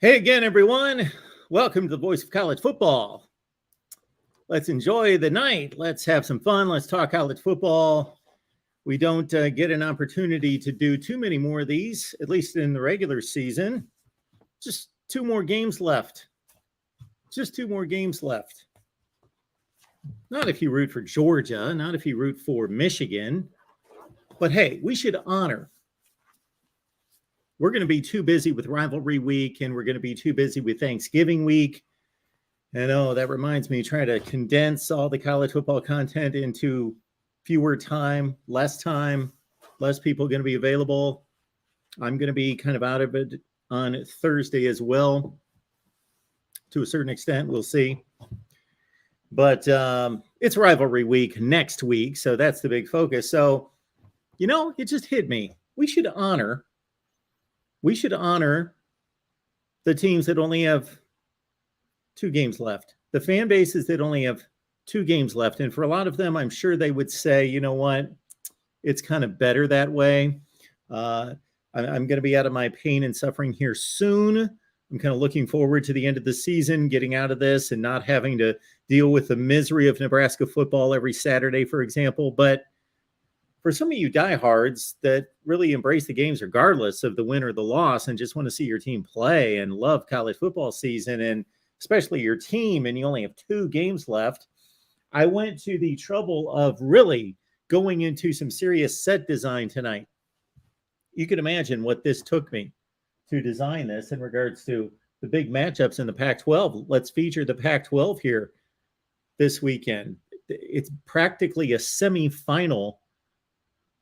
Hey again, everyone. Welcome to the Voice of College Football. Let's enjoy the night. Let's have some fun. Let's talk college football. We don't get an opportunity to do too many more of these, at least in the regular season. Just two more games left. Just two more games left. Not if you root for Georgia, not if you root for Michigan. But hey, we should honor. We're going to be too busy with Rivalry Week, and we're going to be too busy with Thanksgiving week. And that reminds me, trying to condense all the college football content into fewer time, less people going to be available. I'm going to be kind of out of it on Thursday as well, to a certain extent. We'll see. But it's Rivalry Week next week, so that's the big focus. So, it just hit me. We should honor the teams that only have two games left, the fan bases that only have two games left. And for a lot of them, I'm sure they would say, you know what, it's kind of better that way. I'm going to be out of my pain and suffering here soon. I'm kind of looking forward to the end of the season, getting out of this and not having to deal with the misery of Nebraska football every Saturday, for example. But for some of you diehards that really embrace the games regardless of the win or the loss and just want to see your team play and love college football season, and especially your team, and you only have two games left, I went to the trouble of really going into some serious set design tonight. You can imagine what this took me to design this in regards to the big matchups in the Pac-12. Let's feature the Pac-12 here this weekend. It's practically a semifinal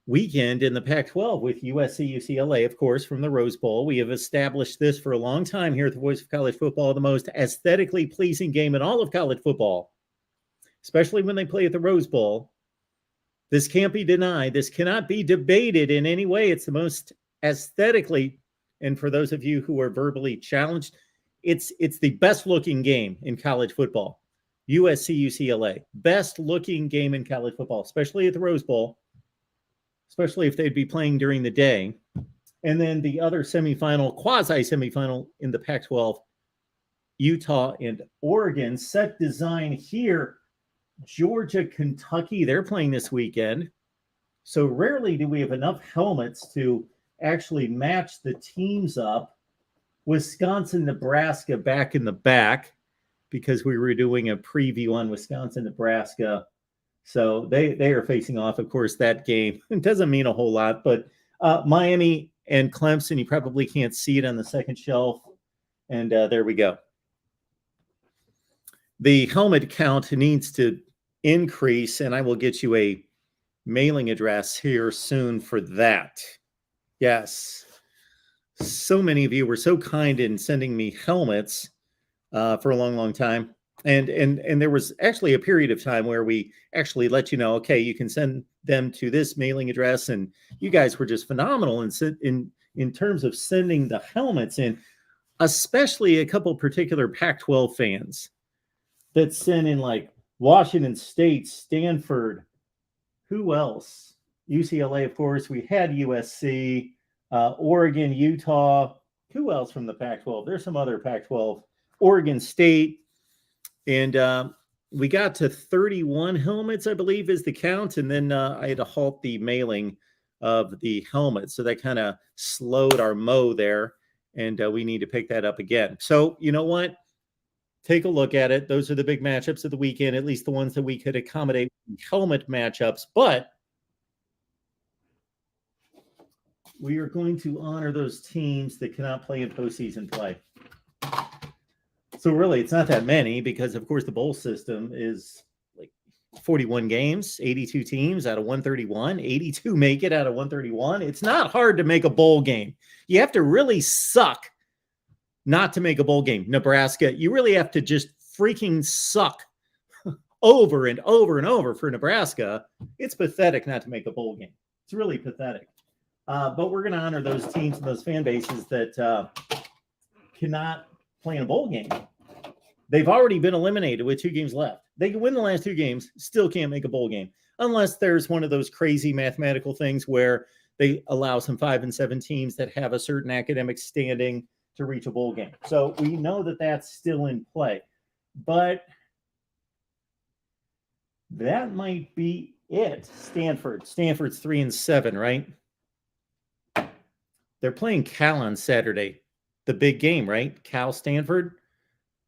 weekend in the Pac-12 with USC, UCLA, of course, from the Rose Bowl. We have established this for a long time here at the Voice of College Football, the most aesthetically pleasing game in all of college football, especially when they play at the Rose Bowl. This can't be denied. This cannot be debated in any way. It's the most aesthetically, and for those of you who are verbally challenged, it's the best looking game in college football. USC, UCLA, best looking game in college football, especially at the Rose Bowl, especially if they'd be playing during the day. And then the other semifinal, quasi-semifinal in the Pac-12, Utah and Oregon. Set design here, Georgia, Kentucky, they're playing this weekend. So rarely do we have enough helmets to actually match the teams up. Wisconsin, Nebraska back in the back, because we were doing a preview on Wisconsin, Nebraska. So they are facing off. Of course, that game, it doesn't mean a whole lot, but Miami and Clemson, you probably can't see it on the second shelf. And there we go. The helmet count needs to increase, and I will get you a mailing address here soon for that. Yes. So many of you were so kind in sending me helmets for a long, long time. And there was actually a period of time where we actually let you know, okay, you can send them to this mailing address, and you guys were just phenomenal in terms of sending the helmets in, especially a couple particular Pac-12 fans that sent in, like Washington State, Stanford, who else? UCLA, of course. We had USC, Oregon, Utah. Who else from the Pac-12? There's some other Pac-12. Oregon State. And we got to 31 helmets, I believe, is the count. And then I had to halt the mailing of the helmets. So that kind of slowed our mow there. And we need to pick that up again. So you know what? Take a look at it. Those are the big matchups of the weekend, at least the ones that we could accommodate helmet matchups. But we are going to honor those teams that cannot play in postseason play. So really, it's not that many because, of course, the bowl system is like 41 games, 82 teams out of 131, 82 make it out of 131. It's not hard to make a bowl game. You have to really suck not to make a bowl game. Nebraska, you really have to just freaking suck over and over and over for Nebraska. It's pathetic not to make a bowl game. It's really pathetic. But we're going to honor those teams and those fan bases that cannot play in a bowl game. They've already been eliminated with two games left. They can win the last two games, still can't make a bowl game, unless there's one of those crazy mathematical things where they allow some 5 and 7 teams that have a certain academic standing to reach a bowl game. So we know that that's still in play. But that might be it. Stanford's 3-7, right? They're playing Cal on Saturday. The big game, right? Cal Stanford.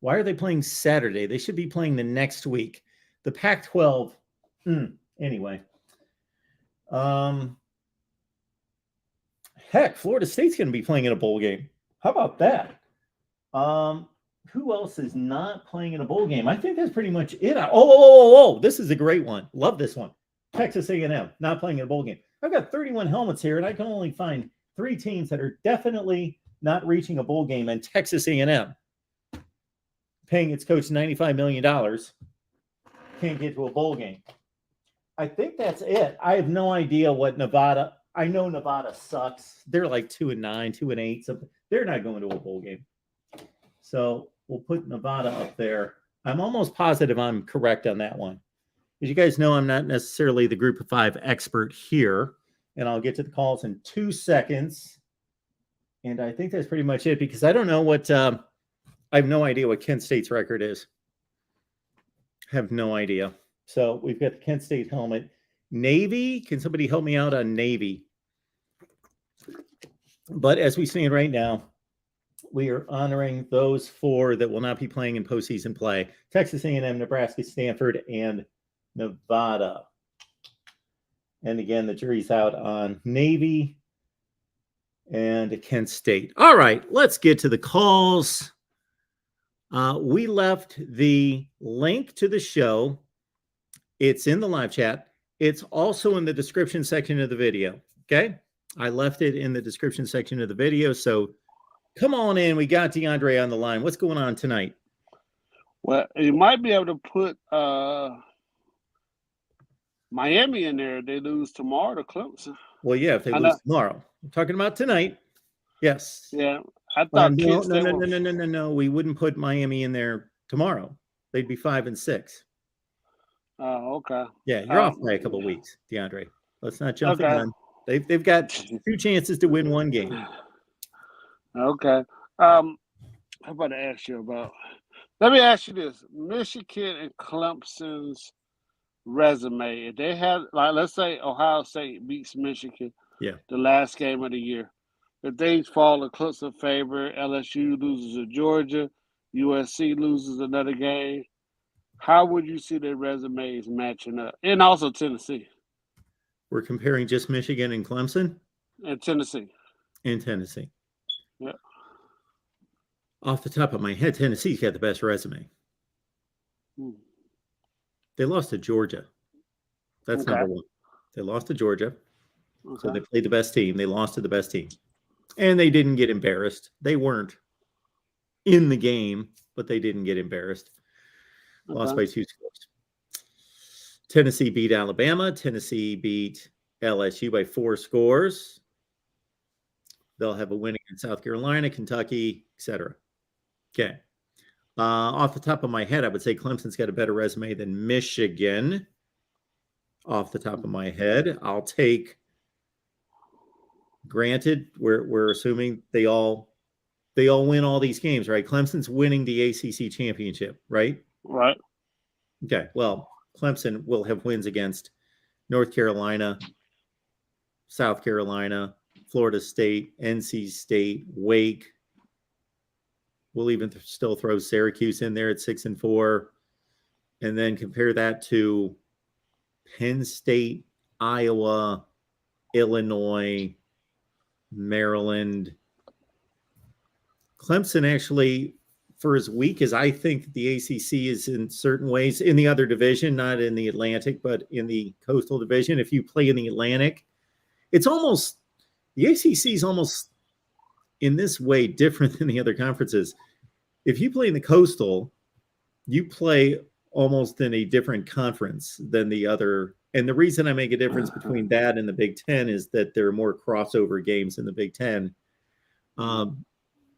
Why are they playing Saturday? They should be playing the next week. The Pac-12. Anyway. Heck, Florida State's going to be playing in a bowl game. How about that? Who else is not playing in a bowl game? I think that's pretty much it. Oh, this is a great one. Love this one. Texas A&M not playing in a bowl game. I've got 31 helmets here, and I can only find 3 teams that are definitely not reaching a bowl game, and Texas A&M, paying its coach $95 million, can't get to a bowl game. I think that's it. I have no idea what Nevada. I know Nevada sucks. They're like 2-9, 2-8. So they're not going to a bowl game. So we'll put Nevada up there. I'm almost positive I'm correct on that one. As you guys know, I'm not necessarily the group of 5 expert here. And I'll get to the calls in 2 seconds. And I think that's pretty much it because I don't know what I have no idea what Kent State's record is. I have no idea. So we've got the Kent State helmet. Navy, can somebody help me out on Navy? But as we stand right now, we are honoring those 4 that will not be playing in postseason play. Texas A&M, Nebraska, Stanford, and Nevada. And again, the jury's out on Navy and Kent State. All right, let's get to the calls. We left the link to the show. It's in the live chat. It's also in the description section of the video. Okay. I left it in the description section of the video. So come on in. We got DeAndre on the line. What's going on tonight? Well, you might be able to put Miami in there. They lose tomorrow to Clemson. Well, yeah, if they lose tomorrow. I'm talking about tonight. Yes. Yeah. I thought no. We wouldn't put Miami in there tomorrow. They'd be 5-6. Oh, okay. Yeah, you're off by a couple of weeks, DeAndre. Let's not jump the gun. They've got 2 chances to win 1 game. Okay. How about to ask you about? Let me ask you this: Michigan and Clemson's resume. If they had, like, let's say Ohio State beats Michigan, the last game of the year. If they fall in Clemson favor, LSU loses to Georgia, USC loses another game. How would you see their resumes matching up? And also Tennessee. We're comparing just Michigan and Clemson? And Tennessee. And Tennessee. Yeah. Off the top of my head, Tennessee's got the best resume. They lost to Georgia. That's number 1. They lost to Georgia. So they played the best team. They lost to the best team. And they didn't get embarrassed. They weren't in the game, but they didn't get embarrassed. Lost by 2 scores. Tennessee beat Alabama. Tennessee beat LSU by 4 scores. They'll have a win against South Carolina, Kentucky, etc. Okay. Off the top of my head, I would say Clemson's got a better resume than Michigan. Off the top of my head, I'll take. Granted, we're assuming they all win all these games, right? Clemson's winning the ACC championship, right? Right. Okay. Well, Clemson will have wins against North Carolina, South Carolina, Florida State, NC State, Wake. We'll even still throw Syracuse in there at 6-4. And then compare that to Penn State, Iowa, Illinois, Maryland. Clemson actually, for as weak as I think the ACC is in certain ways, in the other division, not in the Atlantic, but in the Coastal Division, if you play in the Atlantic, it's almost, the ACC is almost in this way different than the other conferences. If you play in the Coastal, you play almost in a different conference than the other. And the reason I make a difference between that and the Big Ten is that there are more crossover games in the Big Ten.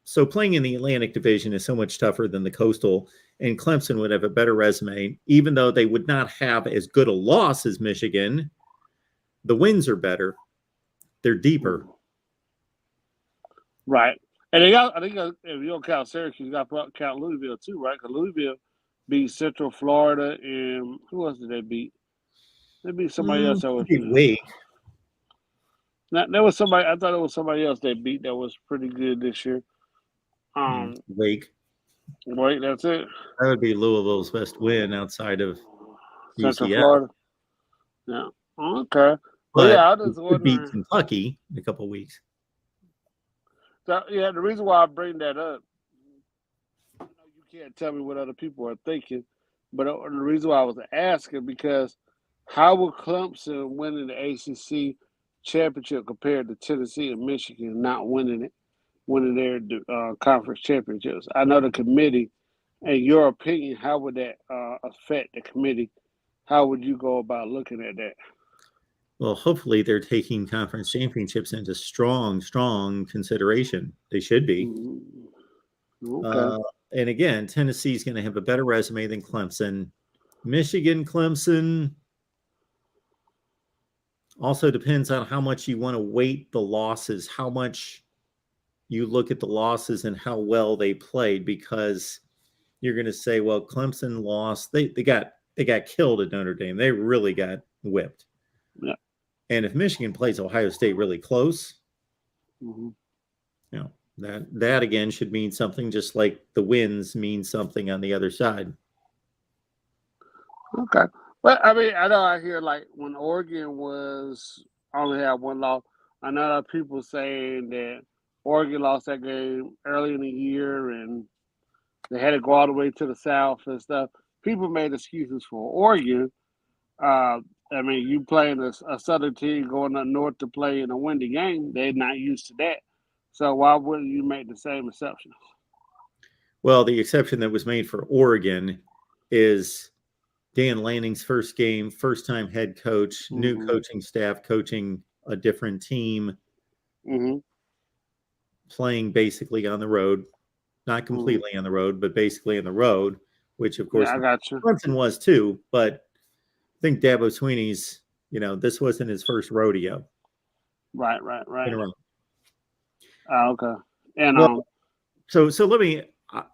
So playing in the Atlantic Division is so much tougher than the Coastal, and Clemson would have a better resume, even though they would not have as good a loss as Michigan. The wins are better. They're deeper. Right. And they got, I think, if you don't count Syracuse, you got to count Louisville too, right? Because Louisville beat Central Florida, and who else did they beat? They beat somebody else that was. Big Wake. There was somebody. I thought it was somebody else they beat that was pretty good this year. Wake. Wait, that's it. That would be Louisville's best win outside of Central UCF. Florida. Yeah. Okay. But yeah, I was it could beat wondering. Kentucky in a couple of weeks. So, yeah, the reason why I bring that up, I know you can't tell me what other people are thinking, but the reason why I was asking because how will Clemson winning the ACC championship compared to Tennessee and Michigan not winning it, winning their conference championships? I know the committee. In your opinion, how would that affect the committee? How would you go about looking at that? Well, hopefully they're taking conference championships into strong consideration. They should be. Okay. And again, Tennessee's going to have a better resume than Clemson. Michigan, Clemson also depends on how much you want to weight the losses, how much you look at the losses and how well they played, because you're going to say, well, Clemson lost. They got killed at Notre Dame. They really got whipped. Yeah. And if Michigan plays Ohio State really close, Mm-hmm. you know, that again should mean something, just like the wins mean something on the other side. Okay. Well, I mean, I know I hear like when Oregon was only had one loss, I know people saying that Oregon lost that game early in the year and they had to go all the way to the South and stuff. People made excuses for Oregon. I mean, you playing a Southern team going up north to play in a windy game, they're not used to that. So why wouldn't you make the same exceptions? Well, the exception that was made for Oregon is Dan Lanning's first game, first-time head coach, new coaching staff, coaching a different team, playing basically on the road, not completely on the road, but basically on the road, which of course I got you. Clemson was too. But I think Dabo Swinney's, this wasn't his first rodeo. Right. Okay. And well, so let me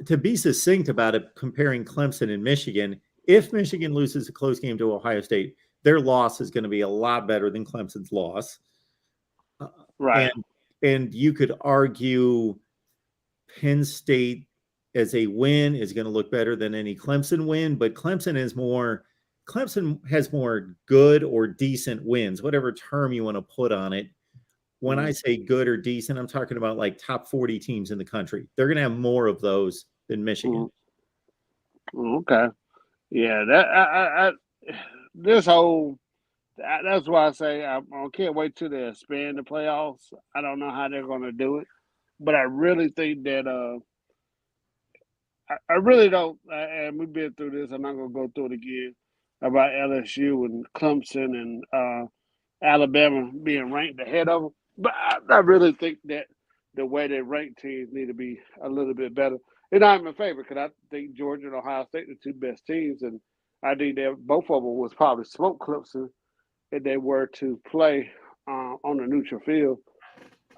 to be succinct about it, comparing Clemson and Michigan. If Michigan loses a close game to Ohio State, their loss is going to be a lot better than Clemson's loss. Right. And you could argue Penn State as a win is going to look better than any Clemson win, but Clemson has more good or decent wins, whatever term you want to put on it. When I say good or decent, I'm talking about like top 40 teams in the country. They're going to have more of those than Michigan. Okay. Yeah, that this whole that's why I say I can't wait till they expand the playoffs. I don't know how they're going to do it, but I really think that I really don't. And we've been through this. I'm not going to go through it again about LSU and Clemson and Alabama being ranked ahead of them. But I really think that the way they rank teams need to be a little bit better. And I'm in favor because I think Georgia and Ohio State are the two best teams, and I think that both of them was probably smoke Clemson if they were to play on a neutral field.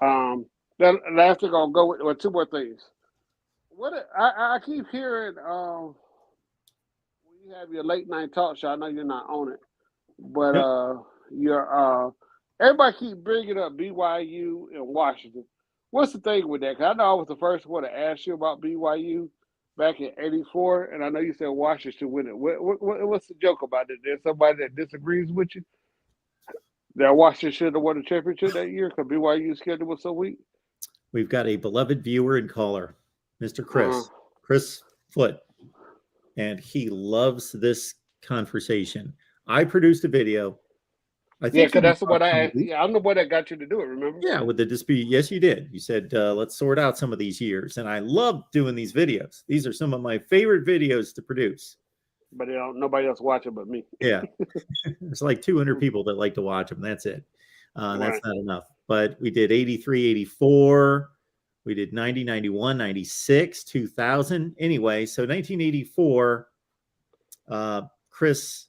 Last thing I'll go with two more things. What I keep hearing when you have your late night talk show. I know you're not on it, but you're everybody keep bringing up BYU and Washington. What's the thing with that? Because I know I was the first one to ask you about BYU back in '84, and I know you said Washington should win it. What's the joke about it? There's somebody that disagrees with you that Washington should have won the championship that year because BYU's schedule was so weak. We've got a beloved viewer and caller, Mr. Chris Foote, and he loves this conversation. I produced a video. I think because that's what I asked. Yeah, I'm the one that got you to do it, remember? Yeah, with the dispute. Yes, you did. You said, let's sort out some of these years. And I love doing these videos. These are some of my favorite videos to produce. But nobody else watching but me. Yeah. There's like 200 people that like to watch them. That's it. That's not enough. But we did 83, 84. We did 90, 91, 96, 2000. Anyway, so 1984, Chris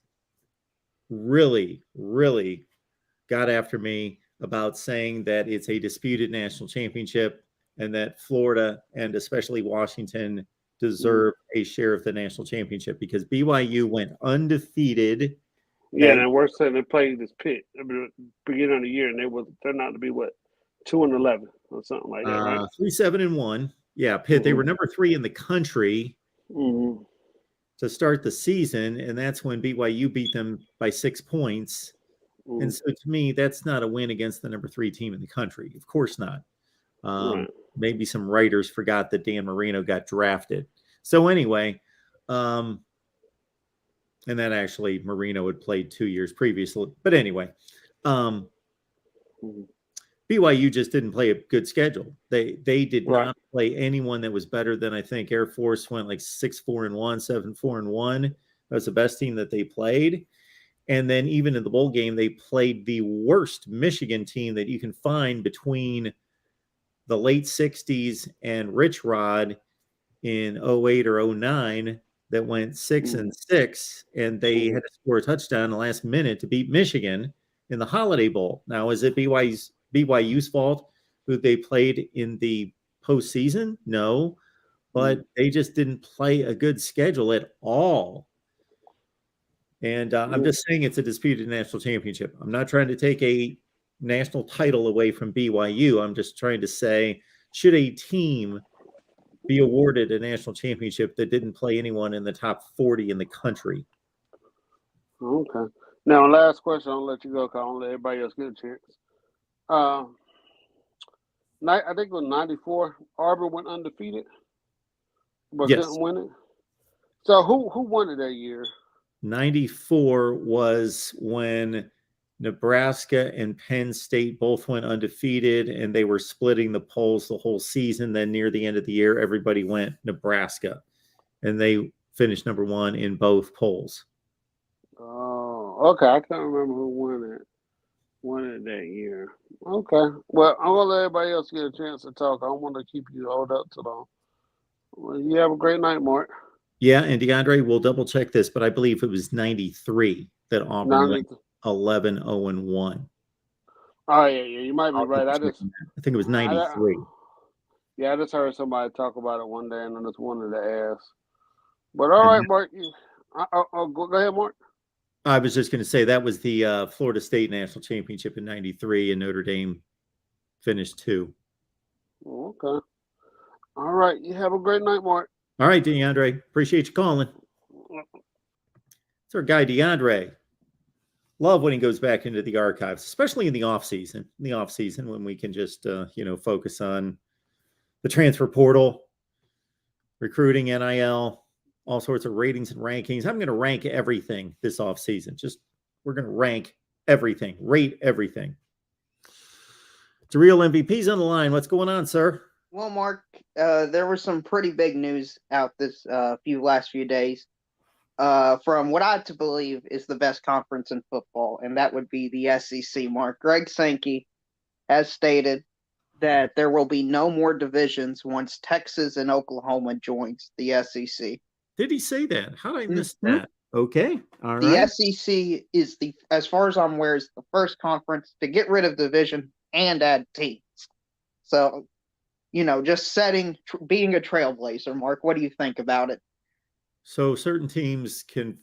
really got after me about saying that it's a disputed national championship. and that Florida and especially Washington deserve a share of the national championship because BYU went undefeated. Yeah, and worse than they played this Pitt at the beginning of the year, and turned out to be 2-11 or something like that, right? 3-7-1. Yeah, Pitt. They were number 3 in the country to start the season, and that's when BYU beat them by 6 points. And so, to me, that's not a win against the number 3 team in the country. Of course not. Maybe some writers forgot that Dan Marino got drafted. So anyway, and that actually Marino had played 2 years previously. But anyway, BYU just didn't play a good schedule. They did not play anyone that was better than, I think Air Force went like 6-4-1, 7-4-1. That was the best team that they played. And then even in the bowl game, they played the worst Michigan team that you can find between the late 60s and Rich Rod in 08 or 09 that went 6-6, and they had to score a touchdown in the last minute to beat Michigan in the Holiday Bowl. Now, is it BYU's fault who they played in the postseason? No, but they just didn't play a good schedule at all. And I'm just saying it's a disputed national championship. I'm not trying to take a national title away from BYU. I'm just trying to say, should a team be awarded a national championship that didn't play anyone in the top 40 in the country? Okay. Now, last question. I'll let you go because I'll let everybody else get a chance. I think it was 94. Auburn went undefeated, but couldn't win it. So who won it that year? 94 was when Nebraska and Penn State both went undefeated, and they were splitting the polls the whole season. Then near the end of the year, everybody went Nebraska, and they finished number 1 in both polls. Oh, okay. I can't remember who won it that year. Okay. Well, I'm going to let everybody else get a chance to talk. I don't want to keep you hold up too long. Well, you have a great night, Mark. Yeah, and DeAndre, we'll double check this, but I believe it was 93 that Auburn went 11-0-1. Oh, yeah, you might be right. I think it was 93. I just heard somebody talk about it one day, and I just wanted to ask. But all right, Mark. Go ahead, Mark. I was just going to say that was the Florida State National Championship in 93, and Notre Dame finished 2. Okay. All right. You have a great night, Mark. All right, DeAndre. Appreciate you calling. It's our guy, DeAndre. Love when he goes back into the archives, especially in the off season. In the off season, when we can just focus on the transfer portal, recruiting, NIL, all sorts of ratings and rankings. I'm going to rank everything this off season. We're going to rank everything, rate everything. It's a real MVP's on the line. What's going on, sir? Well, Mark, there was some pretty big news out this last few days from what I believe is the best conference in football, and that would be the SEC. Mark, Greg Sankey has stated that there will be no more divisions once Texas and Oklahoma joins the SEC. Did he say that? How did I miss that? Okay, all right. The SEC is as far as I'm aware, is the first conference to get rid of division and add teams. So, just being a trailblazer, Mark, what do you think about it? So certain teams can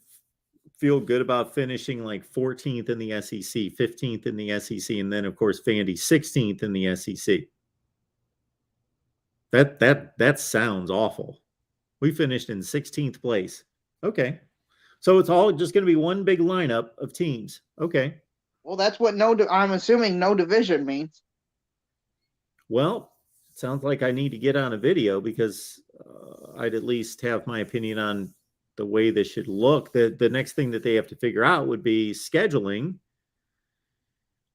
feel good about finishing like 14th in the SEC, 15th in the SEC, and then, of course, Vandy 16th in the SEC. That sounds awful. We finished in 16th place. Okay. So it's all just going to be one big lineup of teams. Okay. Well, that's what I'm assuming no division means. Well, it sounds like I need to get on a video because I'd at least have my opinion on the way this should look. The next thing that they have to figure out would be scheduling.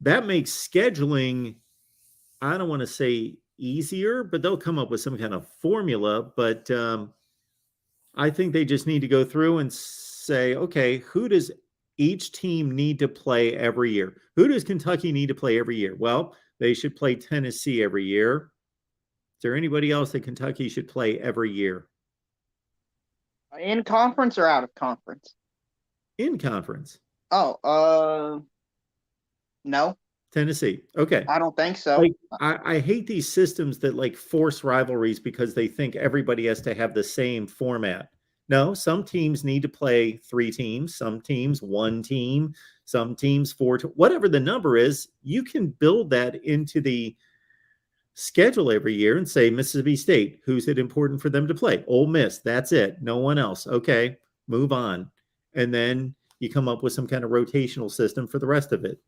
That makes scheduling, I don't want to say easier, but they'll come up with some kind of formula. But I think they just need to go through and say, okay, who does each team need to play every year? Who does Kentucky need to play every year? Well, they should play Tennessee every year. Is there anybody else that Kentucky should play every year? In conference or out of conference? In conference. Oh, no. Tennessee. Okay. I don't think so. Like, I hate these systems that like force rivalries because they think everybody has to have the same format. No, some teams need to play 3 teams, some teams 1 team, some teams 4, whatever the number is. You can build that into the schedule every year and say Mississippi State, who's it important for them to play? Ole Miss, that's it. No one else. Okay, move on. And then you come up with some kind of rotational system for the rest of it.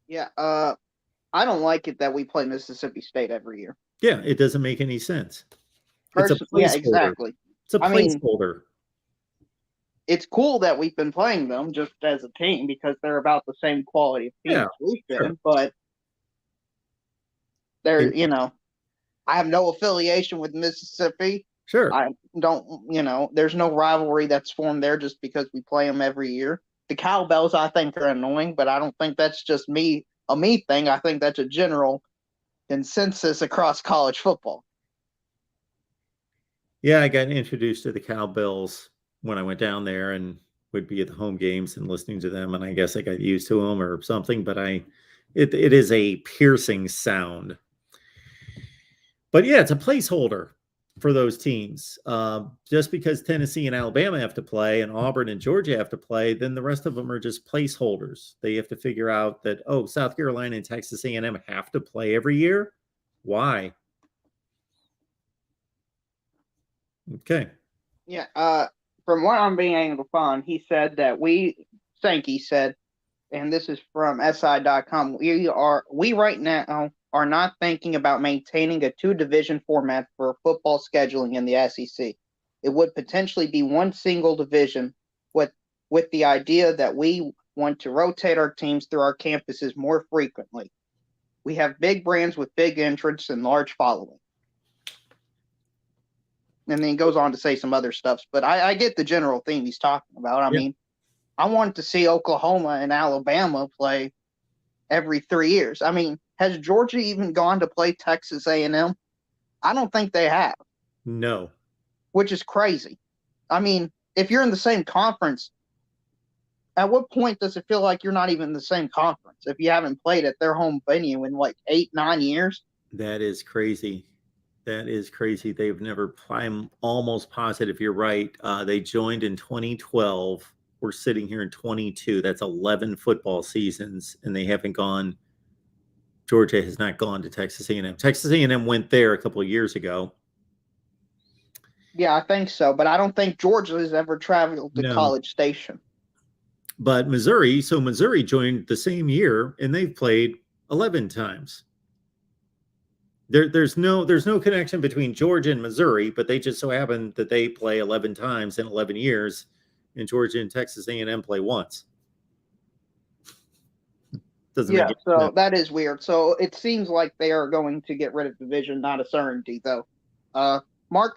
Yeah, I don't like it that we play Mississippi State every year. Yeah, it doesn't make any sense. It's a placeholder. Yeah, exactly. It's a placeholder. I mean, it's cool that we've been playing them just as a team because they're about the same quality of team as we've been, but they're, I have no affiliation with Mississippi. Sure. I don't, there's no rivalry that's formed there just because we play them every year. The cowbells, I think, are annoying, but I don't think that's just a me thing. I think that's a general consensus across college football. Yeah, I got introduced to the cowbells when I went down there and would be at the home games and listening to them, and I guess I got used to them or something, but it is a piercing sound. But yeah, it's a placeholder for those teams. Just because Tennessee and Alabama have to play and Auburn and Georgia have to play, then the rest of them are just placeholders. They have to figure out that, South Carolina and Texas A&M have to play every year. Why? Okay. Yeah. From what I'm being able to find, he said that Sankey said, and this is from SI.com, we right now are not thinking about maintaining a 2-division format for football scheduling in the SEC. It would potentially be one single division with the idea that we want to rotate our teams through our campuses more frequently. We have big brands with big entrants and large following. And then he goes on to say some other stuff, but I get the general theme he's talking about. I mean, I want to see Oklahoma and Alabama play every 3 years. I mean, has Georgia even gone to play Texas A&M? I don't think they have. No. Which is crazy. I mean, if you're in the same conference, at what point does it feel like you're not even in the same conference if you haven't played at their home venue in like 8-9 years? That is crazy. That is crazy. They've never, I'm almost positive you're right. They joined in 2012. We're sitting here in 22. That's 11 football seasons, and they haven't gone. Georgia has not gone to Texas A&M. Texas A&M went there a couple of years ago. Yeah, I think so, but I don't think Georgia has ever traveled to College Station. But Missouri joined the same year, and they've played 11 times. There's no connection between Georgia and Missouri, but they just so happen that they play 11 times in 11 years, and Georgia and Texas A&M play once. Doesn't make sense. That is weird. So it seems like they are going to get rid of division, not a certainty, though. Mark,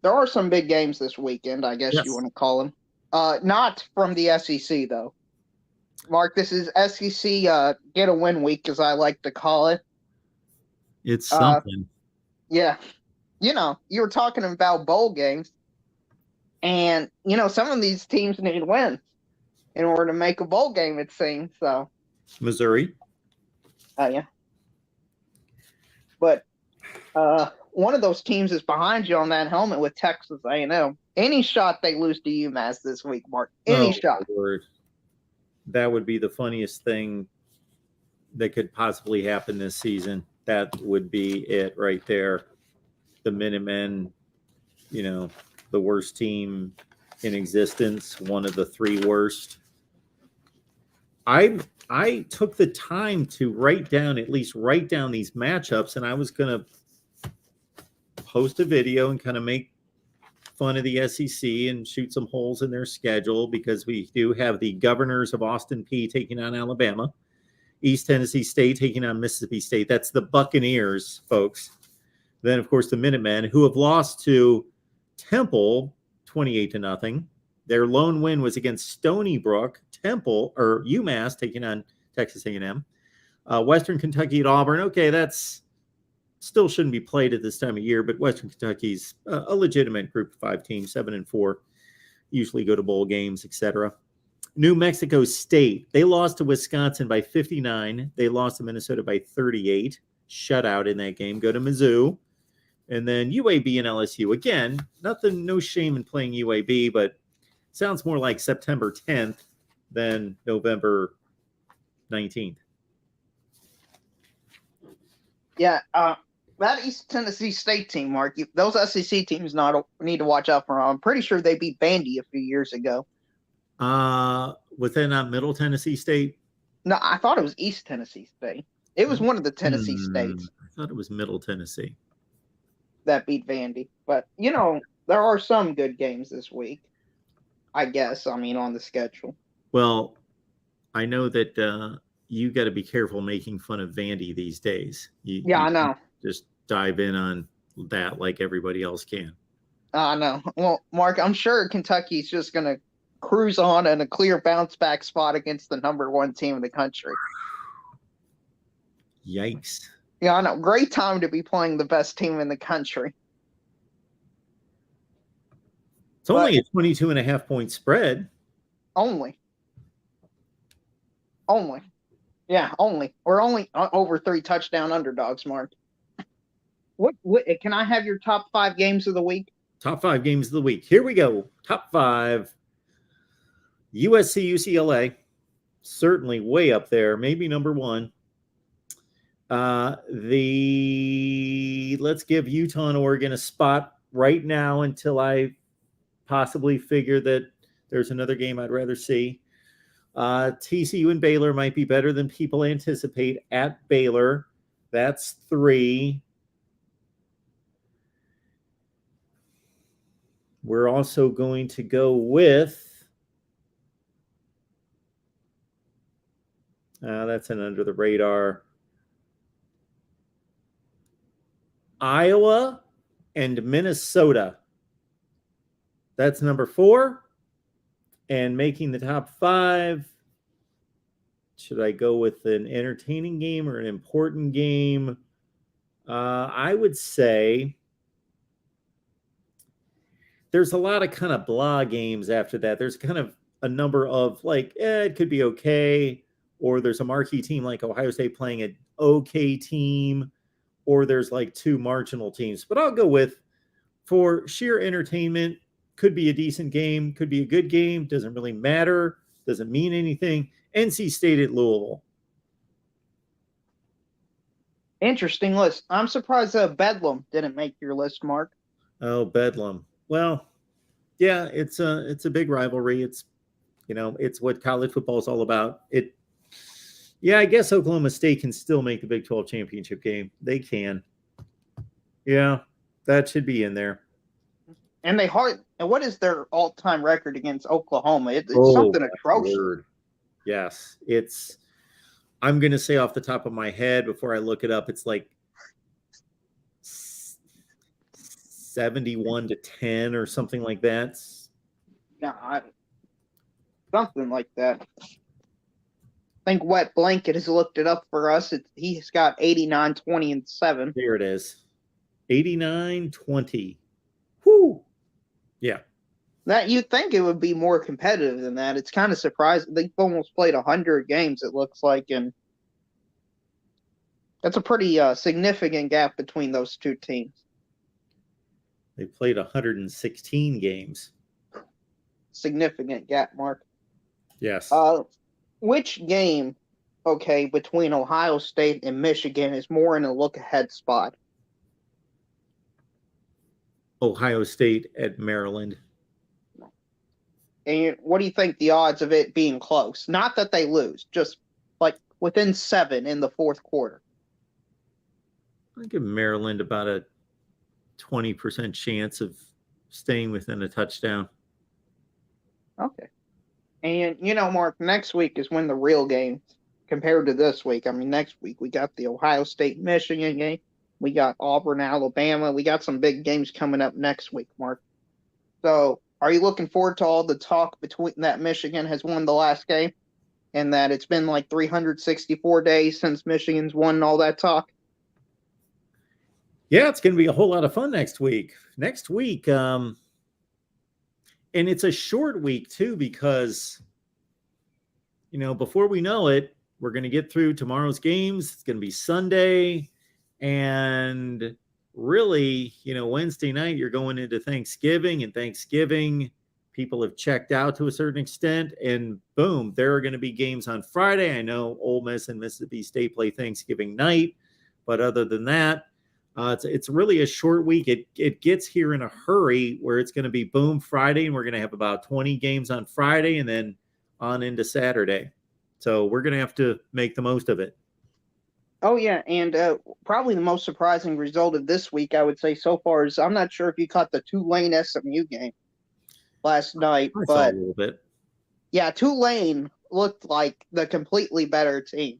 there are some big games this weekend, I guess you want to call them. Not from the SEC, though. Mark, this is SEC get a win week, as I like to call it. It's something. Yeah. You were talking about bowl games, and, some of these teams need wins in order to make a bowl game, it seems. So Missouri. Yeah. But one of those teams is behind you on that helmet with Texas A&M. Any shot they lose to UMass this week, Mark. Any shot. Lord. That would be the funniest thing that could possibly happen this season. That would be it right there. The Minutemen, the worst team in existence, one of the 3 worst. I took the time to write down these matchups, and I was going to post a video and kind of make fun of the SEC and shoot some holes in their schedule, because we do have the Governors of Austin Peay taking on Alabama. East Tennessee State taking on Mississippi State. That's the Buccaneers, folks. Then, of course, the Minutemen, who have lost to Temple 28-0. Their lone win was against Stony Brook. UMass taking on Texas A&M. Western Kentucky at Auburn. Okay, that's still shouldn't be played at this time of year, but Western Kentucky's a legitimate Group of 5 team, 7-4. Usually go to bowl games, etc. New Mexico State, they lost to Wisconsin by 59. They lost to Minnesota by 38. Shutout in that game. Go to Mizzou. And then UAB and LSU. Again, no shame in playing UAB, but sounds more like September 10th than November 19th. Yeah, that East Tennessee State team, Mark, those SEC teams need to watch out for. I'm pretty sure they beat Vandy a few years ago. Was that not Middle Tennessee State? No, I thought it was East Tennessee State. It was one of the Tennessee states. I thought it was Middle Tennessee that beat Vandy. But, there are some good games this week, I guess, on the schedule. Well, I know that you got to be careful making fun of Vandy these days. I know. Just dive in on that like everybody else can. I know. Well, Mark, I'm sure Kentucky's just going to cruise on in a clear bounce back spot against the number one team in the country. Yikes. Yeah, I know. Great time to be playing the best team in the country. It's only a 22.5-point spread. Only. Yeah, only. We're only over 3 touchdown underdogs, Mark. What can I have your top 5 games of the week? Top 5 games of the week. Here we go. Top 5. USC, UCLA. Certainly way up there. Maybe number 1. Let's give Utah and Oregon a spot right now until I possibly figure that there's another game I'd rather see. TCU and Baylor might be better than people anticipate at Baylor. That's 3. We're also going to go with that's an under the radar. Iowa and Minnesota. That's number 4. And making the top 5. Should I go with an entertaining game or an important game? I would say there's a lot of kind of blah games after that. There's kind of a number of it could be okay. Or there's a marquee team like Ohio State playing an okay team. Or there's 2 marginal teams. But I'll go with, for sheer entertainment, could be a decent game, could be a good game, doesn't really matter, doesn't mean anything. NC State at Louisville. Interesting list. I'm surprised Bedlam didn't make your list, Mark. Oh, Bedlam. Well, yeah, it's a big rivalry. It's it's what college football is all about. I guess Oklahoma State can still make the Big 12 championship game. They can. Yeah, that should be in there. And what is their all-time record against Oklahoma? It's something atrocious. Word. Yes, I'm going to say off the top of my head before I look it up, it's 71-10 or something like that. Yeah, something like that. I think Wet Blanket has looked it up for us. He's got 89, 20, and 7. There it is. 89, 20. Whoo. Yeah. That you'd think it would be more competitive than that. It's kind of surprising. They've almost played 100 games, it looks like, and that's a pretty significant gap between those 2 teams. They played 116 games. Significant gap, Mark. Yes. Which game, between Ohio State and Michigan is more in a look-ahead spot? Ohio State at Maryland. And what do you think the odds of it being close? Not that they lose, just within 7 in the 4th quarter. I give Maryland about a 20% chance of staying within a touchdown. Okay. And, Mark, next week is when the real game compared to this week. Next week we got the Ohio State-Michigan game. We got Auburn-Alabama. We got some big games coming up next week, Mark. So are you looking forward to all the talk between that Michigan has won the last game and that it's been 364 days since Michigan's won all that talk? Yeah, it's going to be a whole lot of fun next week. And it's a short week, too, because before we know it, we're going to get through tomorrow's games. It's going to be Sunday. And really, Wednesday night, you're going into Thanksgiving, and Thanksgiving, people have checked out to a certain extent. And boom, there are going to be games on Friday. I know Ole Miss and Mississippi State play Thanksgiving night. But other than that, it's really a short week. It gets here in a hurry where it's going to be boom Friday, and we're going to have about 20 games on Friday and then on into Saturday. So we're going to have to make the most of it. Oh, yeah, and probably the most surprising result of this week, I would say so far, is I'm not sure if you caught the Tulane SMU game last night, I saw but a little bit. yeah, Tulane looked like the completely better team.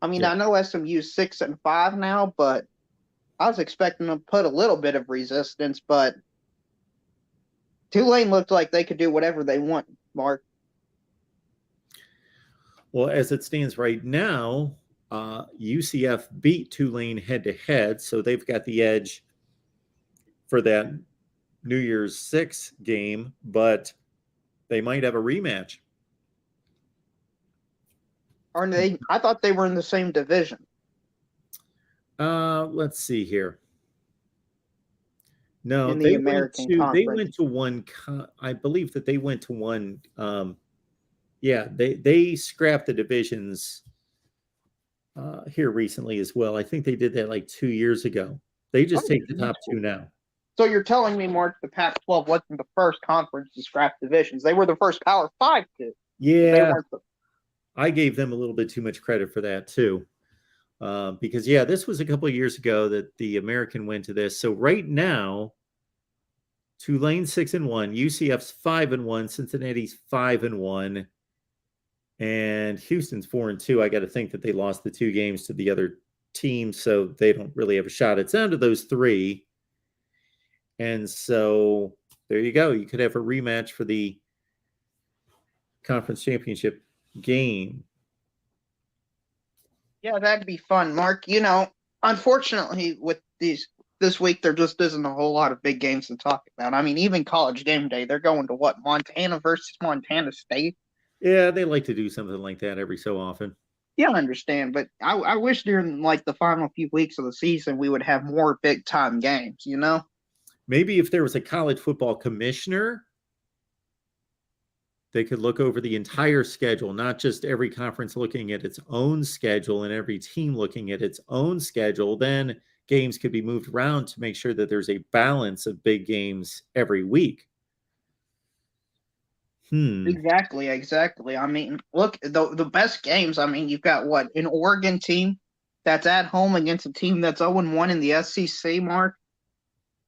I mean, Yeah. I know SMU's 6-5 now, but I was expecting them to put a little bit of resistance, but Tulane looked like they could do whatever they want, Mark. Well, as it stands right now, UCF beat Tulane head-to-head, so they've got the edge for that New Year's 6 game, but they might have a rematch. Aren't they? I thought they were in the same division. Let's see here. No, In the they American went to one. I believe that they went to one. Yeah, they scrapped the divisions here recently as well. I think they did that like 2 years ago. They just take the top two now. So you're telling me, Mark, the Pac-12 wasn't the first conference to scrap divisions. They were the first Power 5 to. Yeah, I gave them a little bit too much credit for that too. Because, yeah, this was a couple of years ago that the American went to this. So right now, Tulane's 6-1, UCF's 5-1, Cincinnati's 5-1, and Houston's 4-2. I got to think that they lost the 2 games to the other team, so they don't really have a shot. It's down to those 3. And so there you go. You could have a rematch for the conference championship game. Yeah, that'd be fun, Mark. Unfortunately, with this week, there just isn't a whole lot of big games to talk about. I mean, even College Game Day, they're going to what, Montana versus Montana State? Yeah, they like to do something like that every so often. Yeah, I understand, but I wish during like the final few weeks of the season we would have more big time games. Maybe if there was a college football commissioner, they could look over the entire schedule, not just every conference looking at its own schedule and every team looking at its own schedule. Then games could be moved around to make sure that there's a balance of big games every week. Exactly. I mean, look, the best games, I mean, you've got what, an Oregon team that's at home against a team that's 0-1 in the SEC, Mark,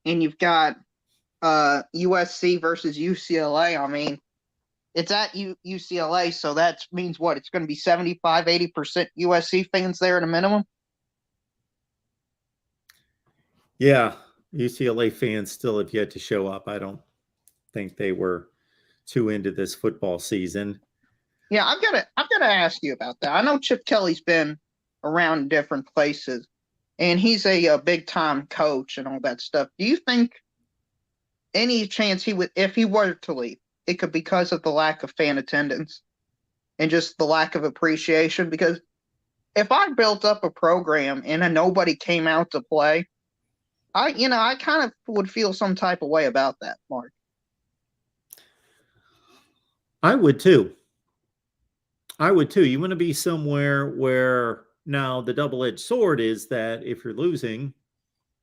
and you've got USC versus UCLA. I mean, it's at UCLA, so that means what? It's going to be 75-80% USC fans there at a minimum. Yeah, UCLA fans still have yet to show up. I don't think they were too into this football season. Yeah, I've got to ask you about that. I know Chip Kelly's been around different places, and he's a big time coach and all that stuff. Do you think any chance he would, if he were to leave, it could be because of the lack of fan attendance and just the lack of appreciation? Because if I built up a program and nobody came out to play, I kind of would feel some type of way about that, Mark. I would too. You want to be somewhere where now the double-edged sword is that if you're losing,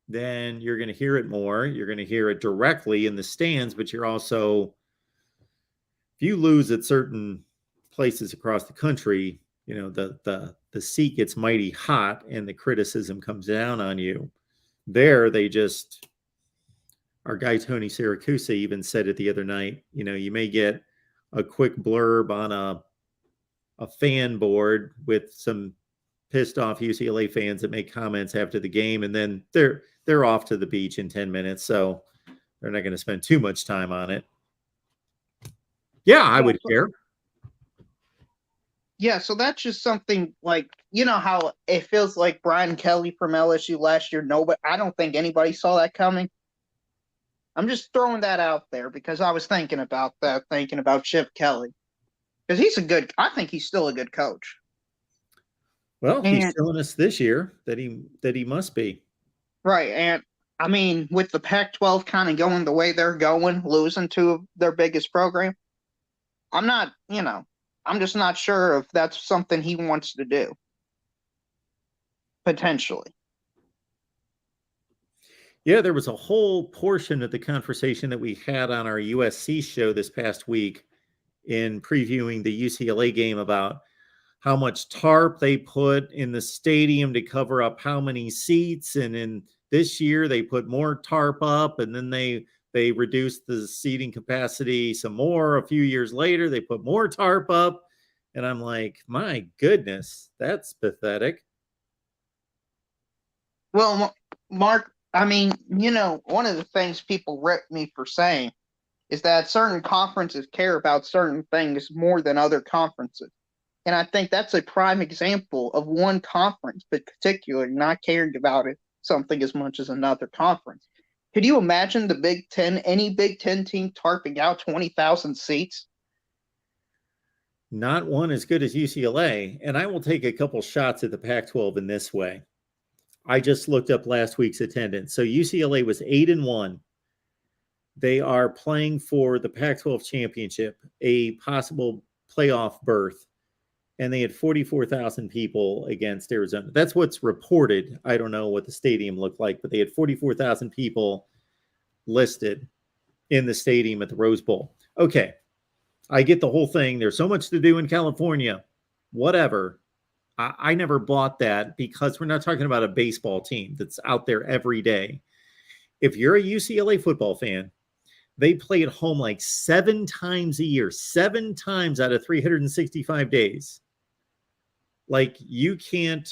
then you're going to hear it more. You're going to hear it directly in the stands, but you're also, if you lose at certain places across the country, the seat gets mighty hot and the criticism comes down on you. There, they just, our guy Tony Siracusa even said it the other night, you may get a quick blurb on a fan board with some pissed off UCLA fans that make comments after the game, and then they're off to the beach in 10 minutes, so they're not going to spend too much time on it. Yeah, I would care. Yeah, so that's just something like, how it feels like Brian Kelly from LSU last year. I don't think anybody saw that coming. I'm just throwing that out there because I was thinking about Chip Kelly. because I think he's still a good coach. Well, he's And showing us this year that he must be. right, and I mean, with the Pac-12 kind of going the way they're going, losing to their biggest program, I'm just not sure if that's something he wants to do. Potentially. Yeah, there was a whole portion of the conversation that we had on our USC show this past week in previewing the UCLA game about how much tarp they put in the stadium to cover up how many seats. And in this year, they put more tarp up, and then they reduced the seating capacity some more. A few years later, they put more tarp up. And I'm like, my goodness, that's pathetic. Well, Mark, I mean, one of the things people rip me for saying is that certain conferences care about certain things more than other conferences. And I think that's a prime example of one conference, but particularly not caring about something as much as another conference. Could you imagine the Big Ten, any Big Ten team tarping out 20,000 seats? Not one as good as UCLA. And I will take a couple shots at the Pac-12 in this way. I just looked up last week's attendance. So UCLA was 8-1. They are playing for the Pac-12 championship, a possible playoff berth, and they had 44,000 people against Arizona. That's what's reported. I don't know what the stadium looked like, but they had 44,000 people listed in the stadium at the Rose Bowl. Okay, I get the whole thing. There's so much to do in California. Whatever. I never bought that because we're not talking about a baseball team that's out there every day. If you're a UCLA football fan, they play at home like 7 times a year, 7 times out of 365 days. Like, you can't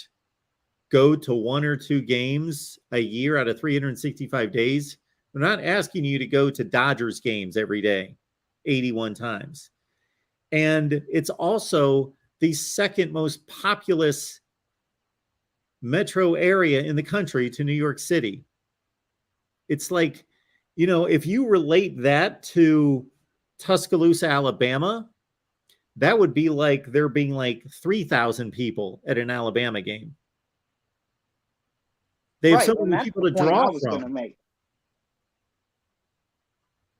go to 1 or 2 games a year out of 365 days. We're not asking you to go to Dodgers games every day, 81 times. And it's also the second most populous metro area in the country to New York City. It's like, if you relate that to Tuscaloosa, Alabama, that would be like there being like 3,000 people at an Alabama game. They have so many people to draw from. Make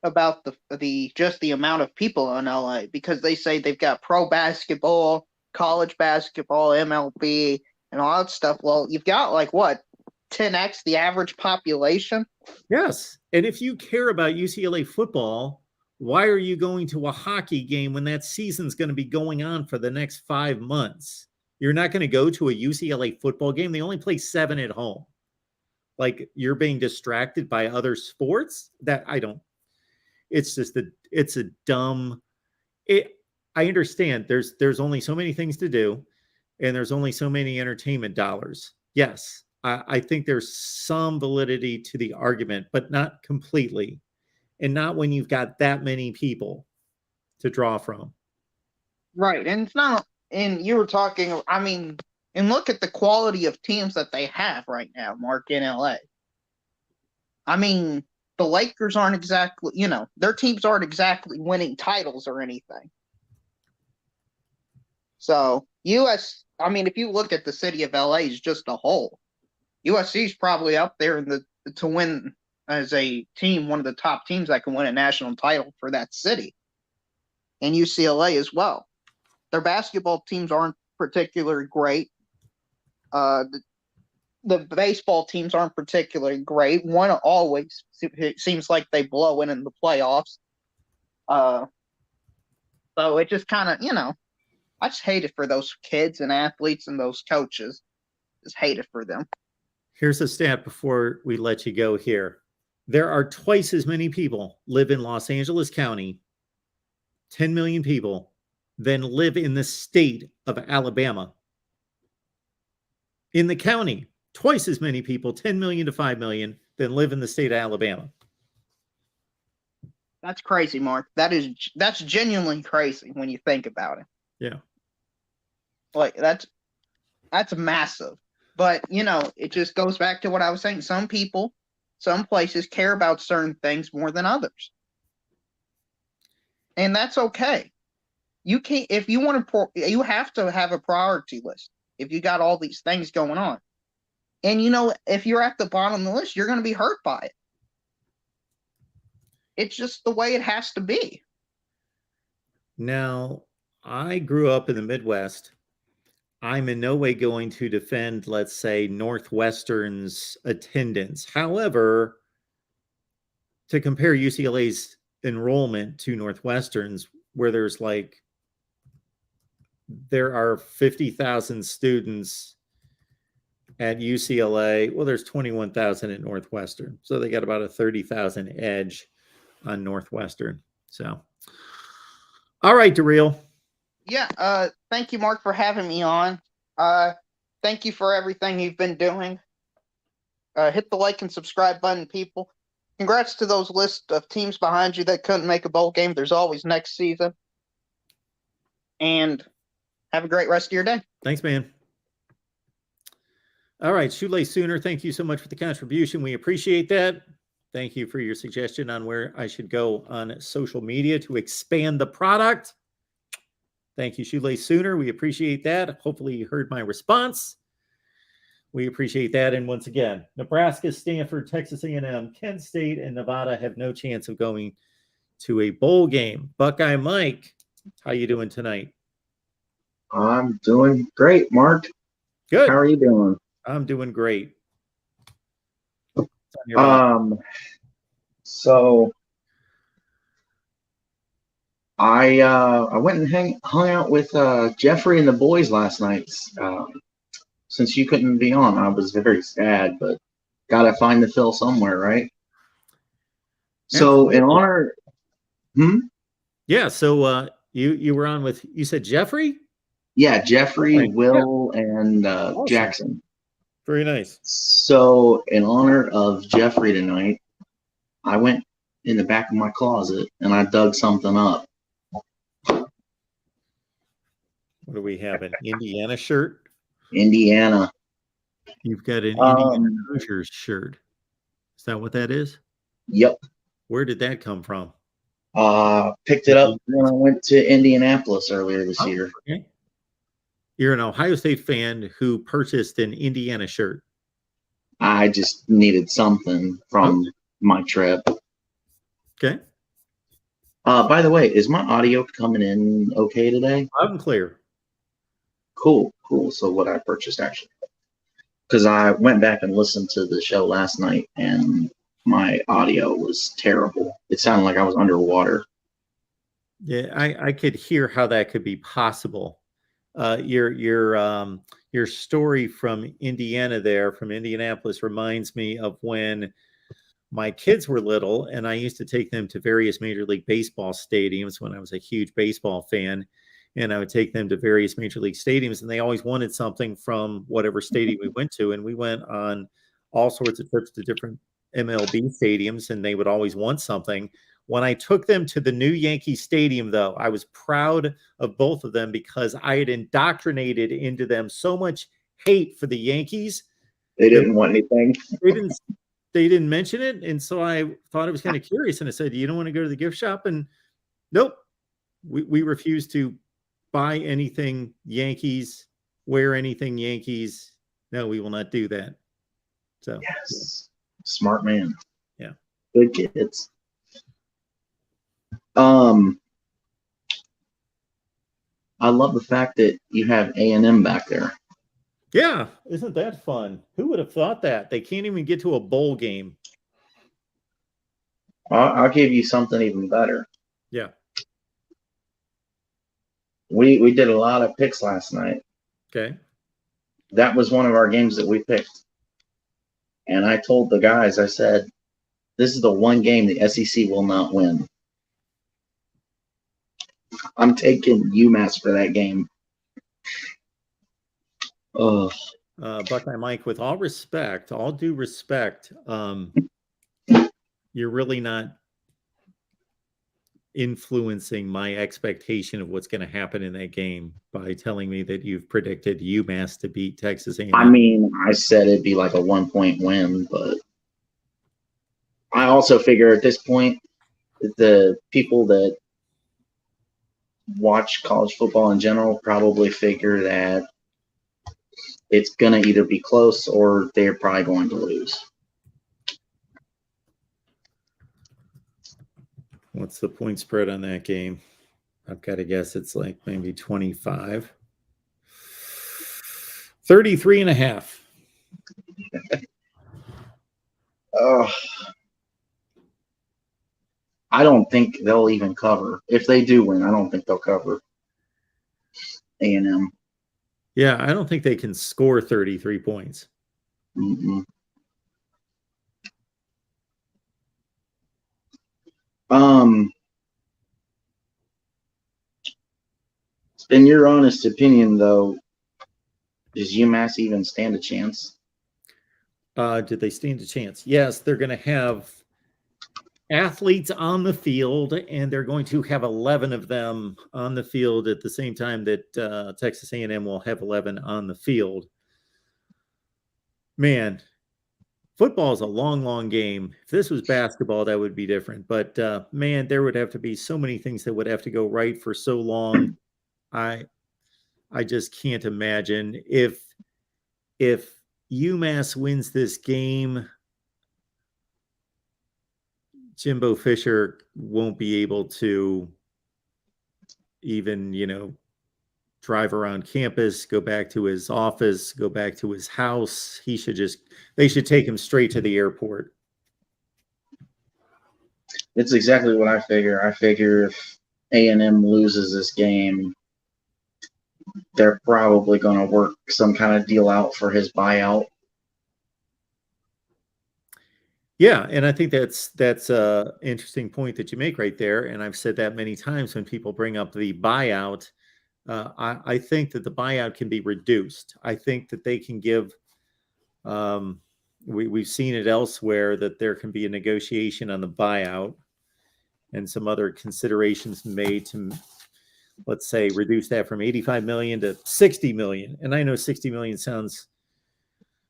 about the amount of people in LA, because they say they've got pro basketball, college basketball, MLB, and all that stuff. Well, you've got like what, 10x the average population? Yes. And if you care about UCLA football, why are you going to a hockey game when that season's going to be going on for the next 5 months? You're not going to go to a UCLA football game. They only play 7 at home. Like, you're being distracted by other sports? It's a dumb. I understand there's only so many things to do, and there's only so many entertainment dollars. Yes, I think there's some validity to the argument, but not completely, and not when you've got that many people to draw from. Right, and it's not. And you were talking. I mean, and look at the quality of teams that they have right now, Mark, in LA. I mean, the Lakers aren't exactly, their teams aren't exactly winning titles or anything. So if you look at the city of LA as just a whole, USC is probably up there to win as a team, one of the top teams that can win a national title for that city, and UCLA as well. Their basketball teams aren't particularly great. The baseball teams aren't particularly great. One always seems like they blow in the playoffs. So it just kind of, I just hate it for those kids and athletes and those coaches. Just hate it for them. Here's a stat before we let you go here. There are twice as many people live in Los Angeles County, 10 million people, than live in the state of Alabama. In the county, twice as many people, 10 million to 5 million, than live in the state of Alabama. That's crazy, Mark. That's genuinely crazy when you think about it. Yeah. Like, that's massive. But, it just goes back to what I was saying. Some people, some places care about certain things more than others. And that's okay. You can't, if you want to, you have to have a priority list if you got all these things going on. And if you're at the bottom of the list, you're going to be hurt by it. It's just the way it has to be. Now, I grew up in the Midwest. I'm in no way going to defend, let's say, Northwestern's attendance. However, to compare UCLA's enrollment to Northwestern's, where there are 50,000 students at UCLA. Well, there's 21,000 at Northwestern. So they got about a 30,000 edge on Northwestern. So, all right, DeReal. Yeah. Thank you, Mark, for having me on. Thank you for everything you've been doing. Hit the like and subscribe button, people. Congrats to those list of teams behind you that couldn't make a bowl game. There's always next season. And have a great rest of your day. Thanks, man. All right, Shoelace Sooner, thank you so much for the contribution. We appreciate that. Thank you for your suggestion on where I should go on social media to expand the product. Thank you, Shoelace Sooner. We appreciate that. Hopefully you heard my response. We appreciate that. And once again, Nebraska, Stanford, Texas A&M, Kent State, and Nevada have no chance of going to a bowl game. Buckeye Mike, how you doing tonight? I'm doing great, Mark. Good. How are you doing? I'm doing great. So I went and hung out with Jeffrey and the boys last night. Since you couldn't be on, I was very sad, but gotta find the Phil somewhere, right? So in honor, Yeah. So you were on with, you said Jeffrey? Yeah, Jeffrey, Okay. Will, and Awesome. Jackson. Very nice. So in honor of Jeffrey tonight, I went in the back of my closet and I dug something up. What do we have? An Indiana shirt? Indiana. You've got an Indiana Hoosiers shirt. Is that what that is? Yep. Where did that come from? Picked it up when I went to Indianapolis earlier this year. Okay. You're an Ohio State fan who purchased an Indiana shirt. I just needed something from my trip. Okay. By the way, is my audio coming in okay today? Loud and clear. Cool. So what I purchased, actually. Because I went back and listened to the show last night, and my audio was terrible. It sounded like I was underwater. Yeah, I could hear how that could be possible. Your story from Indiana there, from Indianapolis, reminds me of when my kids were little, and I used to take them to various Major League Baseball stadiums when I was a huge baseball fan. And I would take them to various Major League stadiums, and they always wanted something from whatever stadium we went to. And we went on all sorts of trips to different MLB stadiums, and they would always want something. When I took them to the new Yankee Stadium, though, I was proud of both of them because I had indoctrinated into them so much hate for the Yankees. They didn't want anything. They didn't mention it. And so I thought it was kind of curious. And I said, you don't want to go to the gift shop? And nope, we refused to buy anything Yankees, wear anything Yankees. No, we will not do that. So yes, smart man. Yeah, good kids. I love the fact that you have A&M back there. Yeah, isn't that fun? Who would have thought that? They can't even get to a bowl game. I'll give you something even better. Yeah. We did a lot of picks last night. Okay. That was one of our games that we picked. And I told the guys, I said, this is the one game the SEC will not win. I'm taking UMass for that game. Oh, Buckeye Mike, with all respect, all due respect, you're really not influencing my expectation of what's going to happen in that game by telling me that you've predicted UMass to beat Texas A&M. I mean, I said it'd be like a 1-point win, but I also figure at this point, the people that watch college football in general probably figure that it's going to either be close or they're probably going to lose. What's the point spread on that game? I've got to guess it's like maybe 25. 33.5. Oh, I don't think they'll even cover. If they do win, I don't think they'll cover A&M. Yeah, I don't think they can score 33 points. Mm-mm. In your honest opinion, though, does UMass even stand a chance? Did they stand a chance? Yes, they're going to have athletes on the field, and they're going to have 11 of them on the field at the same time that Texas A&M will have 11 on the field. Man, football is a long, long game. If this was basketball, that would be different. But man, there would have to be so many things that would have to go right for so long. I just can't imagine if UMass wins this game, Jimbo Fisher won't be able to even, drive around campus, go back to his office, go back to his house. They should take him straight to the airport. It's exactly what I figure. I figure if A&M loses this game, they're probably going to work some kind of deal out for his buyout. Yeah, and I think that's a interesting point that you make right there. And I've said that many times when people bring up the buyout. I think that the buyout can be reduced. I think that they can give. We've seen it elsewhere that there can be a negotiation on the buyout, and some other considerations made to, let's say, reduce that from 85 million to 60 million. And I know 60 million sounds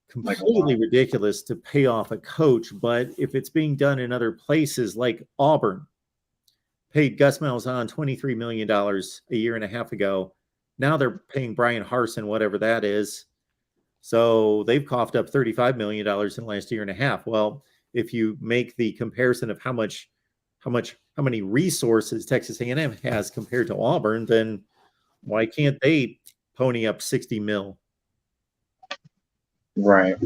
completely ridiculous to pay off a coach, but if it's being done in other places like Auburn, paid Gus Malzahn $23 million a year and a half ago. Now they're paying Brian Harsin whatever that is. So they've coughed up $35 million in the last year and a half. Well, if you make the comparison of how many resources Texas A&M has compared to Auburn, then why can't they pony up 60 mil? Right.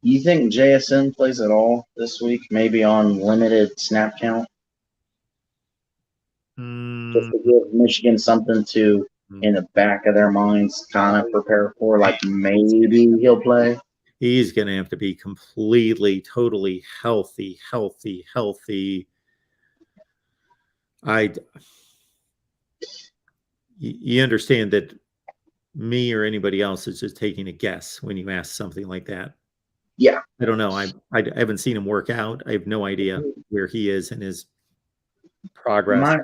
You think JSN plays at all this week? Maybe on limited snap count? Just to give Michigan something to, in the back of their minds, kind of prepare for, like maybe he'll play. He's going to have to be completely, totally healthy. You understand that me or anybody else is just taking a guess when you ask something like that. Yeah. I don't know. I haven't seen him work out. I have no idea where he is in his progress.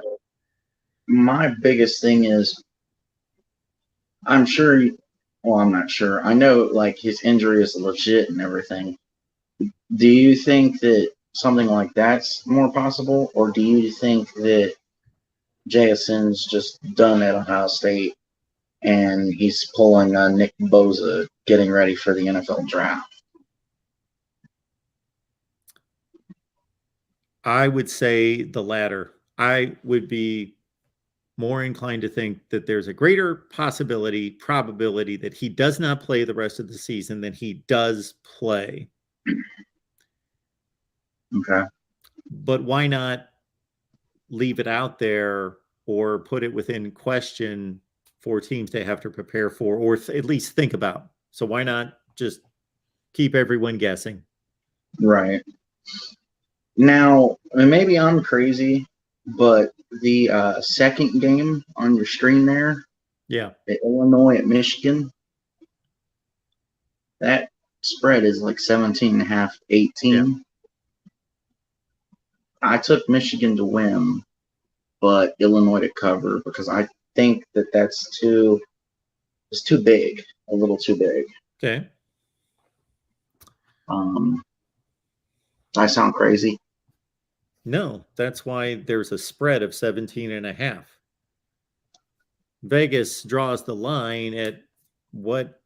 My biggest thing is, I'm not sure. I know like his injury is legit and everything. Do you think that something like that's more possible, or do you think that JSN's just done at Ohio State and he's pulling Nick Bosa, getting ready for the NFL draft? I would say the latter. I would be more inclined to think that there's a greater probability that he does not play the rest of the season than he does play. Okay. But why not leave it out there or put it within question for teams to have to prepare for, or at least think about? So why not just keep everyone guessing? Right. Now, maybe I'm crazy, but the second game on your screen there, yeah, the Illinois at Michigan, that spread is like 17.5, 18. Yeah. I took Michigan to win, but Illinois to cover because I think that it's too big. a little too big. Okay. I sound crazy. No, that's why there's a spread of 17.5. Vegas draws the line at what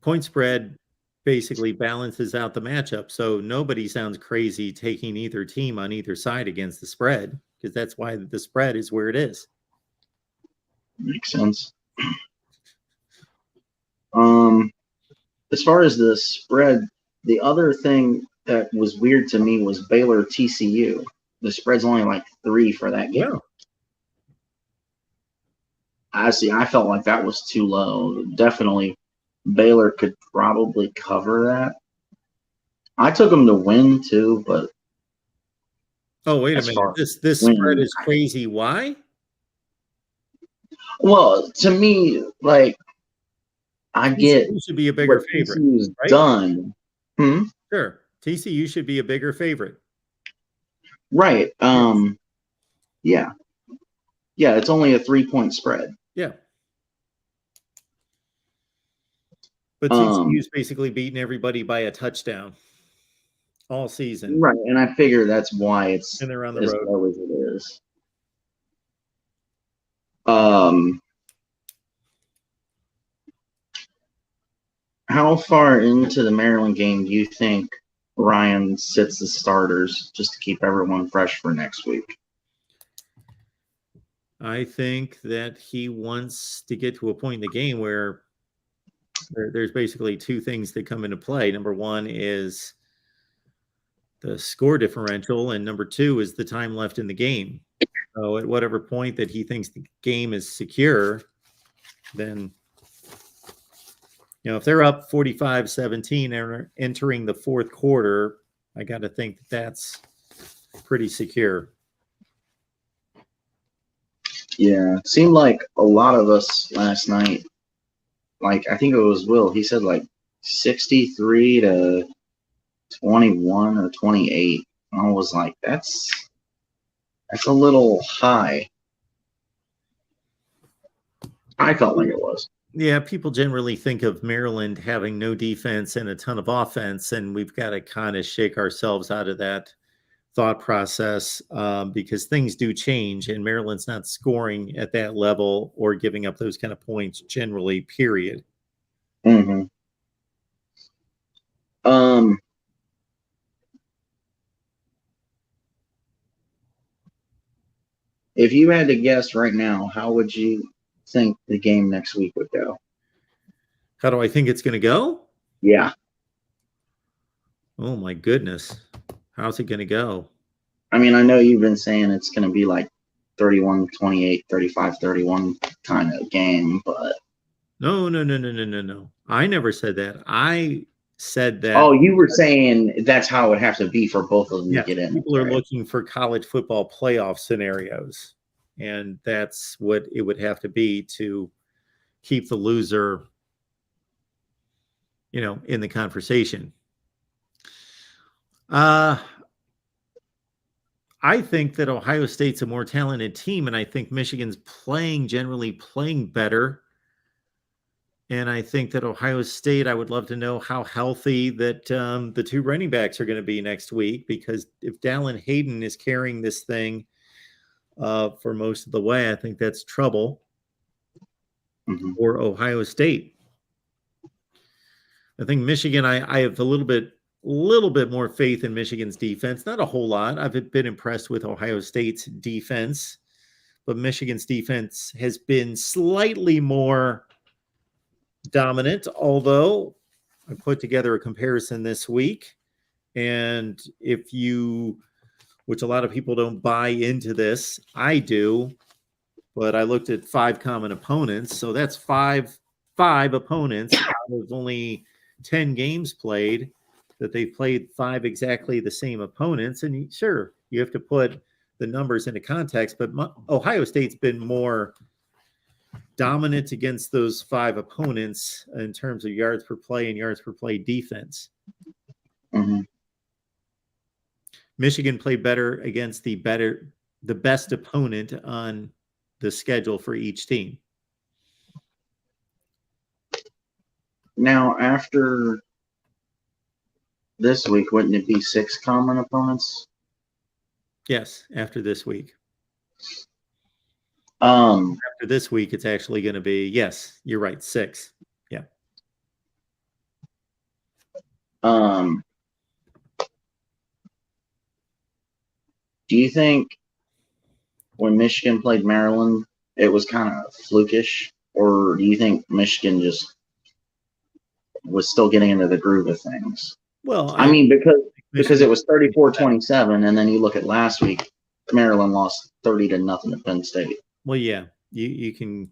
point spread basically balances out the matchup. So nobody sounds crazy taking either team on either side against the spread, because that's why the spread is where it is. Makes sense. As far as the spread, the other thing that was weird to me was Baylor TCU. The spread's only like 3 for that game. Yeah. I felt like that was too low. Definitely, Baylor could probably cover that. I took them to win too, but Oh, wait a as minute. far This winning, spread is crazy. Why? well, to me, like I get TCU should be a bigger what favorite, TCU's right? done. Sure. TCU should be a bigger favorite. Right. Yeah. Yeah, it's only a 3-point spread. Yeah. But TCU's basically beating everybody by a touchdown all season. Right, and I figure that's why it's And they're on the as road. low as it is. How far into the Maryland game do you think Ryan sits the starters just to keep everyone fresh for next week? I think that he wants to get to a point in the game where there's basically two things that come into play. Number one is the score differential, and number two is the time left in the game. So at whatever point that he thinks the game is secure, then, if they're up 45-17 and entering the fourth quarter, I got to think that's pretty secure. Yeah, it seemed like a lot of us last night, like I think it was Will, he said like 63 to 21 or 28. And I was like, that's a little high. I felt like it was. Yeah, people generally think of Maryland having no defense and a ton of offense, and we've got to kind of shake ourselves out of that thought process because things do change, and Maryland's not scoring at that level or giving up those kind of points generally, period. Mm-hmm. If you had to guess right now, how would you think the game next week would go? How do I think it's going to go? Yeah. Oh, my goodness. How's it going to go? I mean, I know you've been saying it's going to be like 31-28, 35-31 kind of game, but... No. I never said that. I said that. Oh, you were saying that's how it would have to be for both of them to get in. People are looking for college football playoff scenarios, and that's what it would have to be to keep the loser, in the conversation. I think that Ohio State's a more talented team, and I think Michigan's generally playing better. And I think that Ohio State, I would love to know how healthy that the two running backs are going to be next week, because if Dallin Hayden is carrying this thing for most of the way, I think that's trouble for Ohio State. I think Michigan, I have a little bit more faith in Michigan's defense. Not a whole lot. I've been impressed with Ohio State's defense, but Michigan's defense has been slightly more dominant, although I put together a comparison this week. And which a lot of people don't buy into this, I do, but I looked at 5 common opponents. So that's five opponents out of only 10 games played, that they played 5 exactly the same opponents. And sure, you have to put the numbers into context, but Ohio State's been more dominant against those 5 opponents in terms of yards per play and yards per play defense. Mm-hmm. Michigan played better against the best opponent on the schedule for each team. now after this week, wouldn't it be 6 common opponents? Yes, after this week. Um, After this week, it's actually going to be, yes, you're right, 6. Yeah. Do you think when Michigan played Maryland, it was kind of flukish, or do you think Michigan just was still getting into the groove of things? Well, I mean, because Michigan, it was 34-27, and then you look at last week, Maryland lost 30-0 to Penn State. well, yeah, you can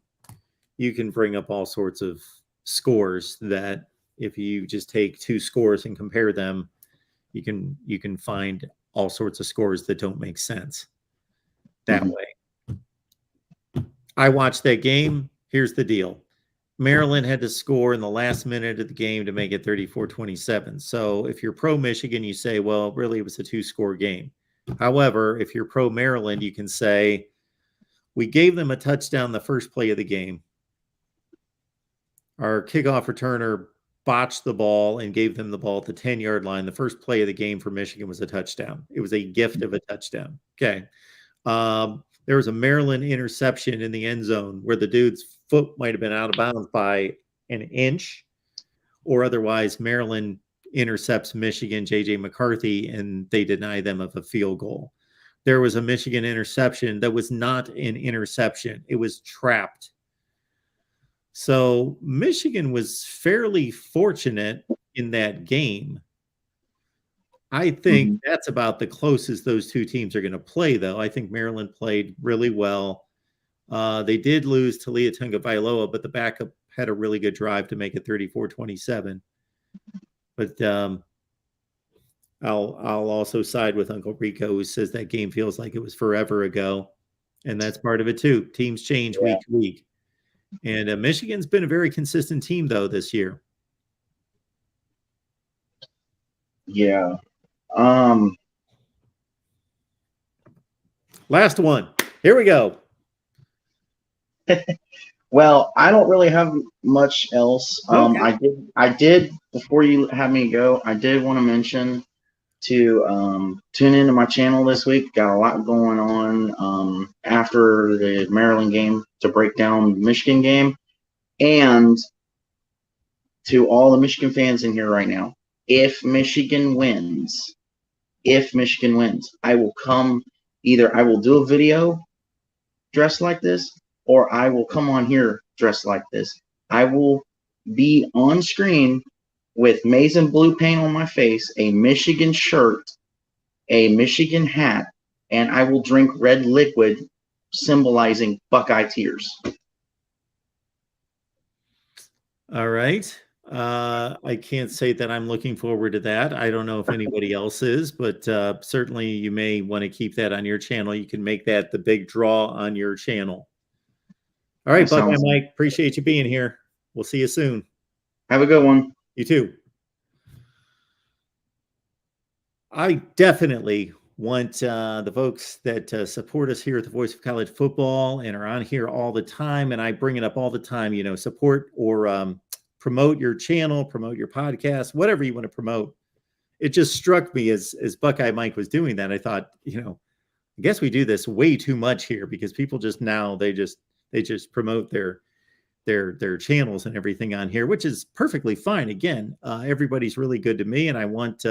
bring up all sorts of scores that if you just take 2 scores and compare them, you can find all sorts of scores that don't make sense that way. I watched that game. Here's the deal. Maryland had to score in the last minute of the game to make it 34-27. So if you're pro Michigan, you say, well, really, it was a 2-score game. However, if you're pro Maryland, you can say, we gave them a touchdown the first play of the game. Our kickoff returner botched the ball and gave them the ball at the 10-yard line. The first play of the game for Michigan was a touchdown. It was a gift of a touchdown. Okay. There was a Maryland interception in the end zone where the dude's foot might have been out of bounds by an inch, or otherwise Maryland intercepts Michigan, J.J. McCarthy, and they deny them of a field goal. There was a Michigan interception that was not an interception. It was trapped. So Michigan was fairly fortunate in that game. I think that's about the closest those two teams are going to play, though. I think Maryland played really well. They did lose to Talia Tagovailoa, but the backup had a really good drive to make it 34-27. But I'll also side with Uncle Rico, who says that game feels like it was forever ago, and that's part of it too. Teams change week to week, and Michigan's been a very consistent team though this year. Yeah. Last one. Here we go. Well, I don't really have much else. Okay. I did before you have me go. I did want to mention to tune into my channel this week. Got a lot going on after the Maryland game to break down the Michigan game, and to all the Michigan fans in here right now. If Michigan wins, I will come. Either I will do a video dressed like this, or I will come on here dressed like this. I will be on screen with maize and blue paint on my face, a Michigan shirt, a Michigan hat, and I will drink red liquid symbolizing Buckeye tears. All right. I can't say that I'm looking forward to that. I don't know if anybody else is, but certainly you may want to keep that on your channel. You can make that the big draw on your channel. All right, Buckeye Mike, appreciate you being here. We'll see you soon. Have a good one. You too. I definitely want the folks that support us here at the Voice of College Football and are on here all the time, and I bring it up all the time, support or promote your channel, promote your podcast, whatever you want to promote. It just struck me as Buckeye Mike was doing that. I thought, I guess we do this way too much here because people just now, they just promote their channels and everything on here, which is perfectly fine. Again, everybody's really good to me, and I want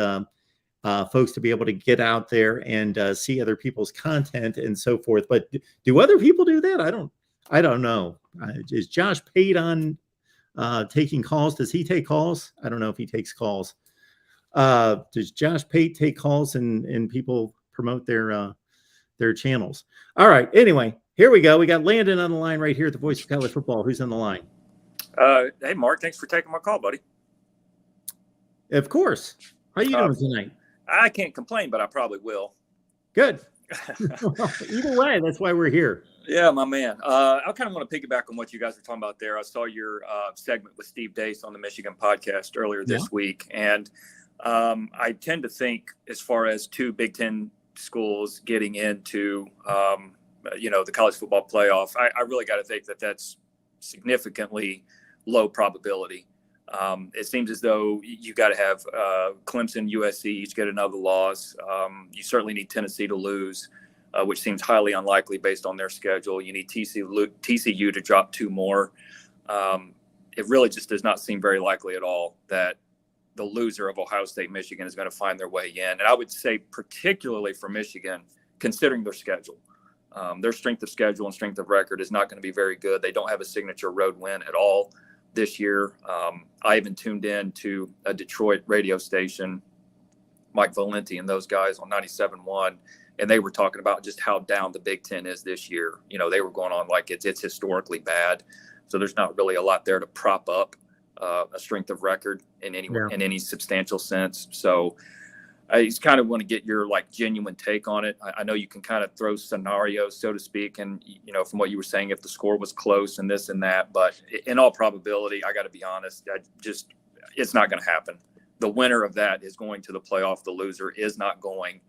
folks to be able to get out there and see other people's content and so forth. But do other people do that? I don't know. Is Josh paid on taking calls? Does he take calls? I don't know if he takes calls. Does Josh Pate take calls and people promote their channels? All right. Anyway, here we go. We got Landon on the line right here at the Voice of College Football. Who's on the line? Hey, Mark. Thanks for taking my call, buddy. Of course. How you doing tonight? I can't complain, but I probably will. Good. Either way, that's why we're here. Yeah, my man. I kind of want to piggyback on what you guys were talking about there. I saw your segment with Steve Dace on the Michigan podcast earlier this week. And I tend to think as far as 2 Big Ten schools getting into, the college football playoff, I really got to think that that's significantly low probability. It seems as though you got to have Clemson, USC each get another loss. You certainly need Tennessee to lose, which seems highly unlikely based on their schedule. You need TCU to drop 2 more. It really just does not seem very likely at all that the loser of Ohio State, Michigan is going to find their way in. And I would say particularly for Michigan, considering their schedule. Their strength of schedule and strength of record is not going to be very good. They don't have a signature road win at all this year. I even tuned in to a Detroit radio station, Mike Valenti and those guys on 97.1, and they were talking about just how down the Big Ten is this year. You know, they were going on like it's historically bad. So there's not really a lot there to prop up a strength of record in any substantial sense. So I just kind of want to get your like genuine take on it. I know you can kind of throw scenarios, so to speak, and you know, from what you were saying, if the score was close and this and that, but in all probability, I got to be honest, it's not going to happen. The winner of that is going to the playoff. The loser is not going,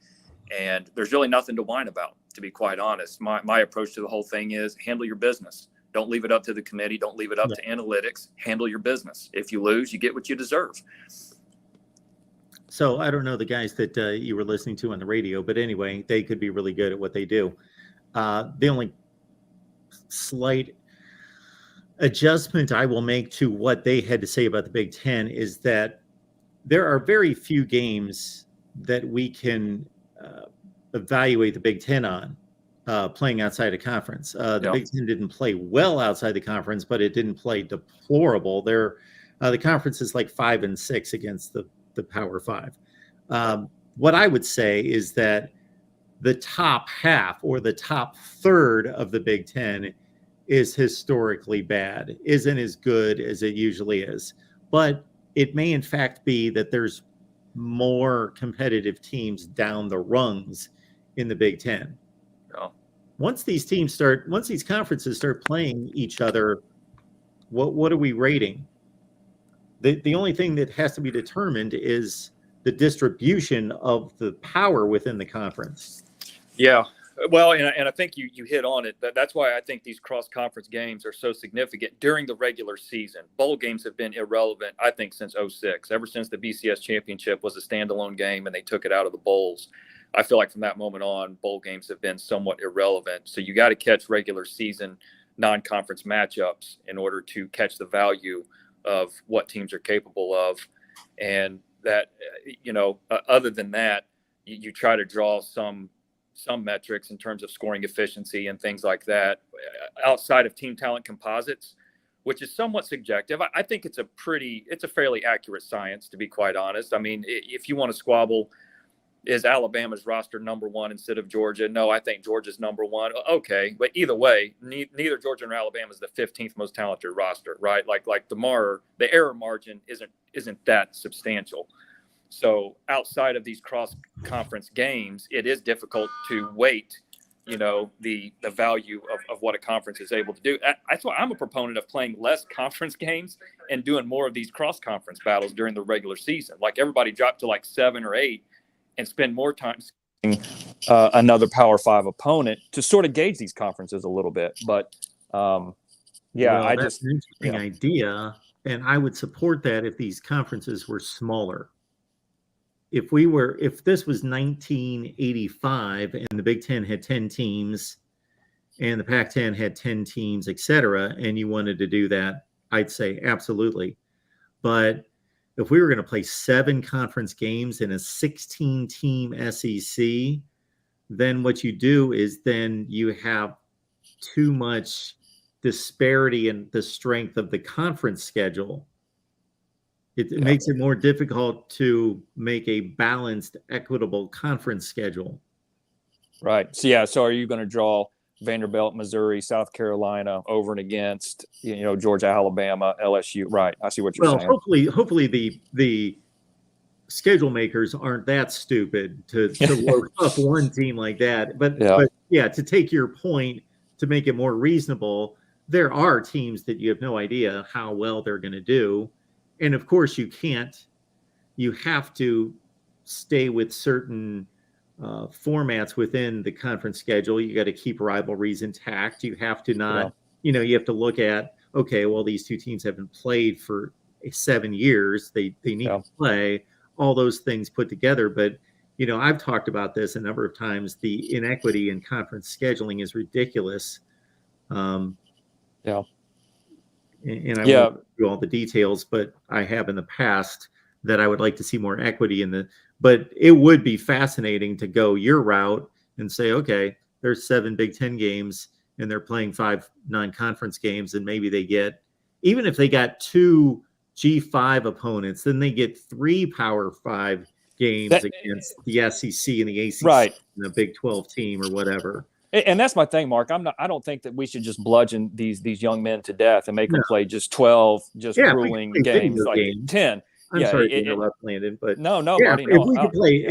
and there's really nothing to whine about, to be quite honest. My approach to the whole thing is handle your business. Don't leave it up to the committee. Don't leave it up to analytics. Handle your business. If you lose, you get what you deserve. So I don't know the guys that you were listening to on the radio, but anyway, they could be really good at what they do. The only slight adjustment I will make to what they had to say about the Big Ten is that there are very few games that we can evaluate the Big Ten on playing outside of conference. The Big Ten didn't play well outside the conference, but it didn't play deplorable. The conference is like 5-6 against the Power 5. What I would say is that the top half or the top third of the Big Ten is historically bad, isn't as good as it usually is. But it may in fact be that there's more competitive teams down the rungs in the Big Ten. Yeah. Once these conferences start playing each other, what are we rating? The only thing that has to be determined is the distribution of the power within the conference. Yeah. Well, and I think you hit on it. That's why I think these cross-conference games are so significant during the regular season. Bowl games have been irrelevant, I think, since 2006. Ever since the BCS championship was a standalone game and they took it out of the bowls, I feel like from that moment on, bowl games have been somewhat irrelevant. So you got to catch regular season non-conference matchups in order to catch the value of what teams are capable of. And that, other than that, you try to draw some metrics in terms of scoring efficiency and things like that outside of team talent composites, which is somewhat subjective. I think it's a fairly accurate science, to be quite honest. I mean, if you want to squabble, is Alabama's roster number 1 instead of Georgia? No, I think Georgia's number 1. Okay, but either way, neither Georgia nor Alabama is the 15th most talented roster, right? Like the error margin isn't that substantial. So outside of these cross-conference games, it is difficult to weight, the value of what a conference is able to do. That's why I'm a proponent of playing less conference games and doing more of these cross-conference battles during the regular season. Like everybody dropped to like 7 or 8. And spend more time another Power 5 opponent to sort of gauge these conferences a little bit. But that's an interesting idea, and I would support that if these conferences were smaller. If this was 1985 and the Big Ten had 10 teams and the Pac-10 had 10 teams, etc., and you wanted to do that, I'd say absolutely. But if we were going to play 7 conference games in a 16-team SEC, then what you do is then you have too much disparity in the strength of the conference schedule. It makes it more difficult to make a balanced, equitable conference schedule. Right. So are you going to draw Vanderbilt, Missouri, South Carolina over and against, Georgia, Alabama, LSU? Right. I see what you're saying. Hopefully the schedule makers aren't that stupid to work up one team like that. But to take your point, to make it more reasonable, there are teams that you have no idea how well they're going to do. And of course you have to stay with certain formats within the conference schedule. You got to keep rivalries intact. You have to not, you have to look at, okay, well, these two teams haven't played for 7 years. They need to play all those things put together. But, I've talked about this a number of times. The inequity in conference scheduling is ridiculous. And I won't do all the details, but I have in the past that I would like to see more equity but it would be fascinating to go your route and say, okay, there's 7 Big Ten games and they're playing 5 non-conference games, and maybe they get, even if they got 2 G5 opponents, then they get 3 Power 5 games against the SEC and the ACC and the Big 12 team or whatever. And that's my thing, Mark. I don't think that we should just bludgeon these young men to death and make them play just 12 grueling games, like 10. I'm sorry to interrupt, Landon, but no, Marty, if we could play,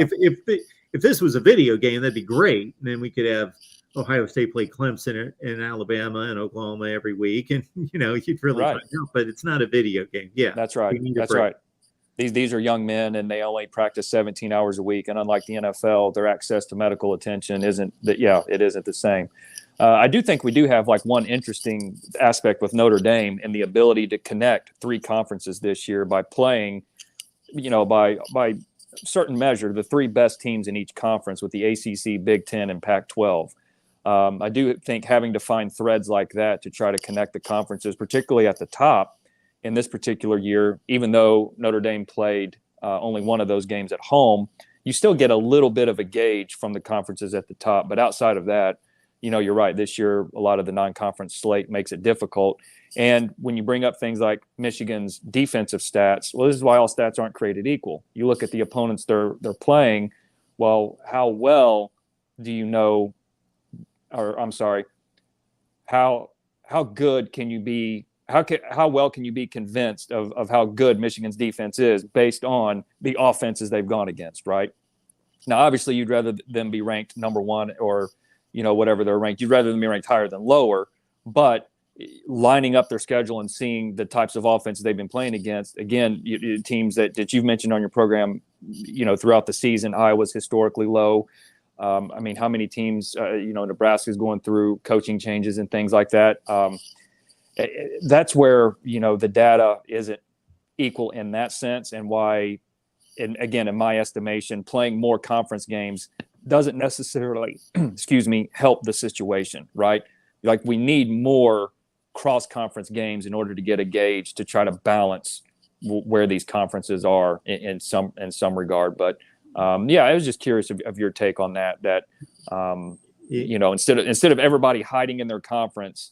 if this was a video game, that'd be great. And then we could have Ohio State play Clemson and Alabama and Oklahoma every week, and you'd really find out. But it's not a video game. Yeah, that's right. That's right. These are young men, and they only practice 17 hours a week. And unlike the NFL, their access to medical attention isn't the same. I do think we do have one interesting aspect with Notre Dame and the ability to connect 3 conferences this year by playing, by certain measure, the 3 best teams in each conference with the ACC, Big Ten, and Pac-12. I do think having to find threads like that to try to connect the conferences, particularly at the top in this particular year, even though Notre Dame played only one of those games at home, you still get a little bit of a gauge from the conferences at the top. But outside of that, you're right. This year, a lot of the non-conference slate makes it difficult. And when you bring up things like Michigan's defensive stats, well, this is why all stats aren't created equal. You look at the opponents they're playing. Well, how well do you know? Or I'm sorry, how good can you be? How well can you be convinced of how good Michigan's defense is based on the offenses they've gone against, right? Now, obviously, you'd rather them be ranked number 1 or whatever they're ranked. You'd rather them be ranked higher than lower. But lining up their schedule and seeing the types of offenses they've been playing against, again, teams that you've mentioned on your program, throughout the season, Iowa's historically low. I mean, how many teams, Nebraska's going through coaching changes and things like that. That's where, the data isn't equal in that sense, and why, and again, in my estimation, playing more conference games doesn't necessarily, help the situation, right? We need more cross-conference games in order to get a gauge to try to balance where these conferences are in some regard. But I was just curious of your take on that. Instead of everybody hiding in their conference,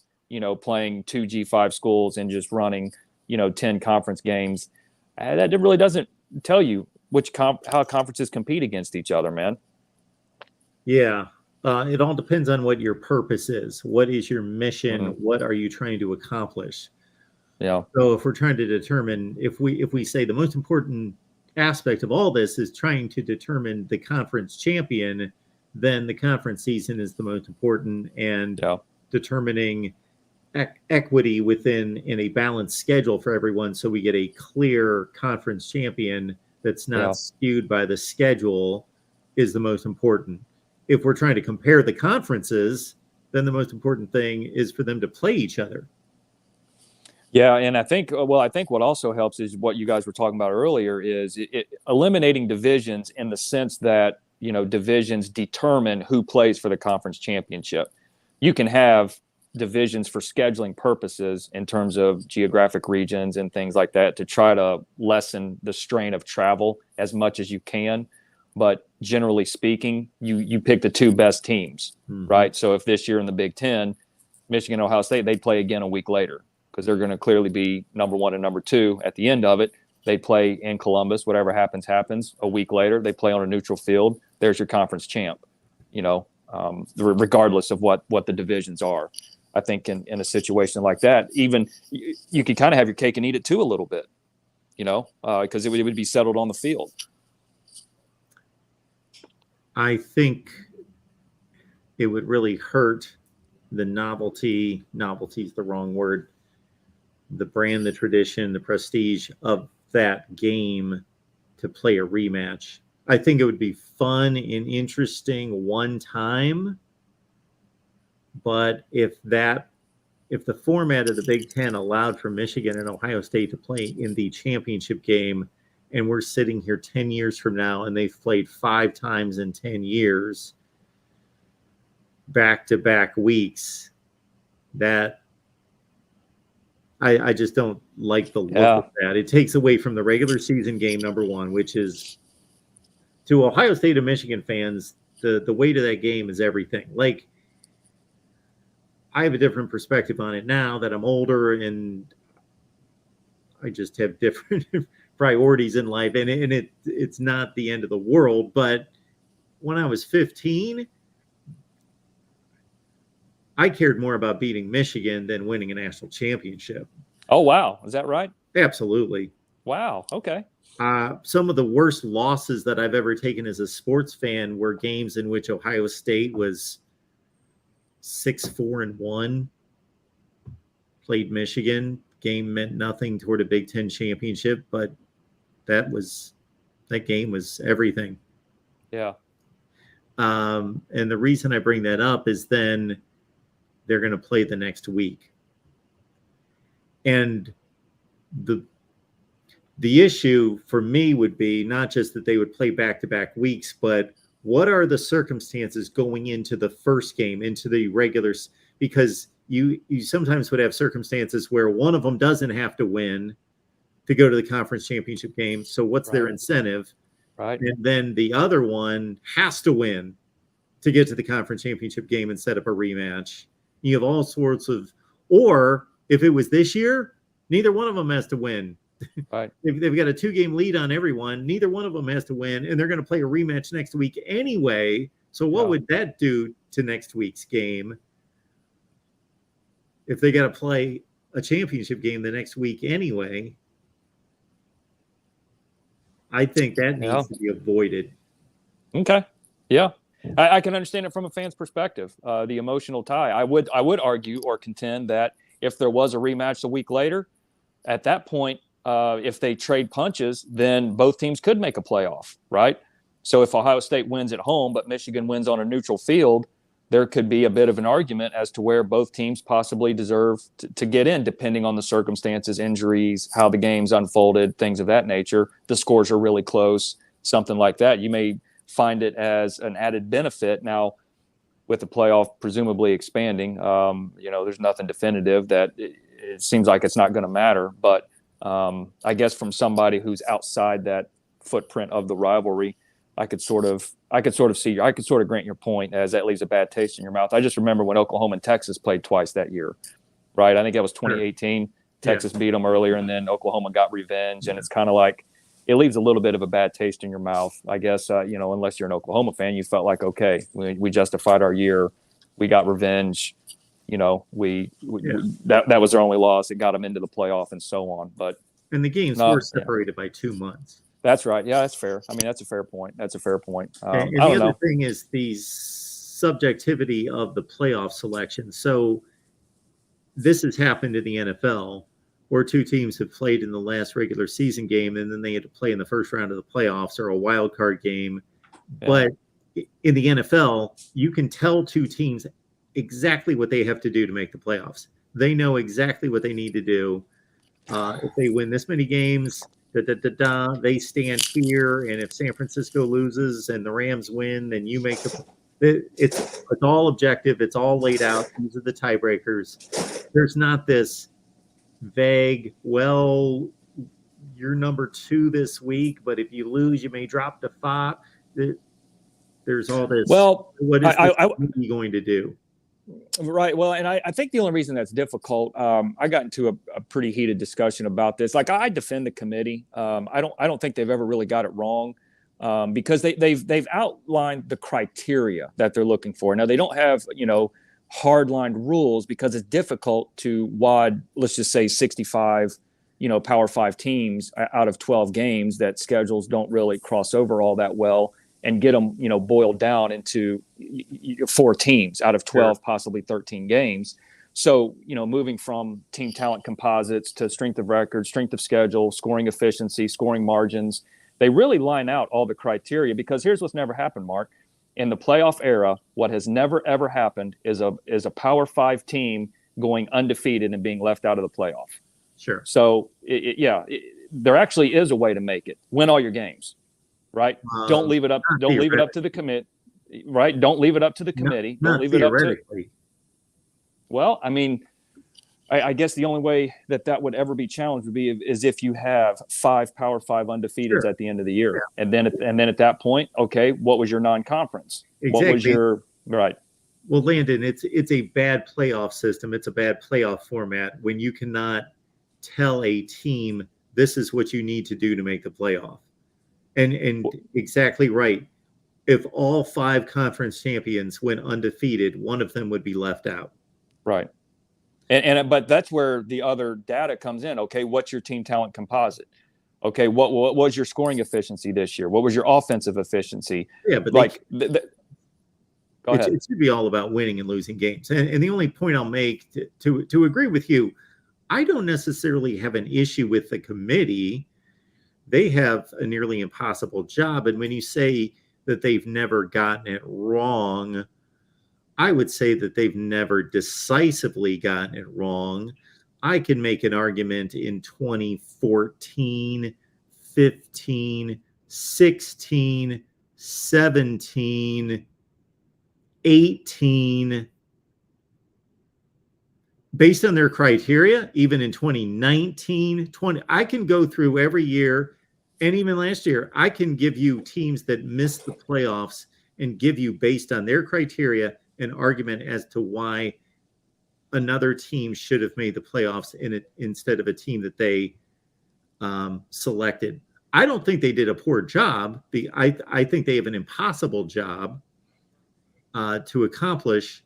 playing 2 G5 schools and just running, 10 conference games, that really doesn't tell you how conferences compete against each other, man. Yeah. It all depends on what your purpose is. What is your mission? Mm-hmm. What are you trying to accomplish? Yeah. So if we're trying to determine, if we say the most important aspect of all this is trying to determine the conference champion, then the conference season is the most important, and determining equity in a balanced schedule for everyone, so we get a clear conference champion that's not skewed by the schedule, is the most important. If we're trying to compare the conferences, then the most important thing is for them to play each other. Yeah, and I think what also helps is what you guys were talking about earlier, is eliminating divisions, in the sense that, divisions determine who plays for the conference championship. You can have divisions for scheduling purposes in terms of geographic regions and things like that to try to lessen the strain of travel as much as you can. But generally speaking, you pick the 2 best teams, right? So if this year in the Big Ten, Michigan, Ohio State, they'd play again a week later, because they're going to clearly be number 1 and number 2 at the end of it. They play in Columbus. Whatever happens. A week later, they play on a neutral field. There's your conference champ, regardless of what the divisions are. I think in a situation like that, even you could kind of have your cake and eat it too a little bit, because it would be settled on the field. I think it would really hurt the novelty. Novelty is the wrong word. The brand, the tradition, the prestige of that game to play a rematch. I think it would be fun and interesting one time, but if if the format of the Big Ten allowed for Michigan and Ohio State to play in the championship game, and we're sitting here 10 years from now and they've played 5 times in 10 years, back-to-back weeks, that I just don't like the look of that. It takes away from the regular season game, number one, which is, to Ohio State and Michigan fans, the weight of that game is everything. Like, I have a different perspective on it now that I'm older and I just have different priorities in life. And it's not the end of the world. But when I was 15, I cared more about beating Michigan than winning a national championship. Oh, wow. Is that right? Absolutely. Wow. Okay. Some of the worst losses that I've ever taken as a sports fan were games in which Ohio State was 6-4-1, played Michigan. Game meant nothing toward a Big Ten championship, but that game was everything. Yeah. And the reason I bring that up is then they're going to play the next week. And the issue for me would be not just that they would play back-to-back weeks, but what are the circumstances going into the first game, into the regulars? Because you sometimes would have circumstances where one of them doesn't have to win to go to the conference championship game. So what's their incentive? Right. And then the other one has to win to get to the conference championship game and set up a rematch. You have all sorts of, or if it was this year, neither one of them has to win. Right. They've got a 2-game lead on everyone. Neither one of them has to win, and they're going to play a rematch next week anyway. So what would that do to next week's game if they got to play a championship game the next week anyway? I think that needs to be avoided. Okay. Yeah. I can understand it from a fan's perspective, the emotional tie. I would argue or contend that if there was a rematch a week later, at that point, if they trade punches, then both teams could make a playoff, right? So if Ohio State wins at home, but Michigan wins on a neutral field, there could be a bit of an argument as to where both teams possibly deserve to get in, depending on the circumstances, injuries, how the game's unfolded, things of that nature. The scores are really close, something like that. You may find it as an added benefit. Now, with the playoff presumably expanding, there's nothing definitive that it seems like it's not going to matter. But I guess from somebody who's outside that footprint of the rivalry, I could sort of grant your point as that leaves a bad taste in your mouth. I just remember when Oklahoma and Texas played twice that year, right? I think that was 2018. Texas beat them earlier, and then Oklahoma got revenge. And it's kind of like it leaves a little bit of a bad taste in your mouth, I guess. Unless you're an Oklahoma fan, you felt like, okay, we justified our year, we got revenge. That was their only loss. It got them into the playoff and so on. But and the games were separated by 2 months. That's right. Yeah, that's fair. I mean, that's a fair point. And the other thing is the subjectivity of the playoff selection. So this has happened in the NFL where 2 teams have played in the last regular season game and then they had to play in the first round of the playoffs or a wild card game. Yeah. But in the NFL, you can tell 2 teams exactly what they have to do to make the playoffs. They know exactly what they need to do. If they win this many games, they stand here, and if San Francisco loses and the Rams win, then you make it's all objective. It's all laid out. These are the tiebreakers. There's not this vague, well, you're number 2 this week, but if you lose, you may drop to 5. There's all this. Well, what is he going to do? Right. Well, and I think the only reason that's difficult, I got into a pretty heated discussion about this. Like, I defend the committee. I don't think they've ever really got it wrong, because they've outlined the criteria that they're looking for. Now, they don't have hard-lined rules because it's difficult to wad, let's just say 65 Power 5 teams out of 12 games that schedules don't really cross over all that well, and get them, boiled down into 4 teams out of 12, possibly 13 games. So, moving from team talent composites to strength of record, strength of schedule, scoring efficiency, scoring margins, they really line out all the criteria, because here's what's never happened, Mark. In the playoff era, what has never, ever happened is a Power 5 team going undefeated and being left out of the playoff. Sure. So, there actually is a way to make it. Win all your games, right? Don't leave it up. Don't leave it up to the commit. Right? Don't leave it up to the committee. Don't leave it up to. Well, I mean, I guess the only way that would ever be challenged would be is if you have 5 Power 5 undefeateds at the end of the year, and then at that point, okay, what was your non-conference? Exactly. What was your right? Well, Landon, it's a bad playoff system. It's a bad playoff format when you cannot tell a team this is what you need to do to make the playoff. And exactly right. If all 5 conference champions went undefeated, one of them would be left out. Right. But that's where the other data comes in. Okay, what's your team talent composite? Okay, what was your scoring efficiency this year? What was your offensive efficiency? Yeah, but go ahead. It should be all about winning and losing games. And the only point I'll make to agree with you, I don't necessarily have an issue with the committee. They have a nearly impossible job. And when you say that they've never gotten it wrong, I would say that they've never decisively gotten it wrong. I can make an argument in 2014, 15, 16, 17, 18, based on their criteria, even in 2019, 20, I can go through every year, and even last year, I can give you teams that missed the playoffs and give you, based on their criteria, an argument as to why another team should have made the playoffs instead of a team that they selected. I don't think they did a poor job. I think they have an impossible job to accomplish.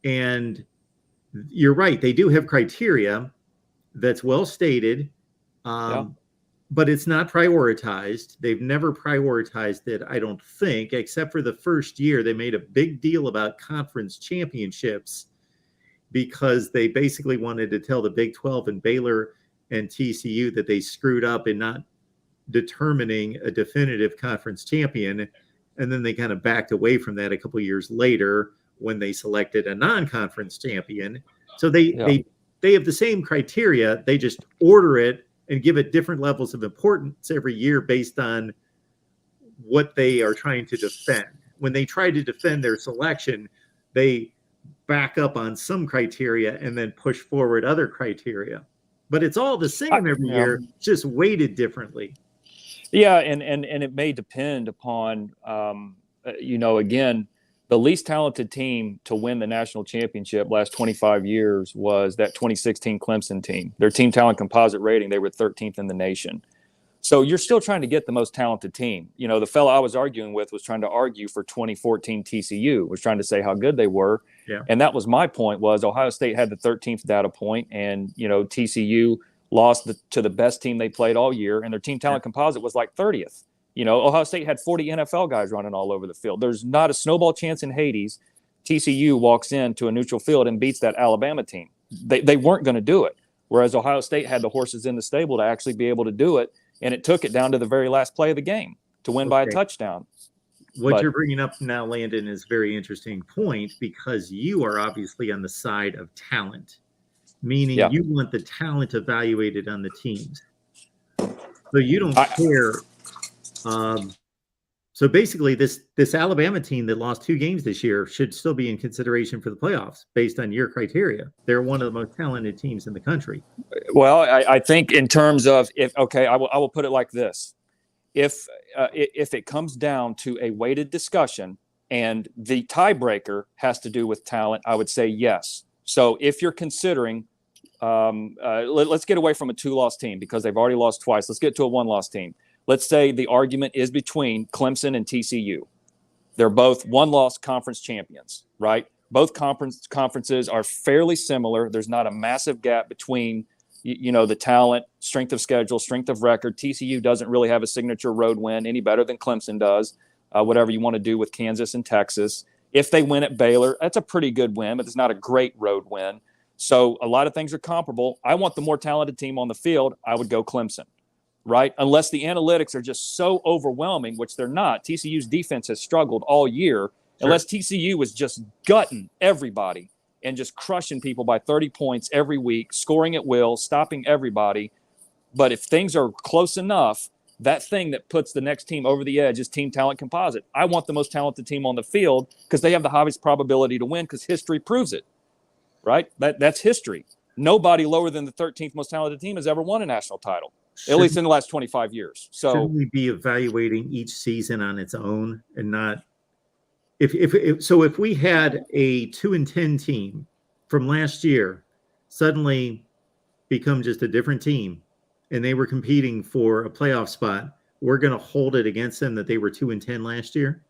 And you're right. They do have criteria that's well stated, but it's not prioritized. They've never prioritized it, I don't think, except for the first year. They made a big deal about conference championships because they basically wanted to tell the Big 12 and Baylor and TCU that they screwed up in not determining a definitive conference champion. And then they kind of backed away from that a couple of years later when they selected a non-conference champion. So they have the same criteria. They just order it and give it different levels of importance every year based on what they are trying to defend. When they try to defend their selection, they back up on some criteria and then push forward other criteria. But it's all the same every year, just weighted differently. Yeah, and it may depend upon, again, the least talented team to win the national championship last 25 years was that 2016 Clemson team. Their team talent composite rating, they were 13th in the nation. So you're still trying to get the most talented team. You know, the fellow I was arguing with was trying to argue for 2014 TCU, was trying to say how good they were. Yeah. And that was my point, was Ohio State had the 13th data point, and, TCU lost to the best team they played all year, and their team talent composite was like 30th. Ohio State had 40 NFL guys running all over the field. There's not a snowball chance in Hades TCU walks into a neutral field and beats that Alabama team. They weren't going to do it, whereas Ohio State had the horses in the stable to actually be able to do it, and it took it down to the very last play of the game to win by a touchdown. What you're bringing up now, Landon, is a very interesting point, because you are obviously on the side of talent, meaning you want the talent evaluated on the teams. So you don't care. So basically, this Alabama team that lost 2 games this year should still be in consideration for the playoffs based on your criteria. They're one of the most talented teams in the country. Well, I think in terms of I will put it like this: if it comes down to a weighted discussion and the tiebreaker has to do with talent, I would say yes. So if you're considering, let's get away from a 2-loss team because they've already lost twice. Let's get to a 1-loss team. Let's say the argument is between Clemson and TCU. They're both 1-loss conference champions, right? Both conferences are fairly similar. There's not a massive gap between, the talent, strength of schedule, strength of record. TCU doesn't really have a signature road win any better than Clemson does, whatever you want to do with Kansas and Texas. If they win at Baylor, that's a pretty good win, but it's not a great road win. So a lot of things are comparable. I want the more talented team on the field. I would go Clemson. Right? Unless the analytics are just so overwhelming, which they're not. TCU's defense has struggled all year. Sure. Unless TCU was just gutting everybody and just crushing people by 30 points every week, scoring at will, stopping everybody. But if things are close enough, that thing that puts the next team over the edge is team talent composite. I want the most talented team on the field because they have the highest probability to win because history proves it, right? That's history. Nobody lower than the 13th most talented team has ever won a national title, at least in the last 25 years. So shouldn't we be evaluating each season on its own and not if we had a 2-10 team from last year suddenly become just a different team and they were competing for a playoff spot, we're going to hold it against them that they were 2-10 last year?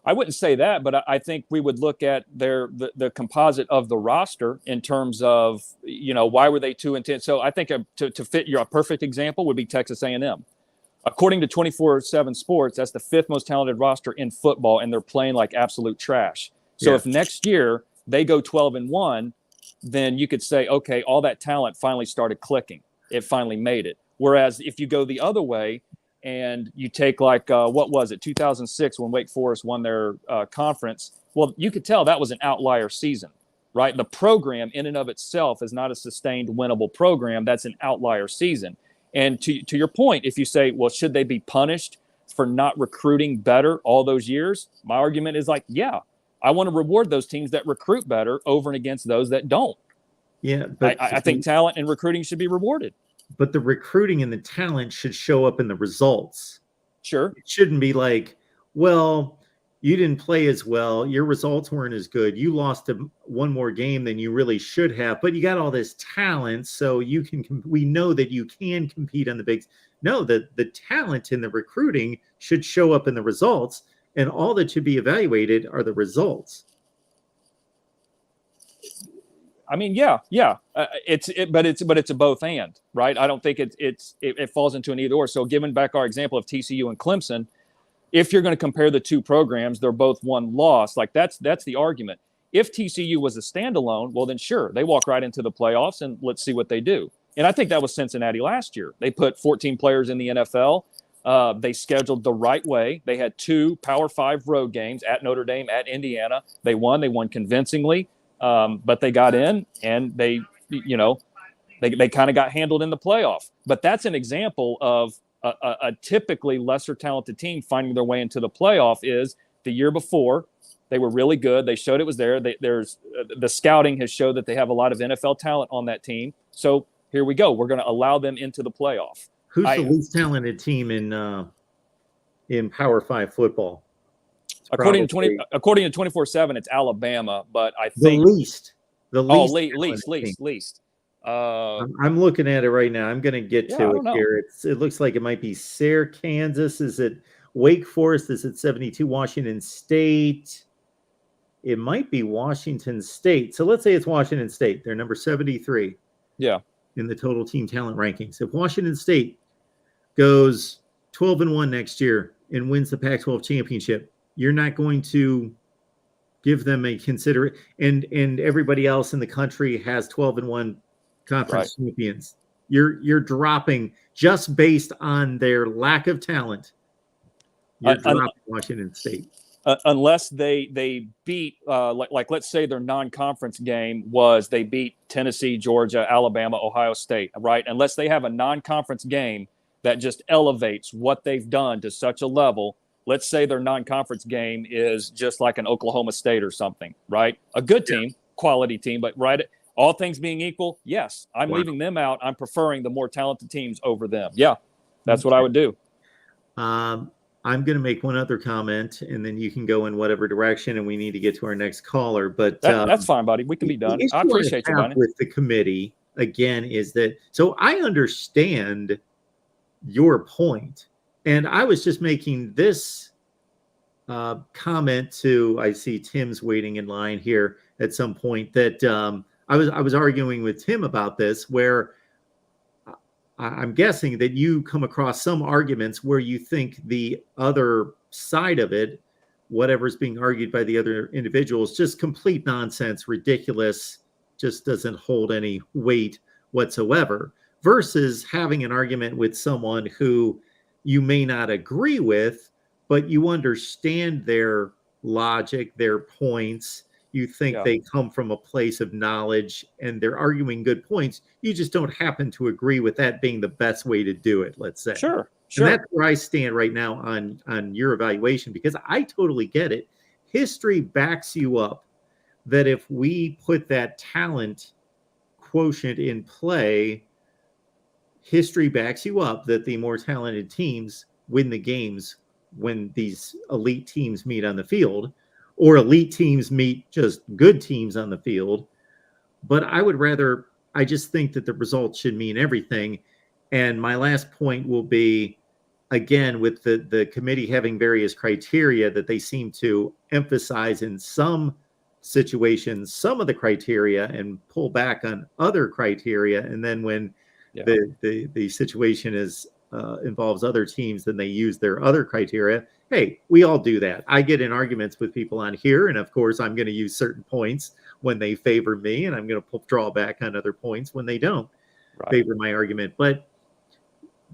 I wouldn't say that, but I think we would look at the composite of the roster in terms of, why were they 2-10? So I think to fit a perfect example would be Texas A&M. According to 24/7 Sports, that's the 5th most talented roster in football, and they're playing like absolute trash. So if next year they go 12-1, then you could say, okay, all that talent finally started clicking. It finally made it. Whereas if you go the other way and you take what was it, 2006 when Wake Forest won their conference, well, you could tell that was an outlier season, right? The program in and of itself is not a sustained winnable program. That's an outlier season. And to your point, if you say, well, should they be punished for not recruiting better all those years? My argument is yeah, I want to reward those teams that recruit better over and against those that don't. Yeah, but I think talent and recruiting should be rewarded. But the recruiting and the talent should show up in the results. Sure. It shouldn't be well, you didn't play as well. Your results weren't as good. You lost one more game than you really should have, but you got all this talent. So we know that you can compete on the bigs. No, the talent in the recruiting should show up in the results, and all that should be evaluated are the results. I mean, yeah. But it's a both and, right? I don't think it falls into an either or. So giving back our example of TCU and Clemson, if you're going to compare the two programs, they're both one loss. That's the argument. If TCU was a standalone, well, then sure, they walk right into the playoffs and let's see what they do. And I think that was Cincinnati last year. They put 14 players in the NFL. They scheduled the right way. They had 2 Power 5 road games at Notre Dame, at Indiana. They won convincingly, but they got in and they kind of got handled in the playoff. But that's an example of a typically lesser talented team finding their way into the playoff. Is the year before they were really good. They showed it was there. The scouting has showed that they have a lot of NFL talent on that team. So here we go. We're going to allow them into the playoff. Who's the least talented team in Power 5 football? According to 24/7, it's Alabama, but I think least. I'm looking at it right now. I'm going to get to it here. It looks like it might be Sayre, Kansas. Is it Wake Forest? Is it 72? Washington State? It might be Washington State. So let's say it's Washington State. They're number 73. Yeah. In the total team talent rankings. If Washington State goes 12-1 next year and wins the Pac-12 championship, you're not going to give them a and everybody else in the country has 12-1 conference champions. You're dropping just based on their lack of talent. You're dropping Washington State. Unless they beat, let's say their non-conference game was they beat Tennessee, Georgia, Alabama, Ohio State, right? Unless they have a non-conference game that just elevates what they've done to such a level. Let's say their non-conference game is just like an Oklahoma State or something, right? A good team, quality team, but all things being equal, yes, I'm leaving them out. I'm preferring the more talented teams over them. Yeah, that's what I would do. I'm going to make one other comment, and then you can go in whatever direction, and we need to get to our next caller. But that's fine, buddy. We can be done. I appreciate you, buddy. With the committee, again, is that so I understand your point, and I was just making this comment to. I see Tim's waiting in line here at some point. That I was arguing with Tim about this, where I'm guessing that you come across some arguments where you think the other side of it, whatever's being argued by the other individuals, just complete nonsense, ridiculous, just doesn't hold any weight whatsoever, versus having an argument with someone who you may not agree with, but you understand their logic, their points. You think Yeah. they come from a place of knowledge and they're arguing good points. You just don't happen to agree with that being the best way to do it, let's say. Sure. And that's where I stand right now on your evaluation, because I totally get it. History backs you up that if we put that talent quotient in play, history backs you up that the more talented teams win the games when these elite teams meet on the field, or elite teams meet just good teams on the field. But I just think that the results should mean everything. And my last point will be, again, with the committee having various criteria that they seem to emphasize in some situations, some of the criteria, and pull back on other criteria. And then when the situation involves other teams, then they use their other criteria. Hey, we all do that. I get in arguments with people on here, and of course, I'm going to use certain points when they favor me, and I'm going to draw back on other points when they don't favor my argument. But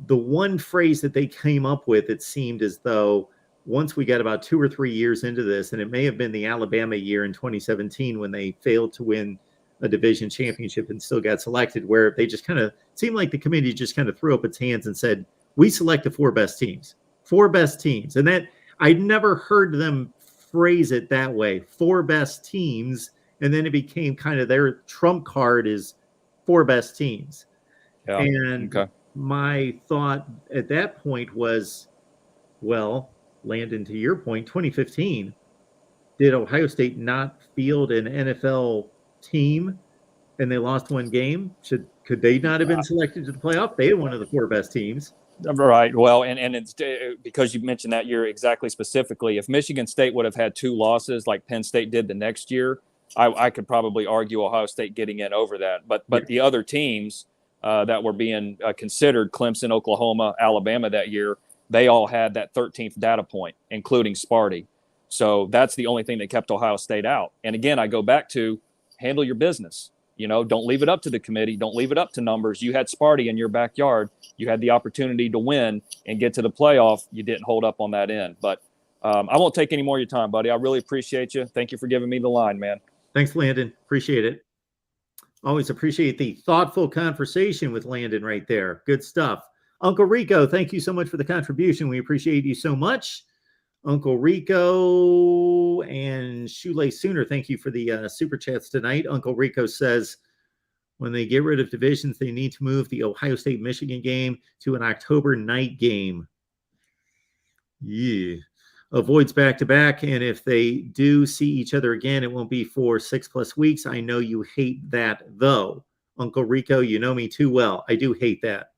the one phrase that they came up with, it seemed as though once we got about 2 or 3 years into this, and it may have been the Alabama year in 2017 when they failed to win a division championship and still got selected, where they just kind of seemed like the committee just kind of threw up its hands and said, we select the 4 best teams. And that I'd never heard them phrase it that way, 4 best teams. And then it became kind of their trump card is 4 best teams. Yeah. And my thought at that point was, well, Landon, to your point, 2015, did Ohio State not field an NFL team and they lost 1 game? Could they not have been selected to the playoff? They had one of the 4 best teams. Right. Well, and it's because you mentioned that year exactly specifically. If Michigan State would have had 2 losses like Penn State did the next year, I could probably argue Ohio State getting in over that. But the other teams that were being considered, Clemson, Oklahoma, Alabama that year, they all had that 13th data point, including Sparty. So that's the only thing that kept Ohio State out. And again, I go back to handle your business. Don't leave it up to the committee. Don't leave it up to numbers. You had Sparty in your backyard. You had the opportunity to win and get to the playoff. You didn't hold up on that end. But I won't take any more of your time, buddy. I really appreciate you. Thank you for giving me the line, man. Thanks, Landon. Appreciate it. Always appreciate the thoughtful conversation with Landon right there. Good stuff. Uncle Rico, thank you so much for the contribution. We appreciate you so much. Uncle Rico and Shoelace Sooner, thank you for the super chats tonight. Uncle Rico says, when they get rid of divisions, they need to move the Ohio State-Michigan game to an October night game. Yeah. Avoids back-to-back, and if they do see each other again, it won't be for 6+ weeks. I know you hate that, though. Uncle Rico, you know me too well. I do hate that.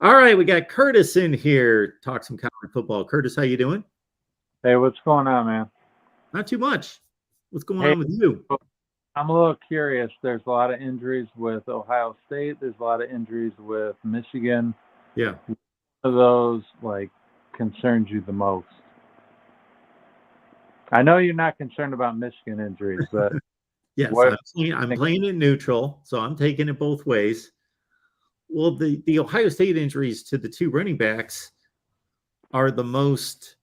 All right, we got Curtis in here. Talk some college football. Curtis, how you doing? Hey, what's going on, man? Not too much. What's going on with you? I'm a little curious. There's a lot of injuries with Ohio State. There's a lot of injuries with Michigan. Yeah. Which of those, concerns you the most? I know you're not concerned about Michigan injuries, but yes, I'm playing it neutral, so I'm taking it both ways. Well, the Ohio State injuries to the 2 running backs are the most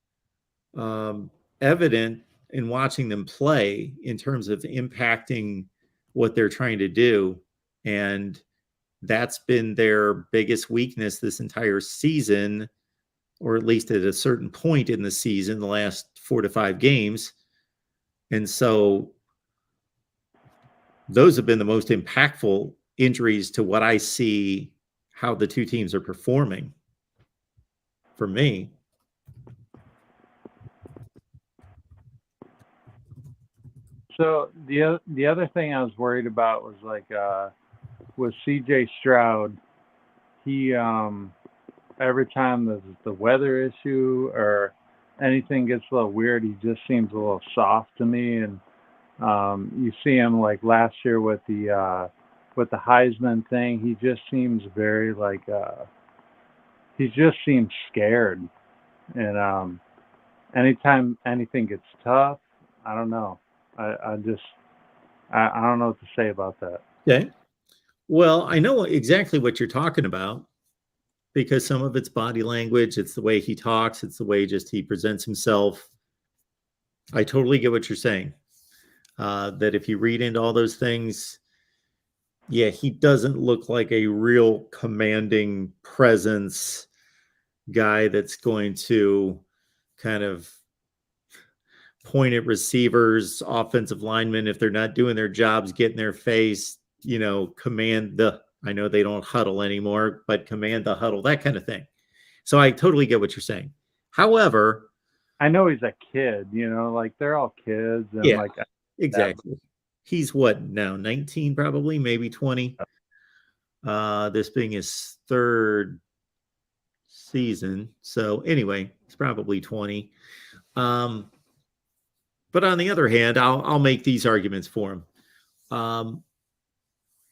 evident in watching them play in terms of impacting what they're trying to do. And that's been their biggest weakness this entire season, or at least at a certain point in the season, the last 4 to 5 games. And so those have been the most impactful injuries to what I see how the 2 teams are performing for me. So the other thing I was worried about was with CJ Stroud. He every time there's the weather issue or anything gets a little weird, he just seems a little soft to me. And you see him last year with the Heisman thing. He just seems very he just seems scared. And anytime anything gets tough, I don't know. I don't know what to say about that. Okay. Well, I know exactly what you're talking about because some of it's body language. It's the way he talks. It's the way he presents himself. I totally get what you're saying. that if you read into all those things, yeah, he doesn't look like a real commanding presence guy that's going to kind of point at receivers, offensive linemen, if they're not doing their jobs, get in their face, command I know they don't huddle anymore, but command the huddle, that kind of thing. So I totally get what you're saying. However, I know he's a kid, like they're all kids, and yeah, like exactly. He's what now, 19, probably, maybe 20. This being his third season. So anyway, it's probably 20. But on the other hand, I'll make these arguments for him.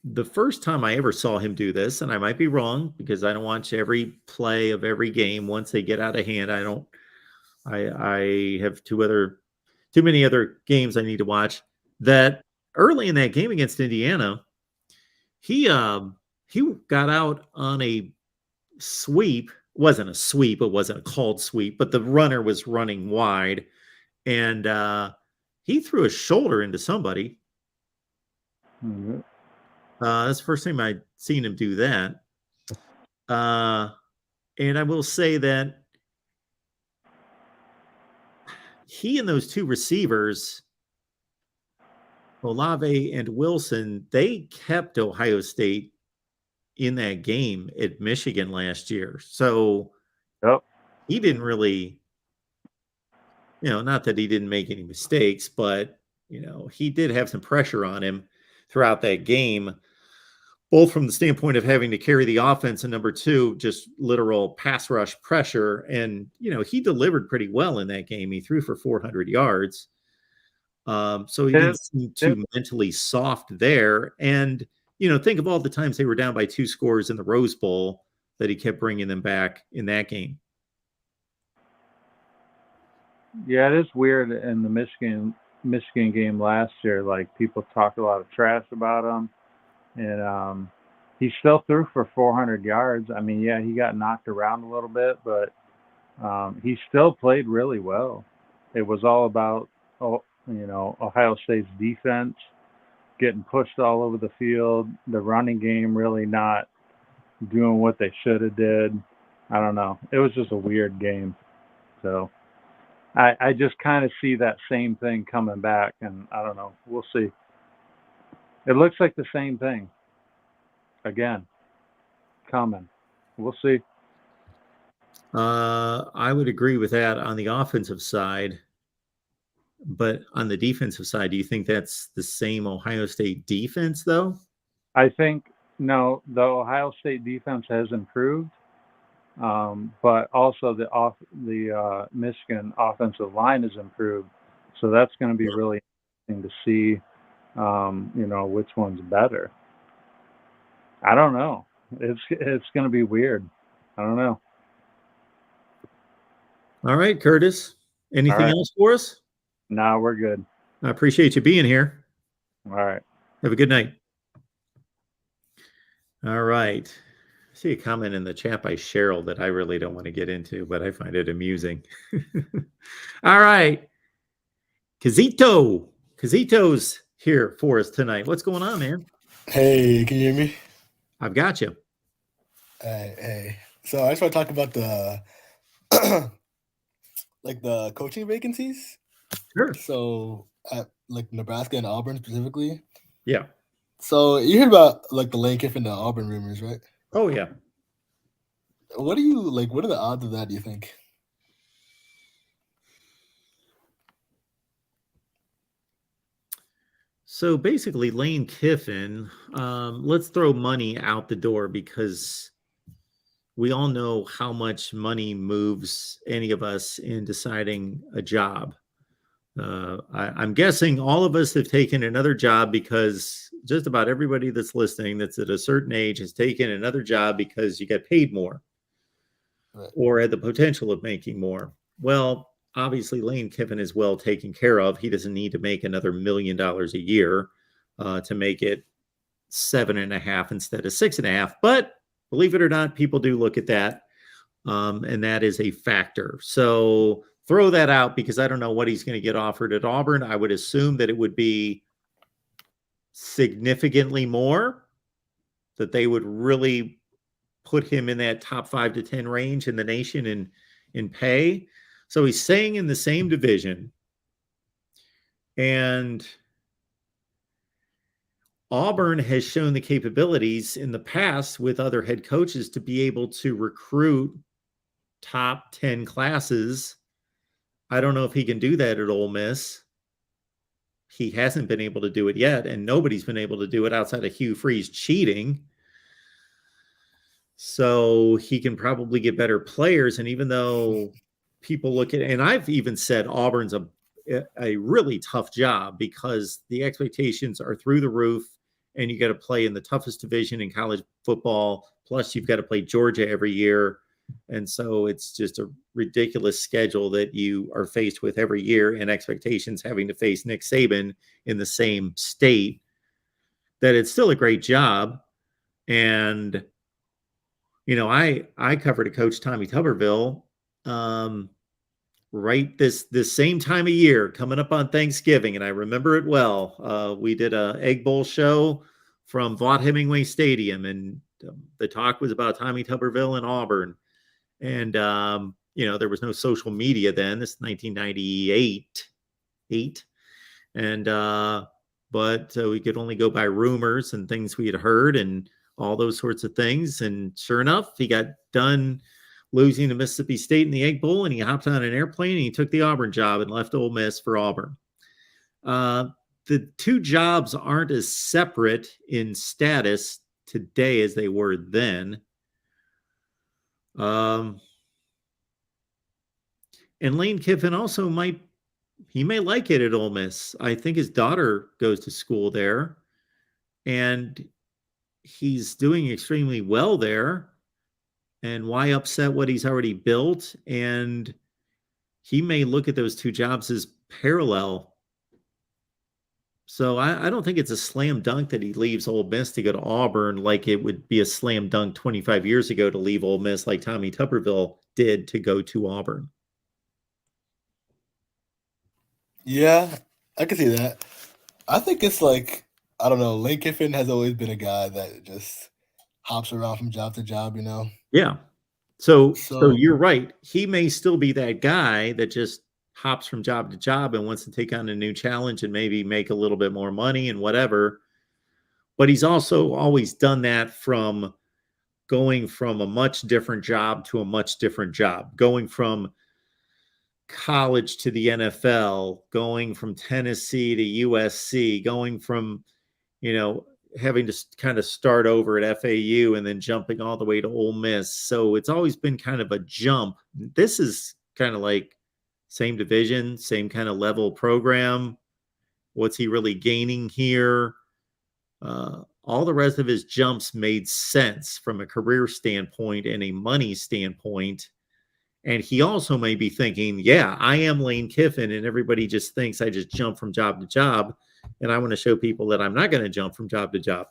The first time I ever saw him do this, and I might be wrong because I don't watch every play of every game. Once they get out of hand, I have too many other games I need to watch. That early in that game against Indiana, he got out on a sweep. It wasn't a sweep, it wasn't a called sweep, but the runner was running wide, and he threw his shoulder into somebody. Mm-hmm. That's the first time I'd seen him do that. And I will say that he and those two receivers, Olave and Wilson, they kept Ohio State in that game at Michigan last year. So he didn't really, not that he didn't make any mistakes, but, he did have some pressure on him throughout that game, both from the standpoint of having to carry the offense, and number two, just literal pass rush pressure. And, he delivered pretty well in that game. He threw for 400 yards. So he didn't seem too mentally soft there. And, think of all the times they were down by 2 scores in the Rose Bowl that he kept bringing them back in that game. Yeah, it is weird in the Michigan game last year. Like, people talked a lot of trash about him, and he still threw for 400 yards. I mean, yeah, he got knocked around a little bit, but he still played really well. It was all about Ohio State's defense getting pushed all over the field, the running game really not doing what they should have did. I don't know. It was just a weird game. So I just kind of see that same thing coming back, and I don't know. We'll see. It looks like the same thing again coming. We'll see. I would agree with that on the offensive side. But on the defensive side, do you think that's the same Ohio State defense, though? I think, no, the Ohio State defense has improved, but also the Michigan offensive line has improved. So that's going to be really interesting to see, which one's better. I don't know. It's going to be weird. I don't know. All right, Curtis. Anything else for us? No, we're good. I appreciate you being here. All right. Have a good night. All right. I see a comment in the chat by Cheryl that I really don't want to get into, but I find it amusing. All right. Kazito's here for us tonight. What's going on, man? Hey, can you hear me? I've got you. Hey. So I just want to talk about the the coaching vacancies. Sure. So at Nebraska and Auburn specifically. Yeah. So you heard about the Lane Kiffin and the Auburn rumors, right? Oh yeah. What are the odds of that, do you think? So basically, Lane Kiffin, let's throw money out the door because we all know how much money moves any of us in deciding a job. I'm guessing all of us have taken another job because just about everybody that's listening that's at a certain age has taken another job because you get paid more, right, or had the potential of making more. Well, obviously Lane Kiffin is well taken care of. He doesn't need to make another $1 million a year to make it 7.5 instead of 6.5. But believe it or not, people do look at that. And that is a factor. So throw that out because I don't know what he's going to get offered at Auburn. I would assume that it would be significantly more, that they would really put him in that top 5 to 10 range in the nation in pay. So he's staying in the same division. And Auburn has shown the capabilities in the past with other head coaches to be able to recruit top 10 classes. I don't know if he can do that at Ole Miss. He hasn't been able to do it yet, and nobody's been able to do it outside of Hugh Freeze cheating. So he can probably get better players. And even though people look at, and I've even said Auburn's a really tough job because the expectations are through the roof, and you got to play in the toughest division in college football. Plus you've got to play Georgia every year. And so it's just a ridiculous schedule that you are faced with every year, and expectations having to face Nick Saban in the same state, that it's still a great job. And, you know, I covered a coach, Tommy Tuberville, right this same time of year coming up on Thanksgiving. And I remember it well. We did a Egg Bowl show from Vaught Hemingway Stadium, and the talk was about Tommy Tuberville and Auburn. And, you know, there was no social media then. This is 1998. And, but we could only go by rumors and things we had heard and all those sorts of things. And sure enough, he got done losing to Mississippi State in the Egg Bowl, and he hopped on an airplane and he took the Auburn job and left Ole Miss for Auburn. The two jobs aren't as separate in status today as they were then. And Lane Kiffin also may like it at Ole Miss. I think his daughter goes to school there, and he's doing extremely well there. And why upset what he's already built? And he may look at those two jobs as parallel. So I don't think it's a slam dunk that he leaves Ole Miss to go to Auburn, like it would be a slam dunk 25 years ago to leave Ole Miss like Tommy Tuberville did to go to Auburn. Yeah, I can see that. I think it's like, I don't know, Lane Kiffin has always been a guy that just hops around from job to job, you know? Yeah. So So you're right. He may still be that guy that just hops from job to job and wants to take on a new challenge and maybe make a little bit more money and whatever. But he's also always done that from going from a much different job to a much different job, going from college to the NFL, going from Tennessee to USC, going from, you know, having to kind of start over at FAU and then jumping all the way to Ole Miss. So it's always been kind of a jump. This is kind of like same division, same kind of level program. What's he really gaining here? All the rest of his jumps made sense from a career standpoint and a money standpoint. And he also may be thinking, yeah, I am Lane Kiffin, and everybody just thinks I just jump from job to job. And I want to show people that I'm not going to jump from job to job.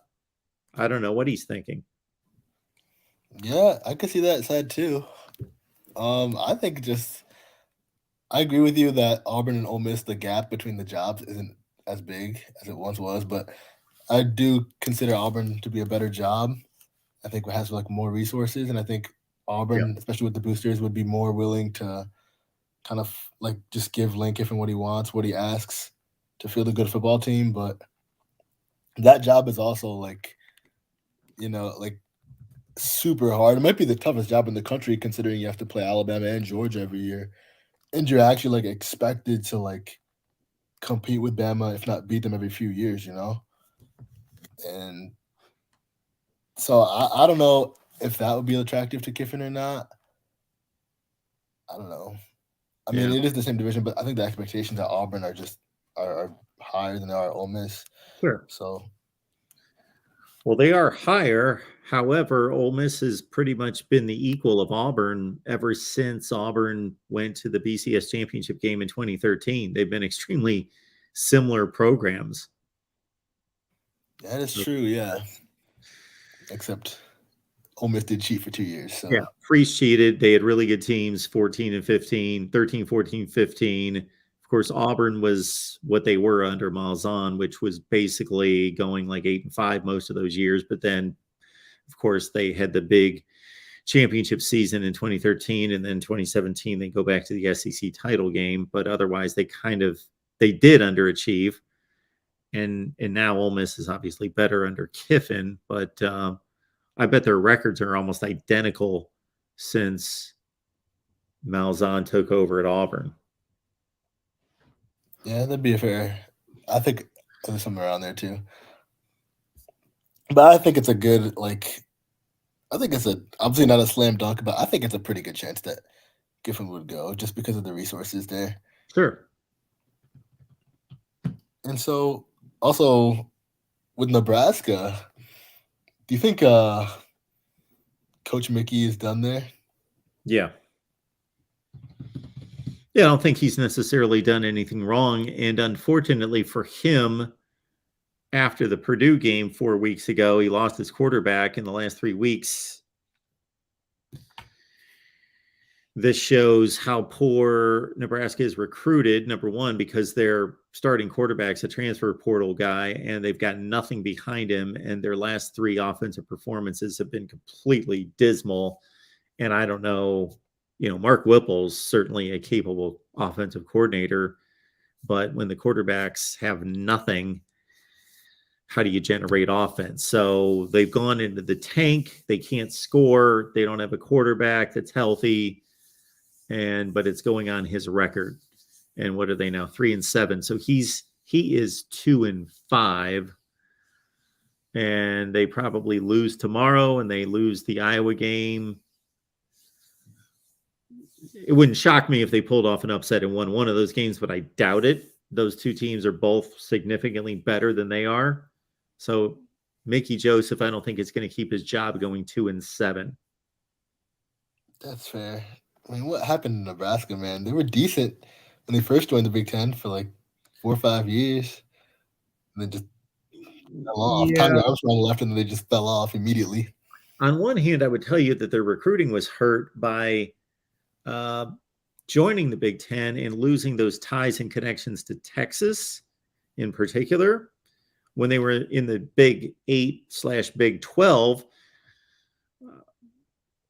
I don't know what he's thinking. yeah, I can see that side too. I think I agree with you that Auburn and Ole Miss, the gap between the jobs isn't as big as it once was, but I do consider Auburn to be a better job. I think it has like more resources, and I think Auburn, especially with the boosters, would be more willing to kind of like just give Lane Kiffin what he wants, what he asks to field a good football team. But that job is also like, you know, like super hard. It might be the toughest job in the country considering you have to play Alabama and Georgia every year. And you're actually like expected to like compete with Bama, if not beat them every few years, you know? And so I don't know if that would be attractive to Kiffin or not. I don't know. I mean, it is the same division, but I think the expectations at Auburn are higher than they are at Ole Miss. Sure. So, well, they are higher. However, Ole Miss has pretty much been the equal of Auburn ever since Auburn went to the BCS championship game in 2013. They've been extremely similar programs. that is true, yeah. Except Ole Miss did cheat for 2 years. So Yeah, Freeze cheated. They had really good teams, 14 and 15, 13, 14, 15. Of course, Auburn was what they were under Malzahn, which was basically going like 8-5 most of those years. But then, of course, they had the big championship season in 2013, and then 2017 they go back to the SEC title game. But otherwise, they did underachieve. And now Ole Miss is obviously better under Kiffin, but I bet their records are almost identical since Malzahn took over at Auburn. yeah, that'd be fair. I think there's something around there too. But I think it's a good, I think it's obviously not a slam dunk, but I think it's a pretty good chance that Kiffin would go just because of the resources there. Sure. And so also with Nebraska, do you think Coach Mickey is done there? Yeah. Yeah, I don't think he's necessarily done anything wrong. And unfortunately for him, after the Purdue game 4 weeks ago, he lost his quarterback in the last 3 weeks. This shows how poor Nebraska is recruited, number one, because their starting quarterback's a transfer portal guy, and they've got nothing behind him, and their last 3 offensive performances have been completely dismal. And I don't know, Mark Whipple's certainly a capable offensive coordinator, but when the quarterbacks have nothing, how do you generate offense? So they've gone into the tank. They can't score. They don't have a quarterback that's healthy. But it's going on his record. And what are they now? 3-7. So he is 2-5. And they probably lose tomorrow, and they lose the Iowa game. It wouldn't shock me if they pulled off an upset and won one of those games, but I doubt it. Those two teams are both significantly better than they are. So Mickey Joseph, I don't think is going to keep his job going 2-7. That's fair. I mean, what happened in Nebraska, man? They were decent when they first joined the Big Ten for 4 or 5 years, and then just fell off. Yeah. Tommy Armstrong left, and then they just fell off immediately. On one hand, I would tell you that their recruiting was hurt by joining the Big Ten and losing those ties and connections to Texas in particular. When they were in the Big 8/Big 12,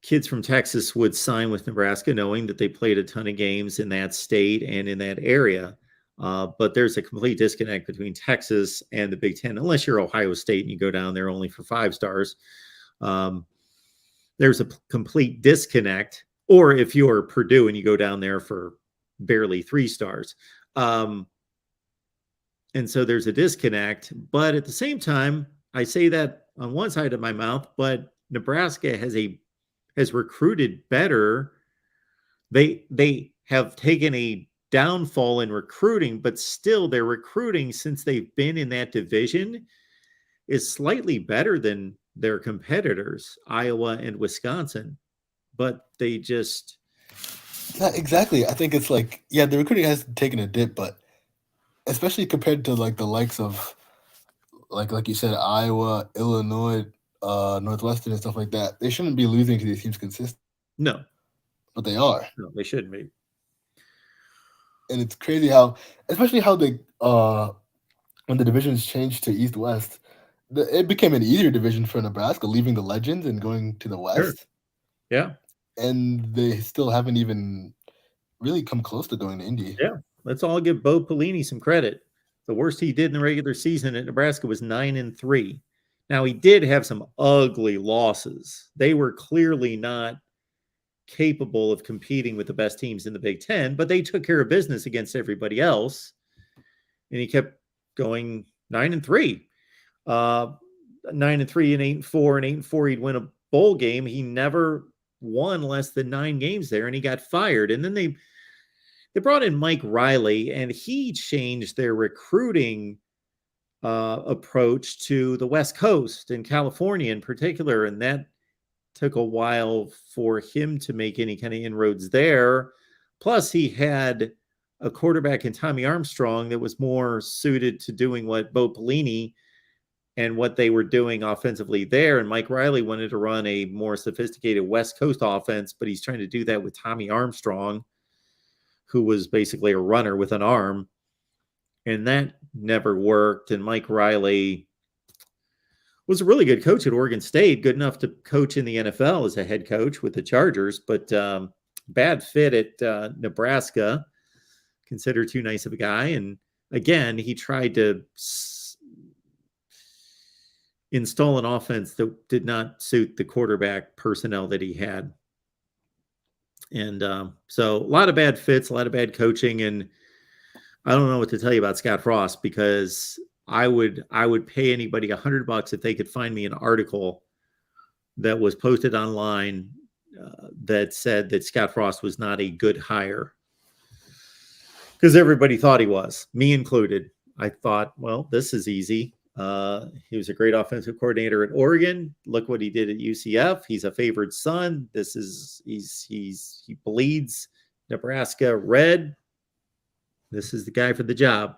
kids from Texas would sign with Nebraska knowing that they played a ton of games in that state and in that area. But there's a complete disconnect between Texas and the Big Ten, unless you're Ohio State and you go down there only for 5 stars. There's a complete disconnect. Or if you're Purdue and you go down there for barely 3 stars. And so there's a disconnect. But at the same time, I say that on one side of my mouth, but Nebraska has recruited better. They have taken a downfall in recruiting, but still their recruiting since they've been in that division is slightly better than their competitors, Iowa and Wisconsin. But they just... Not exactly. I think it's the recruiting has taken a dip, but especially compared to the likes of like you said, Iowa, Illinois, Northwestern and stuff like that, they shouldn't be losing to these teams consistently. No. But they are. No, they shouldn't be. And it's crazy how they when the divisions changed to East-West, it became an easier division for Nebraska, leaving the Legends and going to the West. Sure. Yeah. And they still haven't even really come close to going to Indy. Yeah. Let's all give Bo Pelini some credit. The worst he did in the regular season at Nebraska was 9-3. Now, he did have some ugly losses. They were clearly not capable of competing with the best teams in the Big Ten, but they took care of business against everybody else. And he kept going 9-3. 9-3 and 8-4 and 8-4. He'd win a bowl game. He never won less than 9 games there, and he got fired. And then they brought in Mike Riley, and he changed their recruiting approach to the West Coast and California in particular. And that took a while for him to make any kind of inroads there. Plus, he had a quarterback in Tommy Armstrong that was more suited to doing what Bo Pelini and what they were doing offensively there. And Mike Riley wanted to run a more sophisticated West Coast offense, but he's trying to do that with Tommy Armstrong, who was basically a runner with an arm. And that never worked. And Mike Riley was a really good coach at Oregon State, good enough to coach in the NFL as a head coach with the Chargers, but bad fit at Nebraska, considered too nice of a guy. And again, he tried to install an offense that did not suit the quarterback personnel that he had. And so a lot of bad fits, a lot of bad coaching. And I don't know what to tell you about Scott Frost, because I would pay anybody $100 if they could find me an article that was posted online that said that Scott Frost was not a good hire, because everybody thought he was, me included. I thought, well, this is easy. He was a great offensive coordinator at Oregon. Look what he did at UCF. He's a favored son. He bleeds Nebraska red. This is the guy for the job.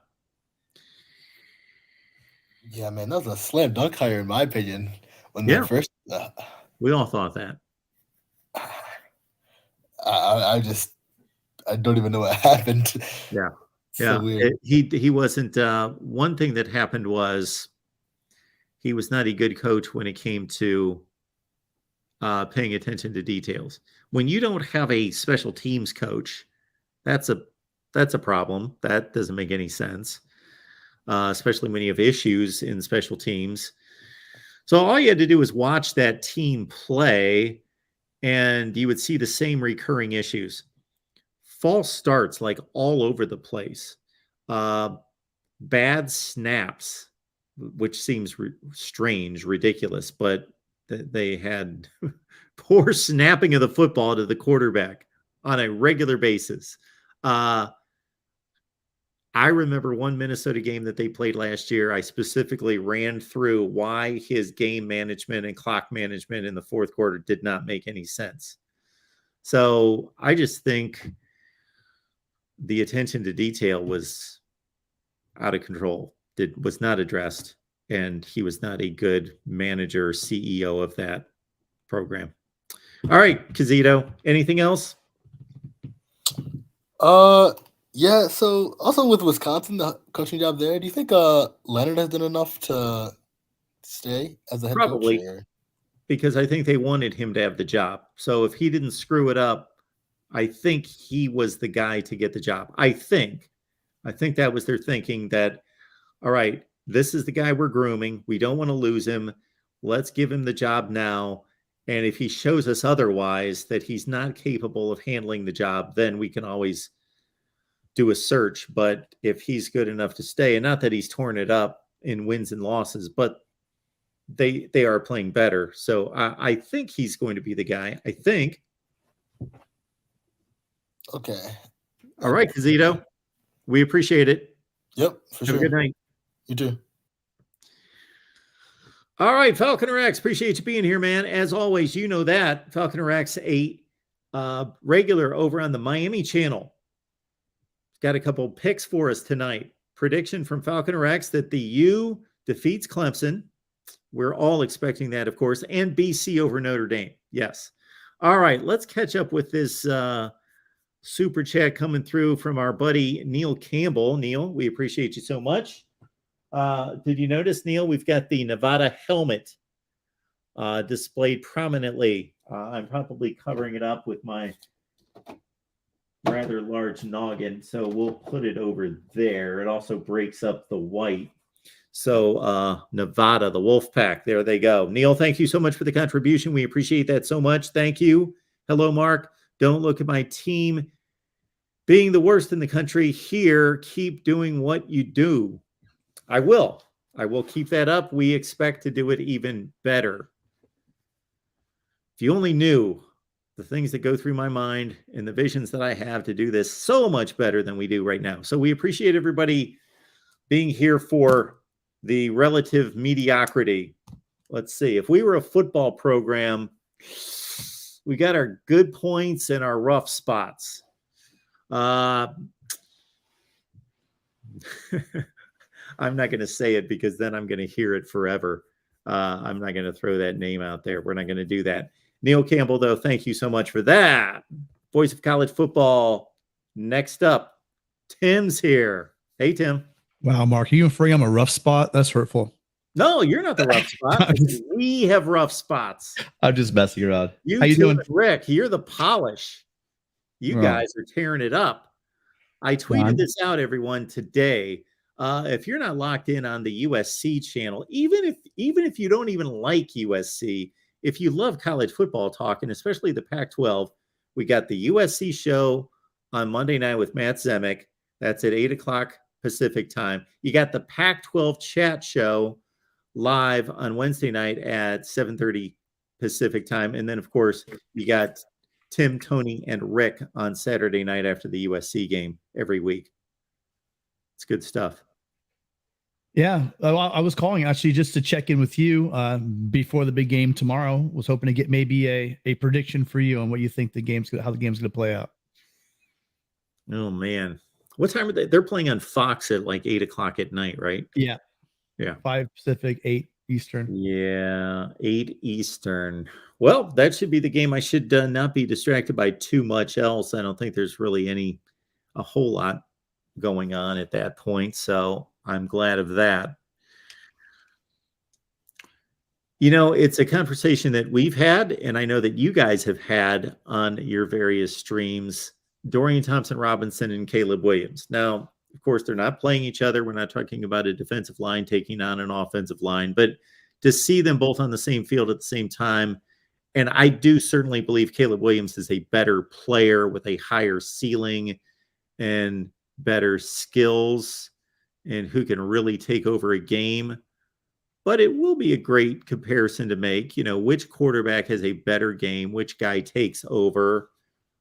Yeah, man, that was a slam dunk hire in my opinion. When Yeah. they first, We all thought that. I don't even know what happened. Yeah. So Yeah. weird. He wasn't. One thing that happened was he was not a good coach when it came to paying attention to details. When you don't have a special teams coach, that's a problem. That doesn't make any sense, especially when you have issues in special teams. So all you had to do was watch that team play, and you would see the same recurring issues. False starts like all over the place. Bad snaps, which seems strange, ridiculous, but they had poor snapping of the football to the quarterback on a regular basis. I remember one Minnesota game that they played last year. I specifically ran through why his game management and clock management in the fourth quarter did not make any sense. So I just think the attention to detail was out of control. It was not addressed, and he was not a good manager, CEO of that program. All right, Cazito, anything else? Yeah, so also with Wisconsin, the coaching job there, do you think Leonard has done enough to stay as a head Probably. coach? Or? Because I think they wanted him to have the job. So if he didn't screw it up, I think he was the guy to get the job. I think that was their thinking, that, all right, this is the guy we're grooming. We don't want to lose him. Let's give him the job now. And if he shows us otherwise that he's not capable of handling the job, then we can always do a search. But if he's good enough to stay, and not that he's torn it up in wins and losses, but they are playing better. So I think he's going to be the guy. I think. Okay. All right, Cazito. We appreciate it. Yep, for Have sure. a good night. You too. All right, Falconer X, appreciate you being here, man. As always, you know that. Falconer X, a regular over on the Miami channel. Got a couple picks for us tonight. Prediction from Falconer X that the U defeats Clemson. We're all expecting that, of course, and BC over Notre Dame. Yes. All right, let's catch up with this super chat coming through from our buddy Neil Campbell. Neil, we appreciate you so much. Did you notice, Neil, we've got the Nevada helmet displayed prominently. I'm probably covering it up with my rather large noggin, so we'll put it over there. It also breaks up the white. So Nevada, the Wolfpack, there they go. Neil, thank you so much for the contribution. We appreciate that so much. Thank you. Hello, Mark. Don't look at my team being the worst in the country here. Keep doing what you do. I will keep that up. We expect to do it even better. If you only knew the things that go through my mind and the visions that I have to do this so much better than we do right now. So we appreciate everybody being here for the relative mediocrity. Let's see. If we were a football program, we got our good points and our rough spots. I'm not going to say it because then I'm going to hear it forever. I'm not going to throw that name out there. We're not going to do that. Neil Campbell, though, thank you so much for that. Voice of College Football. Next up, Tim's here. Hey, Tim. Wow, Mark, are you afraid I'm a rough spot? That's hurtful. No, you're not the rough spot. We have rough spots. I'm just messing around. You How you doing, Rick? You're the polish. You guys are tearing it up. I tweeted this out, everyone, today. If you're not locked in on the USC channel, even if you don't even like USC, if you love college football talk, and especially the Pac-12, we got the USC show on Monday night with Matt Zemek. That's at 8:00 Pacific time. You got the Pac-12 chat show live on Wednesday night at 7:30 Pacific time. And then, of course, you got Tim, Tony, and Rick on Saturday night after the USC game every week. It's good stuff. Yeah, I was calling actually just to check in with you before the big game tomorrow. Was hoping to get maybe a prediction for you on what you think how the game's going to play out. Oh man, what time are they? They're playing on Fox at like 8:00 at night, right? Yeah. 5 Pacific, 8 Eastern. Yeah, 8 Eastern. Well, that should be the game. I should not be distracted by too much else. I don't think there's really a whole lot going on at that point. So I'm glad of that. You know, it's a conversation that we've had, and I know that you guys have had on your various streams, Dorian Thompson-Robinson and Caleb Williams. Now, of course, they're not playing each other. We're not talking about a defensive line taking on an offensive line, but to see them both on the same field at the same time, and I do certainly believe Caleb Williams is a better player with a higher ceiling and better skills and who can really take over a game. But it will be a great comparison to make, you know, which quarterback has a better game, which guy takes over,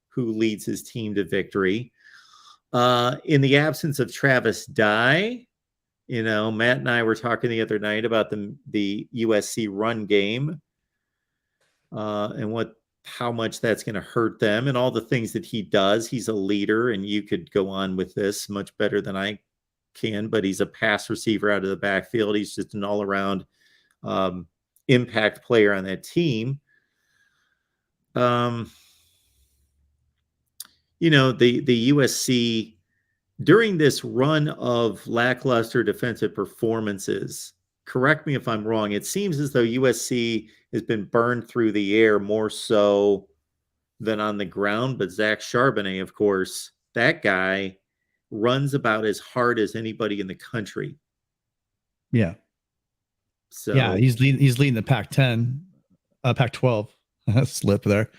who leads his team to victory. In the absence of Travis Dye, you know, Matt and I were talking the other night about the USC run game and how much that's going to hurt them and all the things that he does. He's a leader, and you could go on with this much better than I can, but he's a pass receiver out of the backfield. He's just an all-around impact player on that team. You know, the USC, during this run of lackluster defensive performances, correct me if I'm wrong, it seems as though USC has been burned through the air more so than on the ground. But Zach Charbonnet, of course, that guy runs about as hard as anybody in the country. Yeah. So yeah, he's leading the Pac-10, Pac-12 slip there.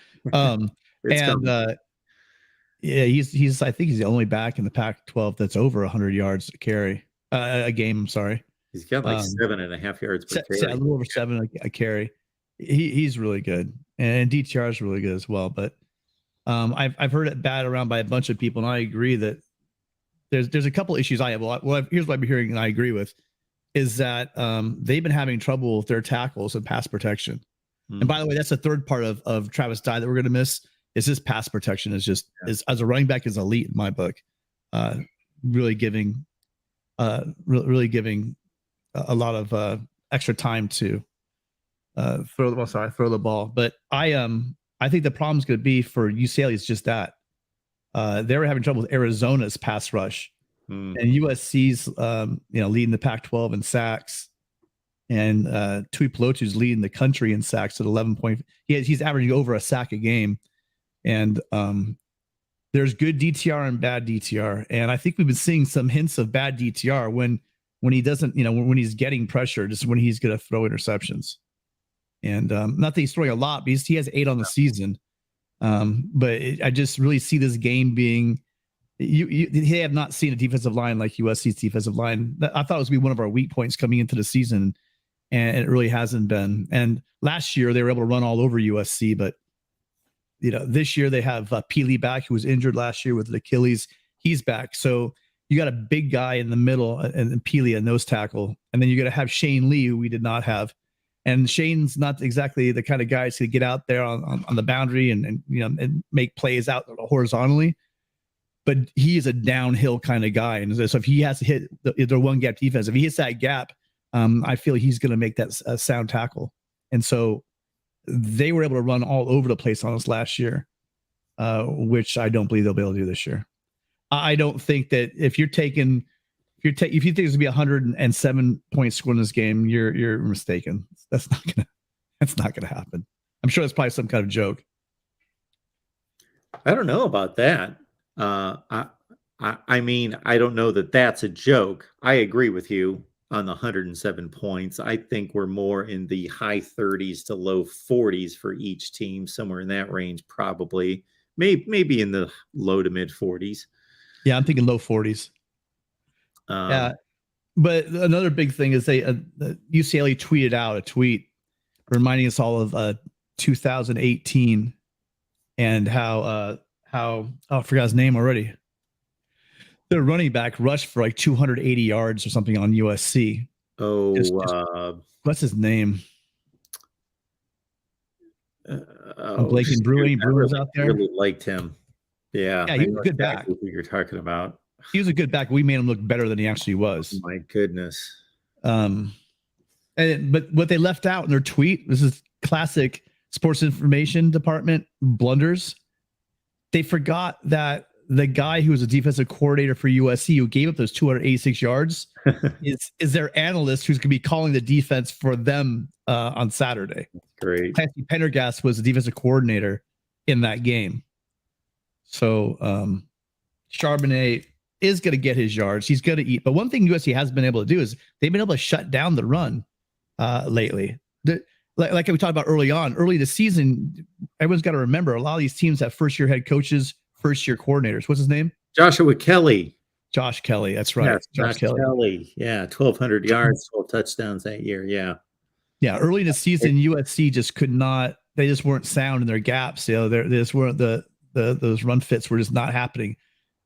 Yeah, he's I think he's the only back in the Pac-12 that's over 100 yards a carry a game. I'm sorry. He's got like 7.5 yards per carry. A little over 7 a carry. He's really good, and DTR is really good as well. But I've heard it batted around by a bunch of people, and I agree that there's a couple issues I have. Here's what I've been hearing, and I agree with, is that they've been having trouble with their tackles and pass protection. Mm-hmm. And by the way, that's the third part of Travis Dye that we're going to miss. Is his pass protection is as a running back is elite in my book. Really giving a lot of extra time to throw the ball. But I think the problem is going to be for UCLA is just that they were having trouble with Arizona's pass rush, and USC's leading the Pac-12 in sacks, and Tui Pelotu's leading the country in sacks at 11 point. He's averaging over a sack a game. And there's good DTR and bad DTR. And I think we've been seeing some hints of bad DTR when he doesn't, when he's getting pressure, just when he's going to throw interceptions. And not that he's throwing a lot, because he has 8 on the season. I just really see this game being, they have not seen a defensive line like USC's defensive line. I thought it was going to be one of our weak points coming into the season, and it really hasn't been. And last year they were able to run all over USC, but this year they have Peely back, who was injured last year with Achilles. He's back. So you got a big guy in the middle and Peely a nose tackle. And then you're going to have Shane Lee, who we did not have. And Shane's not exactly the kind of guy to get out there on the boundary and make plays out horizontally. but he is a downhill kind of guy. And so if he has to hit the one gap defense, if he hits that gap, I feel he's going to make that sound tackle. And so they were able to run all over the place on us last year, which I don't believe they'll be able to do this year. I don't think that if you think it's going to be 107 points scored in this game, you're mistaken. That's not gonna happen. I'm sure that's probably some kind of joke. I don't know about that. I mean, I don't know that that's a joke. I agree with you on the 107 points. I think we're more in the high 30s to low 40s for each team, somewhere in that range, probably. Maybe in the low to mid 40s. Yeah, I'm thinking low 40s. Yeah, but another big thing is UCLA tweeted out a tweet reminding us all of 2018 and how I forgot his name already. The running back rushed for like 280 yards or something on USC. What's his name? Blake and Brewers out there. I really liked him. Yeah, he was a good back. Who you're talking about. He was a good back. We made him look better than he actually was. Oh my goodness. But what they left out in their tweet, this is classic sports information department blunders. They forgot that the guy who was a defensive coordinator for USC who gave up those 286 yards is their analyst who's going to be calling the defense for them on Saturday. Great. Clancy Pendergast was the defensive coordinator in that game. So Charbonnet is going to get his yards. He's going to eat. But one thing USC has been able to do is they've been able to shut down the run lately. Like we talked about early this season, everyone's got to remember a lot of these teams have first-year head coaches, first-year coordinators. What's his name? Joshua Kelly. Josh Kelly. That's right. Yeah, Josh Kelly. Yeah, 1,200 yards, 12 touchdowns that year. Yeah. Yeah, early in the season, USC just could not. They just weren't sound in their gaps. You know, they just weren't those run fits were just not happening.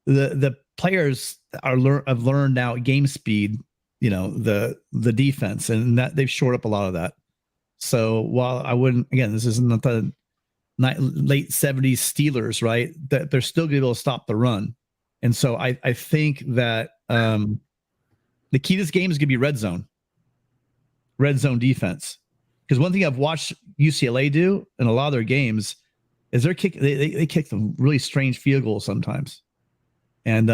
The players have learned now game speed. You know, the defense, and that they've shored up a lot of that. So while I wouldn't, again, this isn't the late 70s Steelers, right? That they're still going to be able to stop the run. And so I think that the key to this game is going to be red zone defense. Because one thing I've watched UCLA do in a lot of their games is they kick some really strange field goals sometimes. And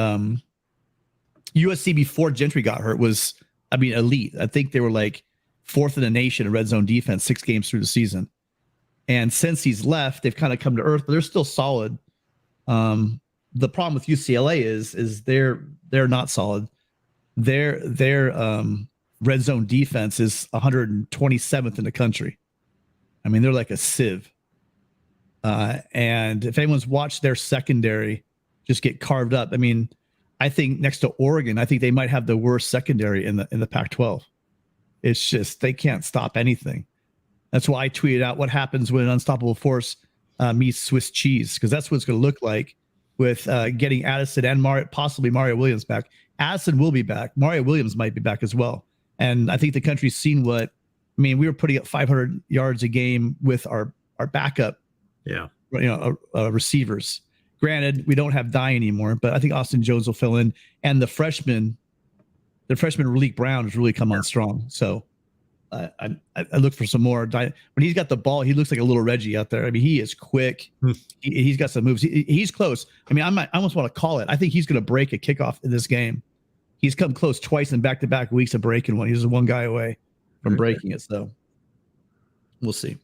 USC before Gentry got hurt was, elite. I think they were like fourth in the nation in red zone defense 6 games through the season. And since he's left, they've kind of come to earth, but they're still solid. The problem with UCLA is they're not solid. Their red zone defense is 127th in the country. I mean, they're like a sieve. And if anyone's watched their secondary just get carved up, I mean, I think next to Oregon, I think they might have the worst secondary in the Pac-12. It's just they can't stop anything. That's why I tweeted out what happens when an unstoppable force meets Swiss cheese, because that's what it's going to look like with getting Addison and possibly Mario Williams back. Addison will be back. Mario Williams might be back as well. And I think the country's seen we were putting up 500 yards a game with our backup, receivers. Granted, we don't have Dye anymore, but I think Austin Jones will fill in. And the freshman Raleek Brown has really come on strong. So I look for some more. When he's got the ball, he looks like a little Reggie out there. I mean, he is quick. He's got some moves. He's close. I mean, I almost want to call it. I think he's going to break a kickoff in this game. He's come close twice in back-to-back weeks of breaking one. He's one guy away from breaking it. So we'll see.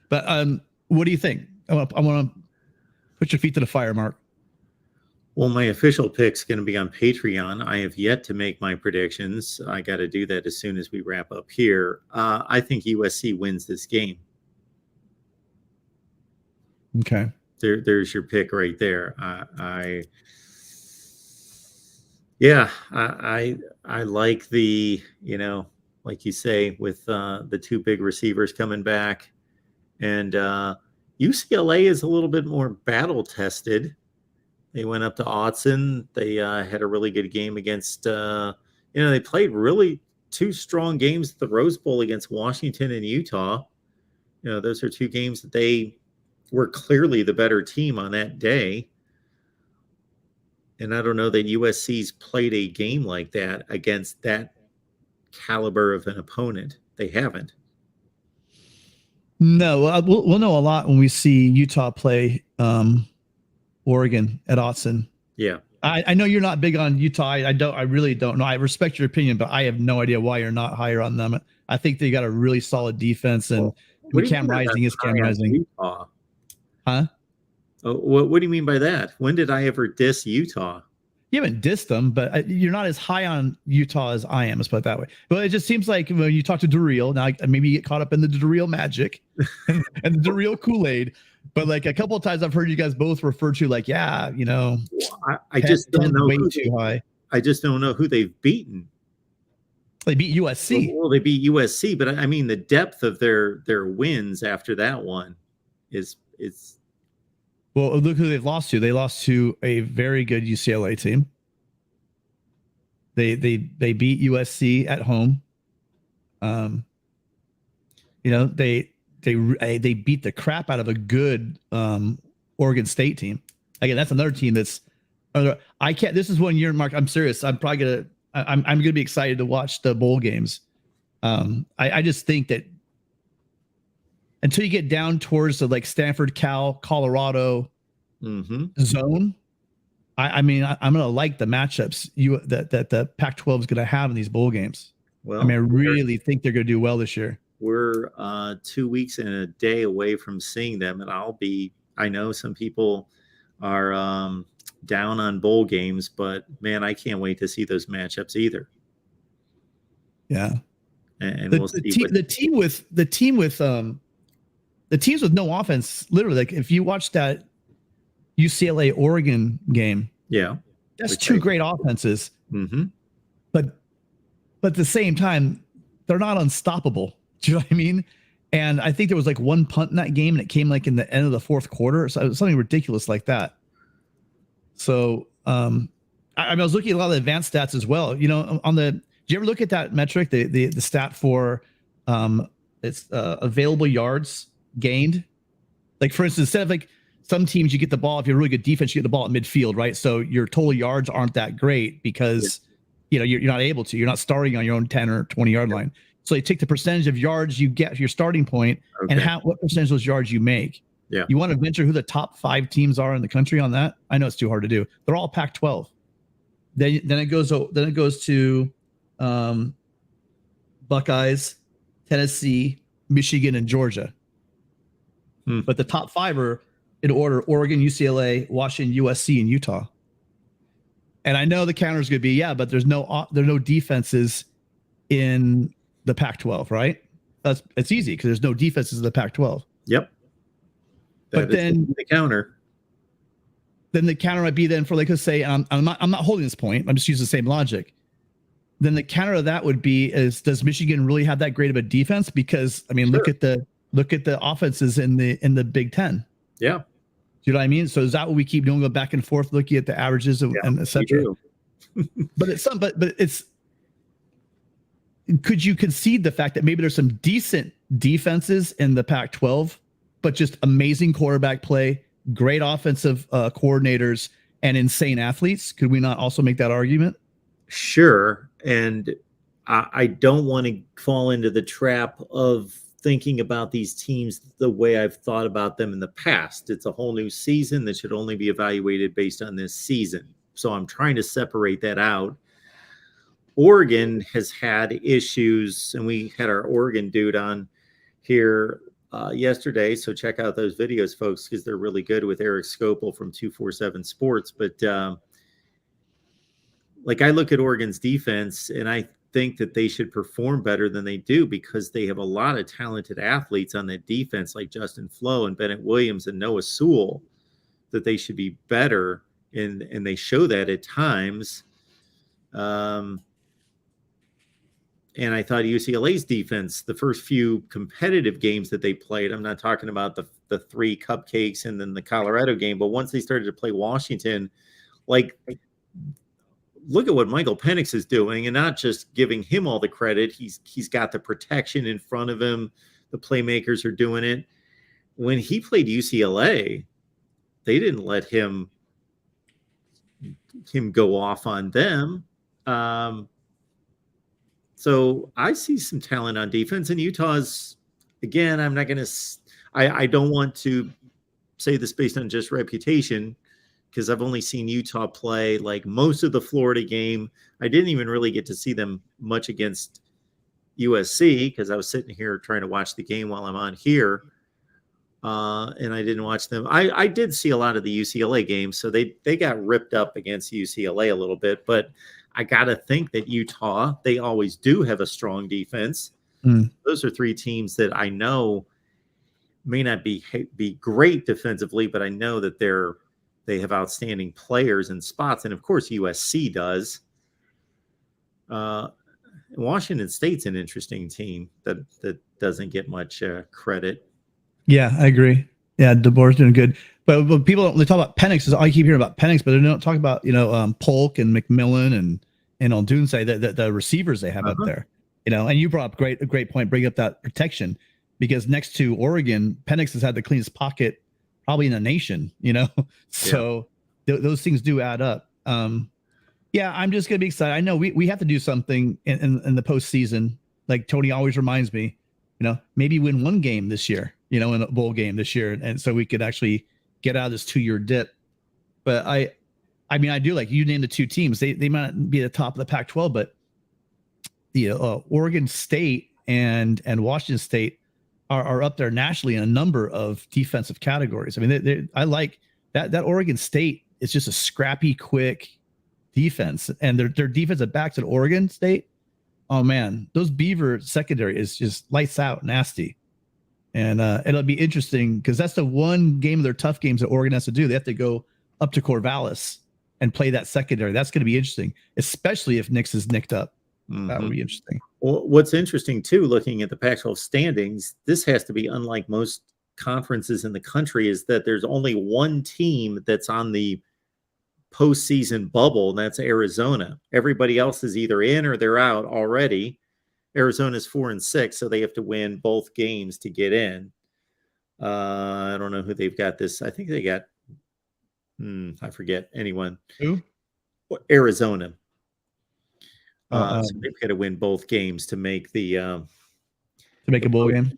But what do you think? I want to put your feet to the fire, Mark. Well, my official pick's going to be on Patreon. I have yet to make my predictions. I got to do that as soon as we wrap up here. I think USC wins this game. Okay. There's your pick right there. I like the, like you say, with the 2 big receivers coming back. And UCLA is a little bit more battle tested. They went up to Autzen. They had a really good game against, they played really 2 strong games at the Rose Bowl against Washington and Utah. Those are 2 games that they were clearly the better team on that day. And I don't know that USC's played a game like that against that caliber of an opponent. They haven't. No, we'll know a lot when we see Utah play Oregon at Autzen. Yeah. I know you're not big on Utah. I really don't know. I respect your opinion, but I have no idea why you're not higher on them. I think they got a really solid defense, and Cam Rising is Cam Rising. Utah? Huh? Oh, what do you mean by that? When did I ever diss Utah? You haven't dissed them, but you're not as high on Utah as I am. Let's put it that way. But it just seems like when you talk to Durrell, now maybe you get caught up in the Durrell magic and the Durrell Kool-Aid. But like a couple of times I've heard you guys both refer to like, yeah, you know, I just don't know way who too high. I just don't know who they've beaten. They beat USC. Well, they beat USC, but I mean the depth of their wins after that one is. Well, look who they've lost to. They lost to a very good UCLA team. They beat USC at home. You know, they beat the crap out of a good Oregon State team. Again, that's another team that's. I can't. This is one year, Mark. I'm serious. I'm probably I'm gonna be excited to watch the bowl games. I just think that until you get down towards the like Stanford, Cal, Colorado zone, I mean, I'm gonna like the matchups that the Pac-12 is gonna have in these bowl games. Well, I mean, I really think they're gonna do well this year. We're 2 weeks and a day away from seeing them, and I know some people are down on bowl games, but man, I can't wait to see those matchups either. Yeah, and we'll see the teams with no offense. Literally, like if you watch that UCLA Oregon game, yeah, that's two great offenses. But at the same time, they're not unstoppable. Do you know what I mean? And I think there was like one punt in that game, and it came like in the end of the fourth quarter, so it was something ridiculous like that. So I was looking at a lot of the advanced stats as well. You know, do you ever look at that metric, the stat for it's available yards gained? Like for instance, instead of like some teams, you get the ball, if you're a really good defense, you get the ball at midfield, right? So your total yards aren't that great because you know you're not able to. You're not starting on your own 10 or 20 yard line. So you take the percentage of yards you get your starting point and what percentage of those yards you make. Yeah. You want to venture who the top 5 teams are in the country on that? I know it's too hard to do. They're all Pac-12. Then it goes to Buckeyes, Tennessee, Michigan, and Georgia. But the top 5 are in order: Oregon, UCLA, Washington, USC, and Utah. And I know the counter is going to be, but there's no defenses in the Pac-12, right? It's easy because there's no defenses in the Pac-12. Yep. But then the counter. Then the counter might be then for, like, let's say, I'm not holding this point. I'm just using the same logic. Then the counter of that would be does Michigan really have that great of a defense? Because I mean, look at the offenses in the Big Ten. Yeah. Do you know what I mean? So is that what we keep doing, go back and forth, looking at the averages and et cetera? But it's could you concede the fact that maybe there's some decent defenses in the Pac-12, but just amazing quarterback play, great offensive coordinators, and insane athletes? Could we not also make that argument? Sure. And I don't want to fall into the trap of thinking about these teams the way I've thought about them in the past. It's a whole new season that should only be evaluated based on this season. So I'm trying to separate that out. Oregon has had issues, and we had our Oregon dude on here yesterday. So check out those videos, folks, because they're really good, with Eric Scopel from 247 Sports. But like, I look at Oregon's defense, and I think that they should perform better than they do because they have a lot of talented athletes on that defense, like Justin Flo and Bennett Williams and Noah Sewell, that they should be better, and they show that at times. And I thought UCLA's defense, the first few competitive games that they played, I'm not talking about the 3 cupcakes and then the Colorado game, but once they started to play Washington, like, look at what Michael Penix is doing, and not just giving him all the credit. He's got the protection in front of him. The playmakers are doing it. When he played UCLA, they didn't let him him go off on them. So I see some talent on defense, and Utah's, again, I'm not going to, I don't want to say this based on just reputation, because I've only seen Utah play like most of the Florida game. I didn't even really get to see them much against USC because I was sitting here trying to watch the game while I'm on here. And I didn't watch them. I did see a lot of the UCLA games, so they got ripped up against UCLA a little bit. But I got to think that Utah, they always do have a strong defense. Those are three teams that I know may not be great defensively, but I know that they have outstanding players and spots, and of course USC does. Washington State's an interesting team that doesn't get much credit. Yeah, I agree. Yeah, DeBoer's doing good, but people they talk about Penix. I keep hearing about Penix, but they don't talk about Polk and McMillan and Odunze, the receivers they have up there. And you brought up a great point, bring up that protection, because next to Oregon, Penix has had the cleanest pocket probably in the nation. So those things do add up. Yeah, I'm just gonna be excited. I know we have to do something in the postseason. Like Tony always reminds me, maybe win one game this year, in a bowl game this year, and so we could actually get out of this 2-year dip. But I mean, I do like you named the two teams. They might not be at the top of the Pac-12, but the Oregon State and Washington State are up there nationally in a number of defensive categories. I mean, I like that Oregon State is just a scrappy, quick defense, and their defensive backs at Oregon State. Oh man, those Beaver secondary is just lights out, nasty. And it'll be interesting because that's the one game of their tough games that Oregon has to do. They have to go up to Corvallis and play that secondary. That's going to be interesting, especially if Nix is nicked up. That would be interesting. Well, what's interesting too, looking at the Pac-12 standings, this has to be unlike most conferences in the country, is that there's only one team that's on the postseason bubble, and that's Arizona. Everybody else is either in or they're out already. Arizona's 4-6, so they have to win both games to get in. I don't know who they've got this. I think they got, I forget anyone. Who? Arizona. So they've got to win both games to make the to make a bowl game.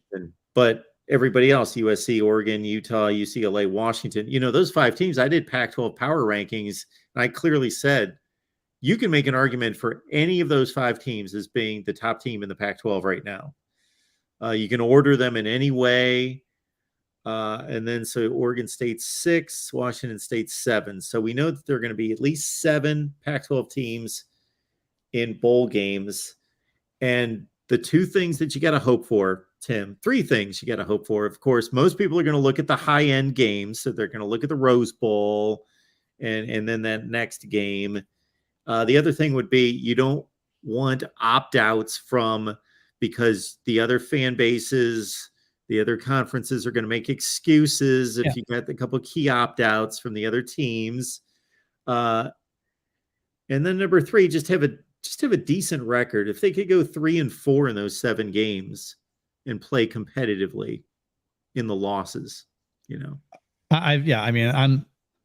But everybody else, USC, Oregon, Utah, UCLA, Washington, those 5 teams, I did Pac-12 power rankings, and I clearly said you can make an argument for any of those 5 teams as being the top team in the Pac-12 right now. You can order them in any way. And then so Oregon State 6, Washington State 7. So we know that there are going to be at least 7 Pac-12 teams in bowl games. And the 2 things that you got to hope for, Tim, 3 things you got to hope for. Of course, most people are going to look at the high-end games. So they're going to look at the Rose Bowl and then that next game. The other thing would be you don't want opt-outs because the other fan bases, the other conferences are going to make excuses if you got a couple of key opt-outs from the other teams. And then number 3, just have a decent record. If they could go 3-4 in those 7 games and play competitively in the losses, this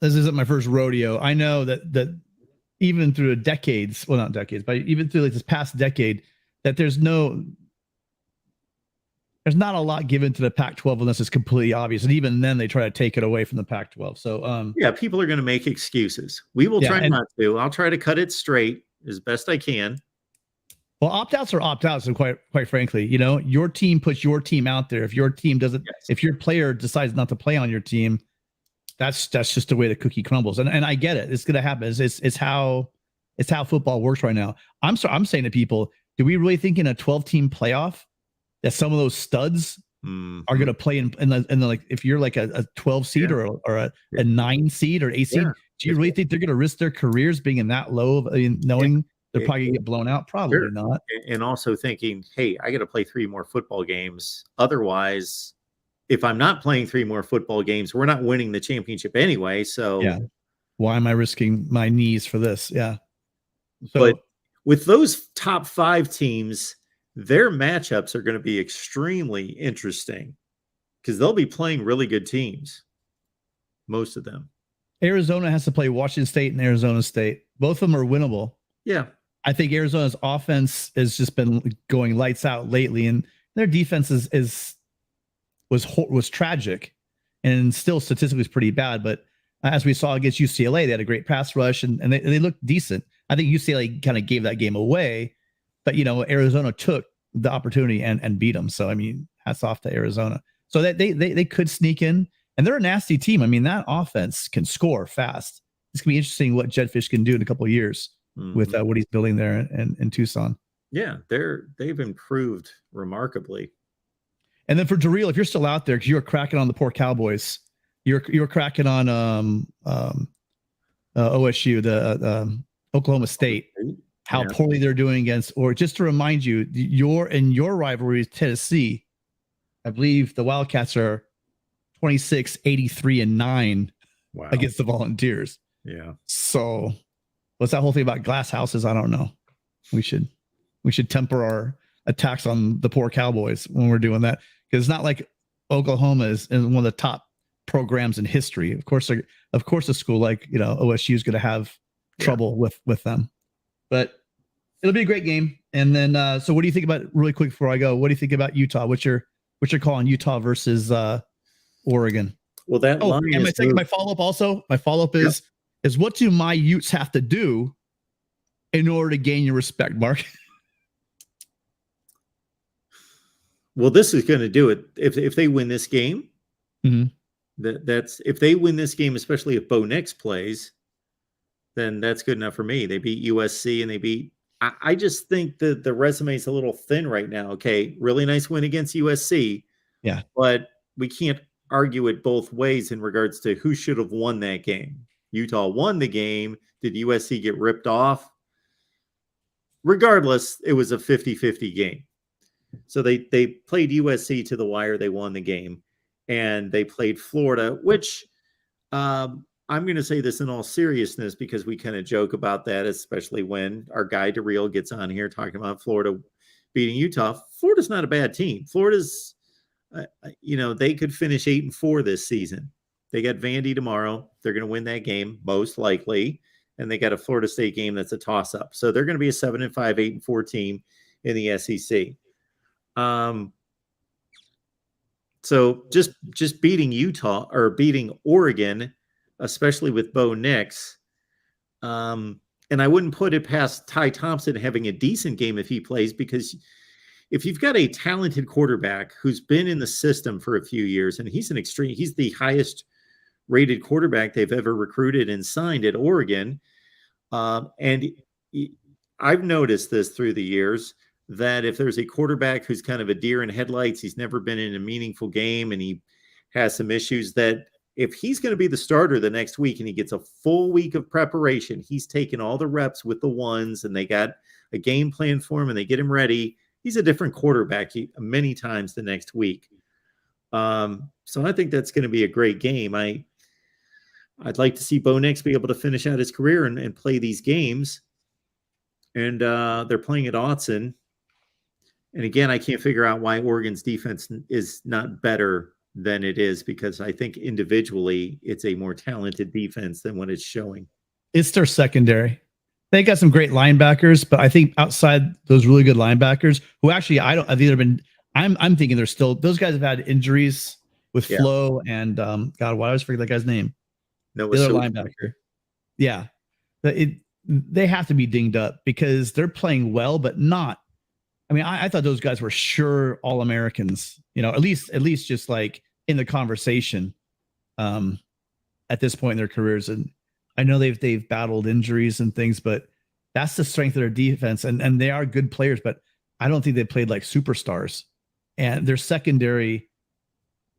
isn't my first rodeo. I know that even through decades, well, not decades, but even through like this past decade, that there's not a lot given to the Pac-12 unless it's completely obvious. And even then they try to take it away from the Pac-12. So, people are going to make excuses. We will try not to. I'll try to cut it straight as best I can. Well, opt-outs are opt-outs. And quite frankly, your team puts your team out there. If your team doesn't, if your player decides not to play on your team, that's just the way the cookie crumbles. And I get it. It's going to happen. It's how football works right now. I'm saying to people, do we really think in a 12-team playoff that some of those studs are going to play in the like, if you're like a 12 seed or a 9 seed or 8 seed, do you really think they're going to risk their careers being in that low, knowing they're probably going to get blown out? Probably not. And also thinking, hey, I got to play 3 more football games. Otherwise, if I'm not playing 3 more football games, we're not winning the championship anyway. So why am I risking my knees for this? Yeah. So, but with those top 5 teams, their matchups are going to be extremely interesting because they'll be playing really good teams, most of them. Arizona has to play Washington State and Arizona State. Both of them are winnable. Yeah. I think Arizona's offense has just been going lights out lately, and their defense was tragic, and still statistically is pretty bad. But as we saw against UCLA, they had a great pass rush, and they looked decent. I think UCLA kind of gave that game away, but Arizona took the opportunity and beat them. So I mean, hats off to Arizona. So that they could sneak in, and they're a nasty team. I mean, that offense can score fast. It's gonna be interesting what Jedd Fisch can do in a couple of years with what he's building there in Tucson. Yeah, they've improved remarkably. And then for Darrell, if you're still out there, because you're cracking on the poor Cowboys, you're cracking on OSU, the Oklahoma State, how poorly they're doing against. Or just to remind you, in your rivalry with Tennessee, I believe the Wildcats are 26, 83, and 9 against the Volunteers. Yeah. So what's that whole thing about glass houses? I don't know. We should temper our attacks on the poor Cowboys when we're doing that, because it's not like Oklahoma is one of the top programs in history. Of course, a school like OSU is going to have trouble with them, but it'll be a great game. And then, so what do you think about, really quick before I go? What do you think about Utah? What's your call on Utah versus Oregon? Well, that line am I taking my follow up also? My follow up is what do my Utes have to do in order to gain your respect, Mark? Well, this is going to do it. If they win this game, that's if they win this game, especially if Bo Nix plays, then that's good enough for me. They beat USC and they beat. I just think that the resume is a little thin right now. Okay, really nice win against USC. Yeah, but we can't argue it both ways in regards to who should have won that game. Utah won the game. Did USC get ripped off? Regardless, it was a 50-50 game. So they played USC to the wire. They won the game. And they played Florida, which I'm going to say this in all seriousness because we kind of joke about that, especially when our guy Darrell gets on here talking about Florida beating Utah. Florida's not a bad team. Florida's, they could finish 8-4 this season. They got Vandy tomorrow. They're going to win that game, most likely. And they got a Florida State game that's a toss-up. So they're going to be a 7-5, 8-4 team in the SEC. So just beating Utah or beating Oregon, especially with Bo Nix, and I wouldn't put it past Ty Thompson having a decent game if he plays, because if you've got a talented quarterback who's been in the system for a few years, and he's the highest rated quarterback they've ever recruited and signed at Oregon. And I've noticed this through the years, that if there's a quarterback who's kind of a deer in headlights, he's never been in a meaningful game and he has some issues, that if he's going to be the starter the next week and he gets a full week of preparation, he's taken all the reps with the ones and they got a game plan for him and they get him ready, he's a different quarterback many times the next week. So I think that's going to be a great game. I'd like to see Bo Nix be able to finish out his career and play these games. And they're playing at Autzen. And again, I can't figure out why Oregon's defense is not better than it is, because I think individually it's a more talented defense than what it's showing. It's their secondary. They got some great linebackers, but I think outside those really good linebackers, who actually I'm thinking they're still, those guys have had injuries with Flo and God, why do I always forget that guy's name? No, the other linebacker. Yeah, they have to be dinged up because they're playing well, but not. I mean, I thought those guys were sure All-Americans, at least just like in the conversation at this point in their careers. And I know they've battled injuries and things, but that's the strength of their defense. And they are good players, but I don't think they played like superstars. And their secondary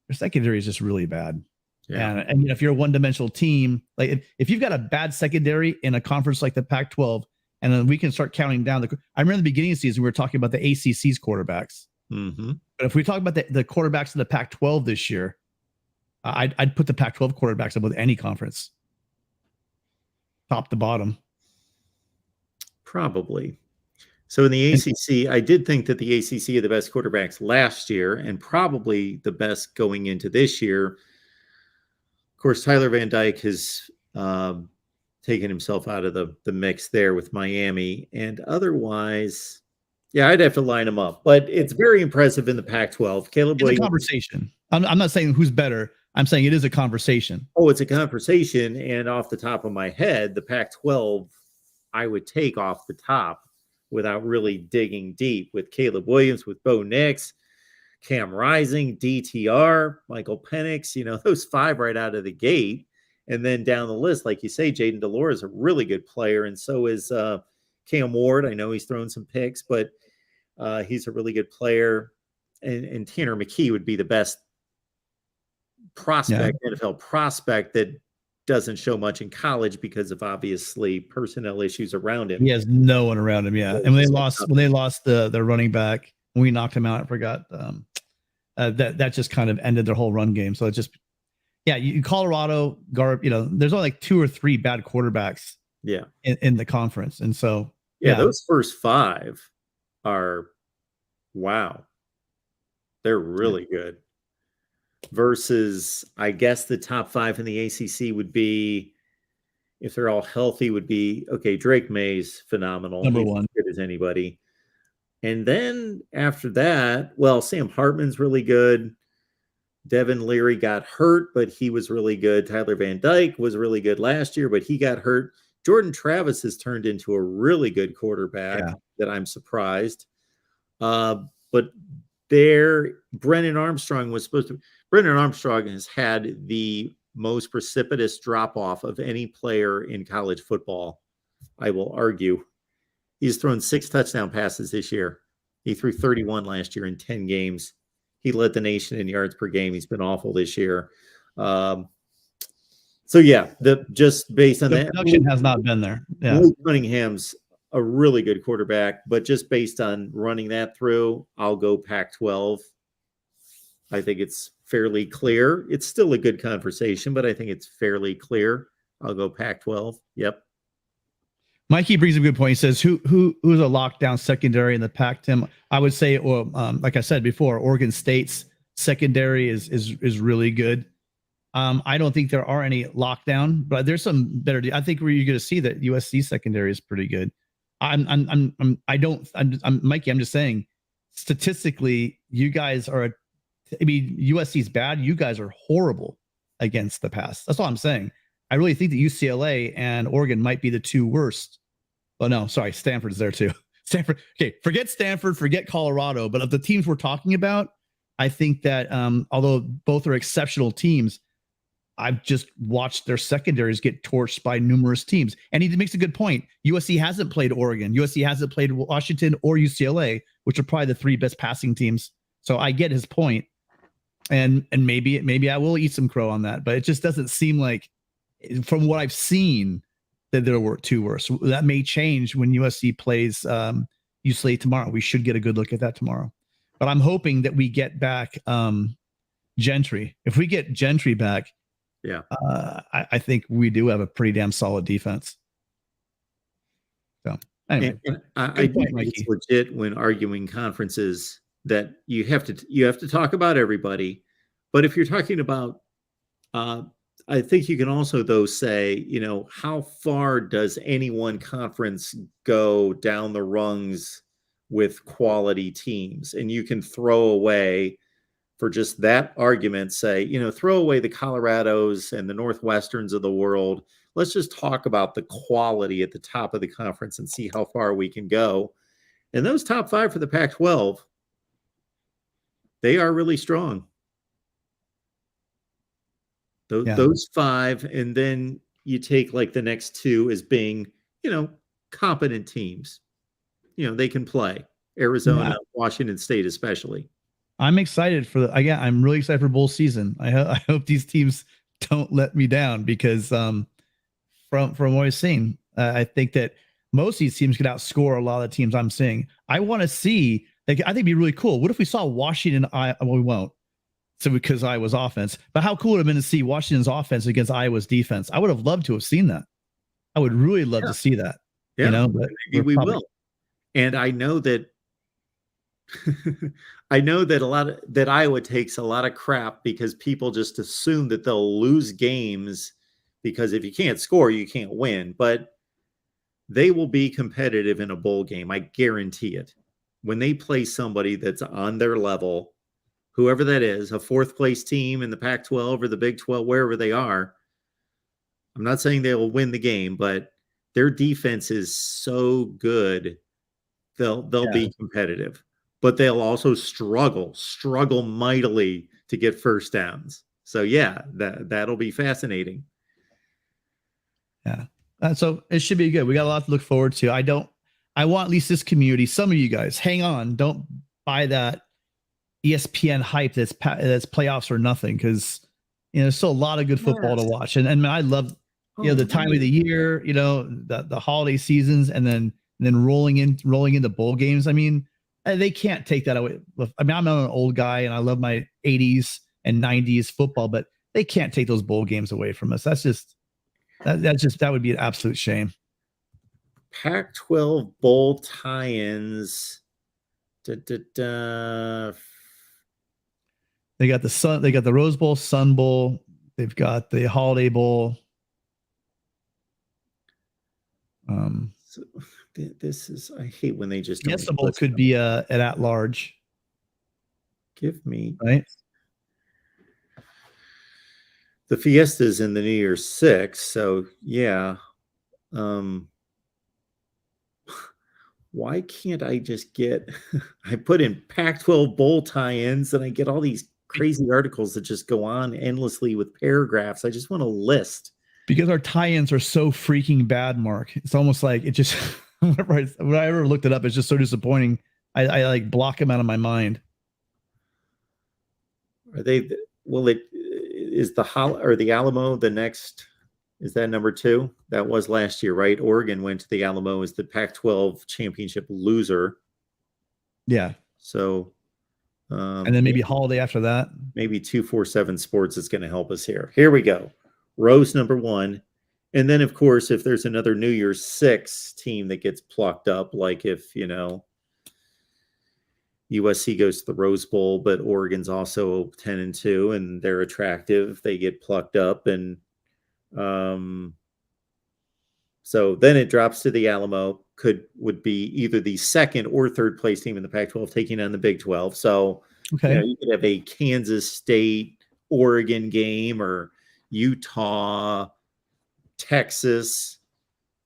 is just really bad. Yeah. And if you're a one-dimensional team, like if you've got a bad secondary in a conference like the Pac-12, and then we can start counting down. I remember the beginning of the season, we were talking about the ACC's quarterbacks. Mm-hmm. But if we talk about the quarterbacks in the Pac-12 this year, I'd put the Pac-12 quarterbacks up with any conference, top to bottom. Probably. So in the ACC, I did think that the ACC had the best quarterbacks last year and probably the best going into this year. Of course, Tyler Van Dyke has taking himself out of the mix there with Miami. And otherwise, yeah, I'd have to line them up. But it's very impressive in the Pac-12. Caleb It's a Williams. conversation. I'm not saying who's better. I'm saying it is a conversation. Oh, it's a conversation. And off the top of my head, the Pac-12, I would take off the top without really digging deep with Caleb Williams, with Bo Nix, Cam Rising, DTR, Michael Penix, those 5 right out of the gate. And then down the list, like you say, Jaden Delore is a really good player. And so is Cam Ward. I know he's thrown some picks, but he's a really good player. And Tanner McKee would be the best prospect, NFL prospect that doesn't show much in college because of obviously personnel issues around him. He has no one around him. Yeah. And when they lost the running back, when we knocked him out, I forgot that just kind of ended their whole run game. So it just, Colorado, there's only like 2 or 3 bad quarterbacks in the conference. And so, those first 5 are, wow, they're really good. Versus, I guess the top 5 in the ACC would be, if they're all healthy, would be, okay, Drake May's phenomenal. Number He's 1. as good as anybody. And then after that, well, Sam Hartman's really good. Devin Leary got hurt, but he was really good. Tyler Van Dyke was really good last year, but he got hurt. Jordan Travis has turned into a really good quarterback that I'm surprised. But Brennan Armstrong has had the most precipitous drop-off of any player in college football, I will argue. He's thrown 6 touchdown passes this year. He threw 31 last year in 10 games. He led the nation in yards per game. He's been awful this year. Just based on The that, production has not been there. Yeah. Luke Cunningham's a really good quarterback, but just based on running that through, I'll go Pac-12. I think it's fairly clear. It's still a good conversation, but I think it's fairly clear. I'll go Pac-12. Yep. Mikey brings a good point. He says, who's a lockdown secondary in the Pac, Tim? I would say, like I said before, Oregon State's secondary is really good. I don't think there are any lockdown, but there's some better. I think you're going to see that USC secondary is pretty good. Mikey, I'm just saying, statistically, you guys are. USC's bad. You guys are horrible against the pass. That's all I'm saying. I really think that UCLA and Oregon might be the 2 worst. Oh, no, sorry. Stanford's there too. Stanford. Okay. Forget Stanford, forget Colorado. But of the teams we're talking about, I think that although both are exceptional teams, I've just watched their secondaries get torched by numerous teams. And he makes a good point. USC hasn't played Oregon. USC hasn't played Washington or UCLA, which are probably the 3 best passing teams. So I get his point. And maybe I will eat some crow on that, but it just doesn't seem like, from what I've seen, that there were 2 worse. That may change when USC plays UCLA tomorrow. We should get a good look at that tomorrow. But I'm hoping that we get back Gentry. If we get Gentry back, I think we do have a pretty damn solid defense. So anyway, and I do think it's legit when arguing conferences that you have to talk about everybody. But if you're talking about, I think you can also though say, how far does any one conference go down the rungs with quality teams? And you can throw away, for just that argument, say, throw away the Colorados and the Northwesterns of the world. Let's just talk about the quality at the top of the conference and see how far we can go. And those top 5 for the Pac-12, they are really strong. Those 5, and then you take like the next 2 as being, competent teams. They can play. Arizona, Washington State, especially. I'm excited I'm really excited for bowl season. I hope these teams don't let me down because from what I've seen, I think that most of these teams could outscore a lot of the teams I'm seeing. I want to see. I think it'd be really cool. What if we saw Washington? Well, we won't. So because Iowa's offense, but how cool would it have been to see Washington's offense against Iowa's defense? I would have loved to have seen that. I would really love to see that. But maybe we will. And I know that that Iowa takes a lot of crap because people just assume that they'll lose games because if you can't score, you can't win. But they will be competitive in a bowl game. I guarantee it. When they play somebody that's on their level, whoever that is, a fourth place team in the Pac-12 or the Big 12, wherever they are, I'm not saying they will win the game, but their defense is so good, they'll be competitive. But they'll also struggle mightily to get first downs. So yeah, that'll be fascinating. Yeah. So it should be good. We got a lot to look forward to. I want at least this community, some of you guys, hang on. Don't buy that ESPN hype that's playoffs or nothing, because there's still a lot of good football to watch. And I love the time of the year, the holiday seasons, and then rolling into bowl games. I mean, they can't take that away. I mean, I'm not an old guy and I love my 80s and 90s football, but they can't take those bowl games away from us. That would be an absolute shame. Pac-12 bowl tie-ins. They got the Rose Bowl, Sun Bowl. They've got the Holiday Bowl. So this is, I hate when they just Yes, the bowl could be an at-large. Give me right. The Fiesta's in the New Year's Six, so yeah. Why can't I just get? I put in Pac-12 bowl tie-ins, and I get all these crazy articles that just go on endlessly with paragraphs. I just want a list. Because our tie-ins are so freaking bad, Mark. It's almost like it just when I ever looked it up, it's just so disappointing. I like block them out of my mind. Are they? Well, it is the Alamo the next. Is that number 2? That was last year, right? Oregon went to the Alamo as the Pac-12 championship loser. Yeah. So, and then maybe Holiday after that. Maybe 247 Sports is going to help us here. Here we go. Rose number 1. And then, of course, if there's another New Year's 6 team that gets plucked up, like if, USC goes to the Rose Bowl, but Oregon's also 10-2 and they're attractive, they get plucked up. And so then it drops to the Alamo, would be either the second or third place team in the Pac-12 taking on the Big 12. So you could have a Kansas State, Oregon game, or Utah, Texas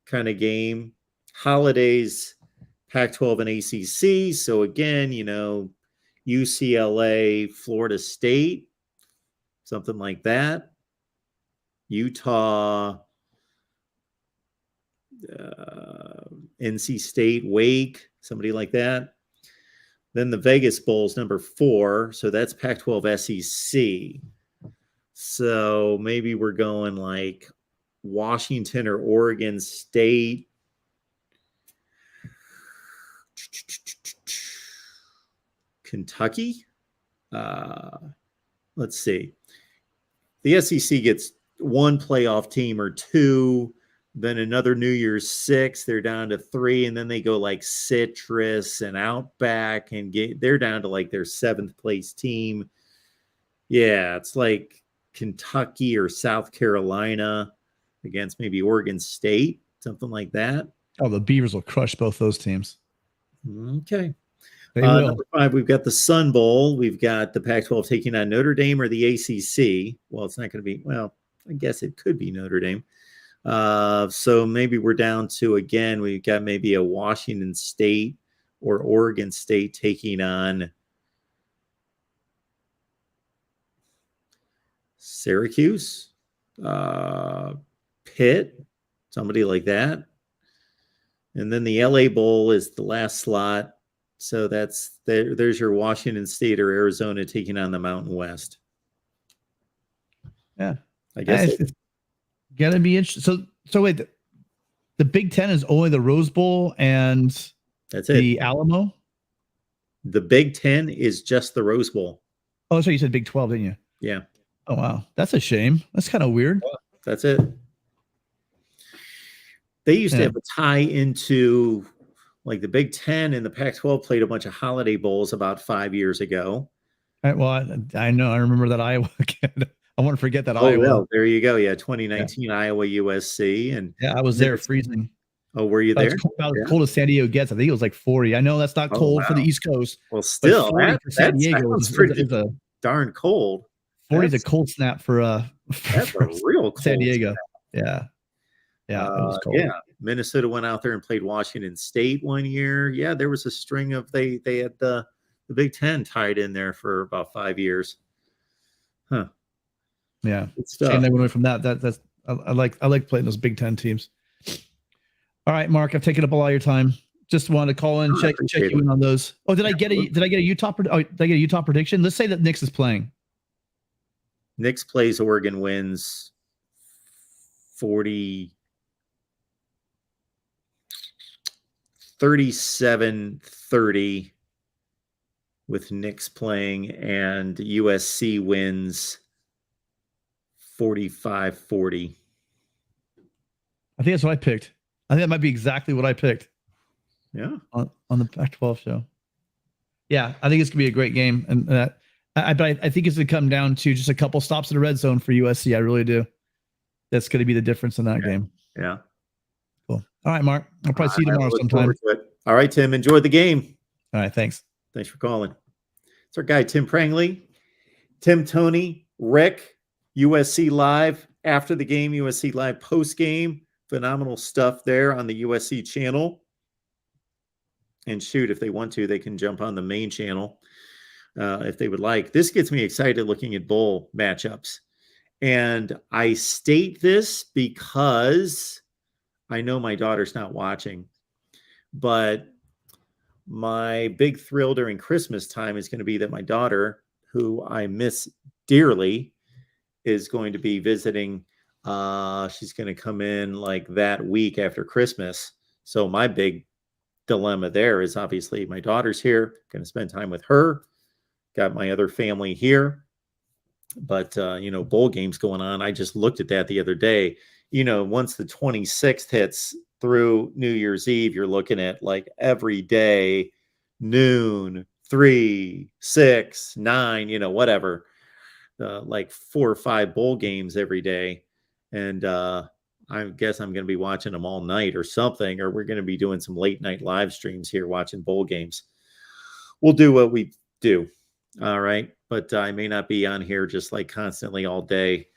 kind of game. Holidays, Pac-12 and ACC. So again, UCLA, Florida State, something like that. Utah, NC State, Wake, somebody like that. Then the Vegas Bowl's number 4. So that's Pac-12 SEC. So maybe we're going like Washington or Oregon State. Kentucky. Let's see. The SEC gets 1 playoff team or 2, then another New Year's 6. They're down to 3, and then they go like Citrus and Outback, and they're down to like their 7th place team. Yeah, it's like Kentucky or South Carolina against maybe Oregon State, something like that. Oh, the Beavers will crush both those teams. Okay. They will. Number 5, we've got the Sun Bowl. We've got the Pac-12 taking on Notre Dame or the ACC. Well, it's not going to be, I guess it could be Notre Dame. So maybe we're down to, again, we've got maybe a Washington State or Oregon State taking on Syracuse, Pitt, somebody like that. And then the LA Bowl is the last slot. So there's your Washington State or Arizona taking on the Mountain West. Yeah. I guess it's gonna be interesting. So wait, the Big Ten is only the Rose Bowl and that's it. The Alamo. The Big Ten is just the Rose Bowl. Oh, so you said Big 12, didn't you? Yeah. Oh wow, that's a shame. That's kind of weird. That's it. They used to have a tie into like the Big Ten and the Pac-12 played a bunch of holiday bowls about 5 years ago. Well, I know. I remember that Iowa I want to forget that Oh, Iowa. well, there you go. Yeah, 2019 Iowa USC, and Yeah, I was there freezing. Oh, were you there? About Yeah. as cold as San Diego gets. I think it was like 40. I know that's not Oh, cold for the wow. East Coast. Well, But still, 40 for San that Diego sounds is pretty a darn cold. 40 is a That's cold snap for that's a real cold San Diego. snap. Yeah. Yeah, it was cold. Yeah, Minnesota went out there and played Washington State one year. Yeah, there was a string of they had the Big Ten tied in there for about 5 years. Huh. Yeah. Good Shame stuff. they went away from that. That's I like playing those Big Ten teams. All right, Mark, I've taken up a lot of your time. Just wanted to call in, check appreciate you it. in on those. Oh, did I get a Utah? Did I get a Utah prediction? Let's say that Knicks is playing. Knicks plays, Oregon wins 37-30 with Knicks playing, and USC wins 45-40. I think that's what I picked. I think that might be exactly what I picked. Yeah. On the Pac-12 show. Yeah, I think it's gonna be a great game, and I think it's gonna come down to just a couple stops in the red zone for USC. I really do. That's gonna be the difference in that game. Yeah. Cool. All right, Mark. I'll probably see you tomorrow sometime. All right, Tim. Enjoy the game. All right. Thanks. Thanks for calling. It's our guy, Tim Prangley. Tim, Tony, Rick, USC Live after the game, USC Live post game. Phenomenal stuff there on the USC channel. And shoot, if they want to, they can jump on the main channel if they would like. This gets me excited looking at bowl matchups. And I state this because I know my daughter's not watching, but my big thrill during Christmas time is going to be that my daughter, who I miss dearly, is going to be visiting. She's going to come in like that week after Christmas. So my big dilemma there is obviously my daughter's here, going to spend time with her. Got my other family here. But, bowl games going on. I just looked at that the other day. Once the 26th hits through New Year's Eve, you're looking at like every day, noon, 3, 6, 9, whatever, like 4 or 5 bowl games every day. And I guess I'm going to be watching them all night or something, or we're going to be doing some late night live streams here watching bowl games. We'll do what we do. All right. But I may not be on here just like constantly all day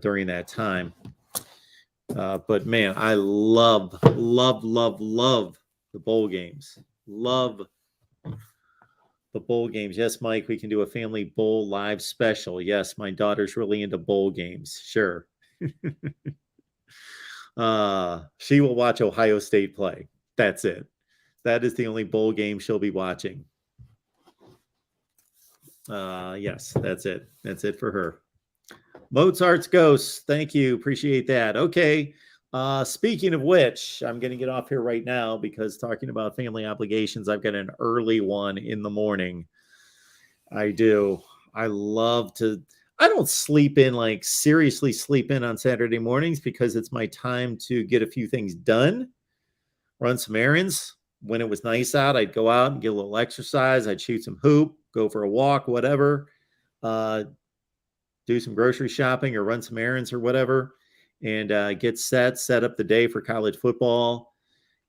during that time. But man, I love the bowl games. Love the bowl games. Yes, Mike, we can do a family bowl live special. Yes, my daughter's really into bowl games. Sure. She will watch Ohio State play. That's it. That is the only bowl game she'll be watching. Yes, that's it. That's it for her. Mozart's Ghosts. Thank you. Appreciate that. Okay. Speaking of which, I'm going to get off here right now because talking about family obligations, I've got an early one in the morning. I do. I don't sleep in, like seriously sleep in on Saturday mornings because it's my time to get a few things done, run some errands. When it was nice out, I'd go out and get a little exercise. I'd shoot some hoop, go for a walk, whatever, do some grocery shopping or run some errands or whatever, and get set up the day for college football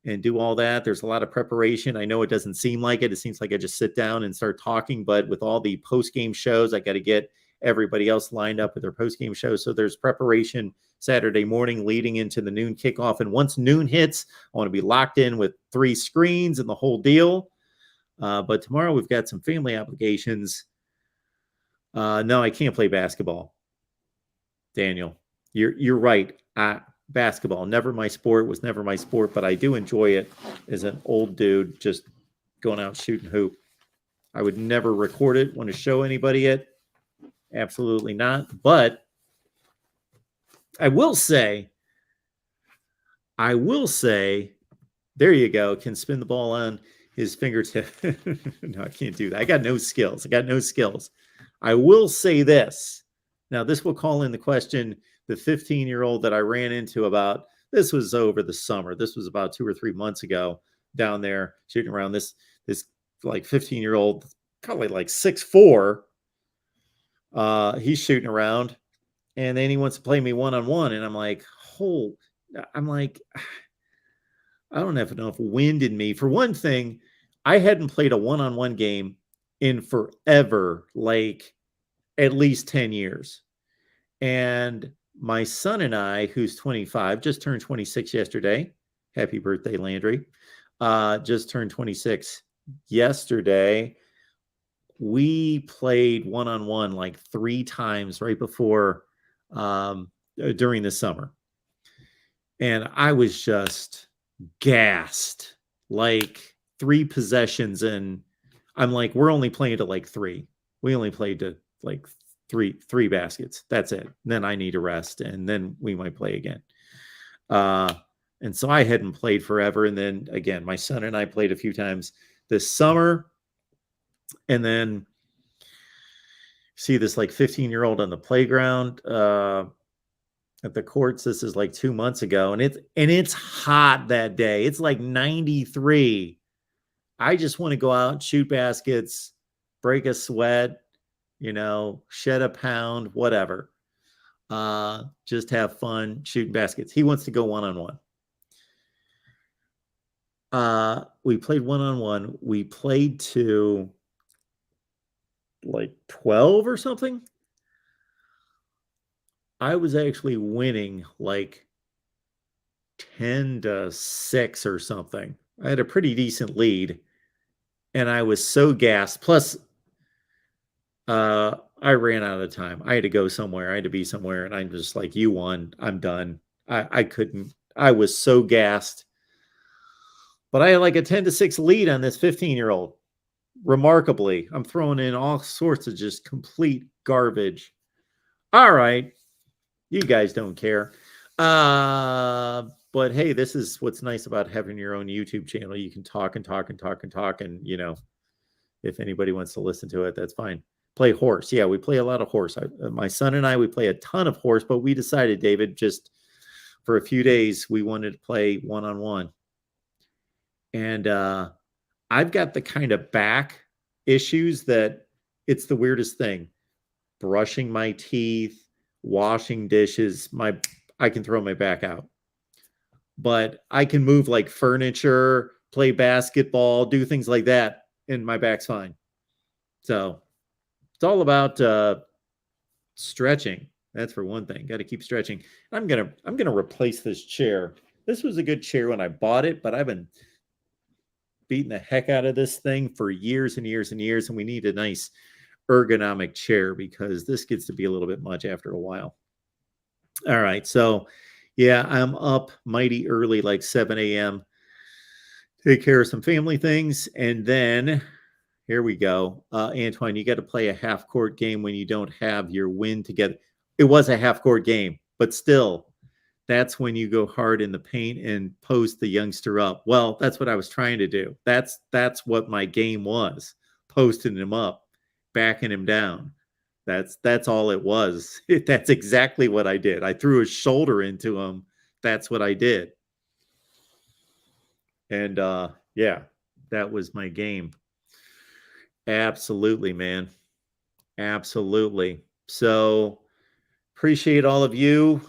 and do all that. There's a lot of preparation. I know it doesn't seem like it. It seems like I just sit down and start talking, but with all the post-game shows, I got to get everybody else lined up with their post-game shows. So there's preparation Saturday morning leading into the noon kickoff. And once noon hits, I want to be locked in with 3 screens and the whole deal. But tomorrow we've got some family obligations. No, I can't play basketball. Daniel, you're right. Basketball, never my sport, was never my sport, but I do enjoy it as an old dude, just going out shooting hoop. I would never record it, want to show anybody it. Absolutely not. But I will say, there you go, can spin the ball on his fingertip. No, I can't do that. I got no skills. I will say this. Now, this will call in the question, the 15-year-old that I ran into about, this was over the summer. This was about 2 or 3 months ago down there shooting around this like 15-year-old, probably like 6'4". He's shooting around And then he wants to play me one-on-one. And I'm like, I don't have enough wind in me. For one thing, I hadn't played a one-on-one game in forever, like at least 10 years. And my son and I, who's 25, just turned 26 yesterday. Happy birthday, Landry. Just turned 26 yesterday. We played one-on-one like 3 times right before during the summer. And I was just gassed, like 3 possessions. And I'm like, we're only playing to like 3. We only played to like three baskets. That's it. And then I need to rest. And then we might play again. And so I hadn't played forever. And then again, my son and I played a few times this summer. And then see this like 15-year-old on the playground at the courts. This is like 2 months ago. And it's hot that day. It's like 93. I just want to go out, shoot baskets, break a sweat, shed a pound, whatever. Just have fun shooting baskets. He wants to go one-on-one. We played one-on-one. We played to like 12 or something. I was actually winning like 10-6 or something. I had a pretty decent lead, and I was so gassed. Plus, I ran out of time. I had to go somewhere. I had to be somewhere, and I'm just like, you won. I'm done. I couldn't. I was so gassed. But I had like a 10-6 lead on this 15-year-old. Remarkably, I'm throwing in all sorts of just complete garbage. All right. You guys don't care. But hey, this is what's nice about having your own YouTube channel. You can talk and talk and talk and talk. And, if anybody wants to listen to it, that's fine. Play horse. Yeah, we play a lot of horse. My son and I, we play a ton of horse, but we decided, David, just for a few days, we wanted to play one-on-one. And I've got the kind of back issues that it's the weirdest thing. Brushing my teeth, washing dishes, I can throw my back out. But I can move like furniture, play basketball, do things like that, and my back's fine. So it's all about stretching. That's for one thing. Got to keep stretching. I'm gonna replace this chair. This was a good chair when I bought it, but I've been beating the heck out of this thing for years and years and years, and we need a nice ergonomic chair because this gets to be a little bit much after a while. All right, so yeah, I'm up mighty early, like 7 a.m. Take care of some family things, and then here we go. Antoine, you got to play a half-court game when you don't have your win together. It was a half-court game, but still, that's when you go hard in the paint and post the youngster up. Well, that's what I was trying to do. That's what my game was, posting him up, backing him down. That's all it was. That's exactly what I did. I threw his shoulder into him. That's what I did. And yeah, that was my game. Absolutely, man. Absolutely. So appreciate all of you.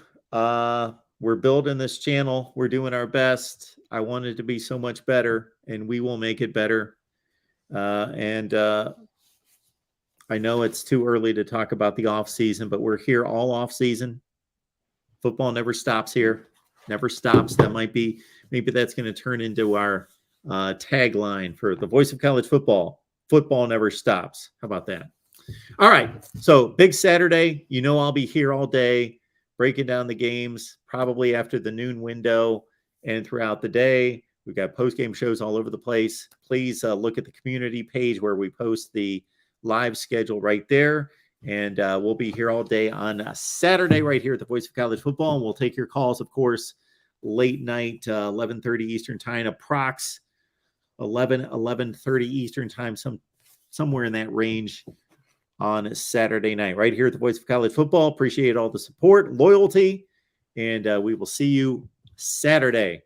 We're building this channel. We're doing our best. I want it to be so much better, and we will make it better. And I know it's too early to talk about the off season, but we're here all off season. Football never stops here. Never stops. That might be, maybe that's going to turn into our tagline for the Voice of College Football. Football never stops. How about that? All right. So big Saturday. I'll be here all day breaking down the games, probably after the noon window and throughout the day. We've got post-game shows all over the place. Please look at the community page where we post the live schedule right there. And we'll be here all day on Saturday right here at the Voice of College Football. And we'll take your calls, of course, late night, 11:30 Eastern time, approx 11:30 Eastern time, somewhere in that range on Saturday night, right here at the Voice of College Football. Appreciate all the support, loyalty, and we will see you Saturday.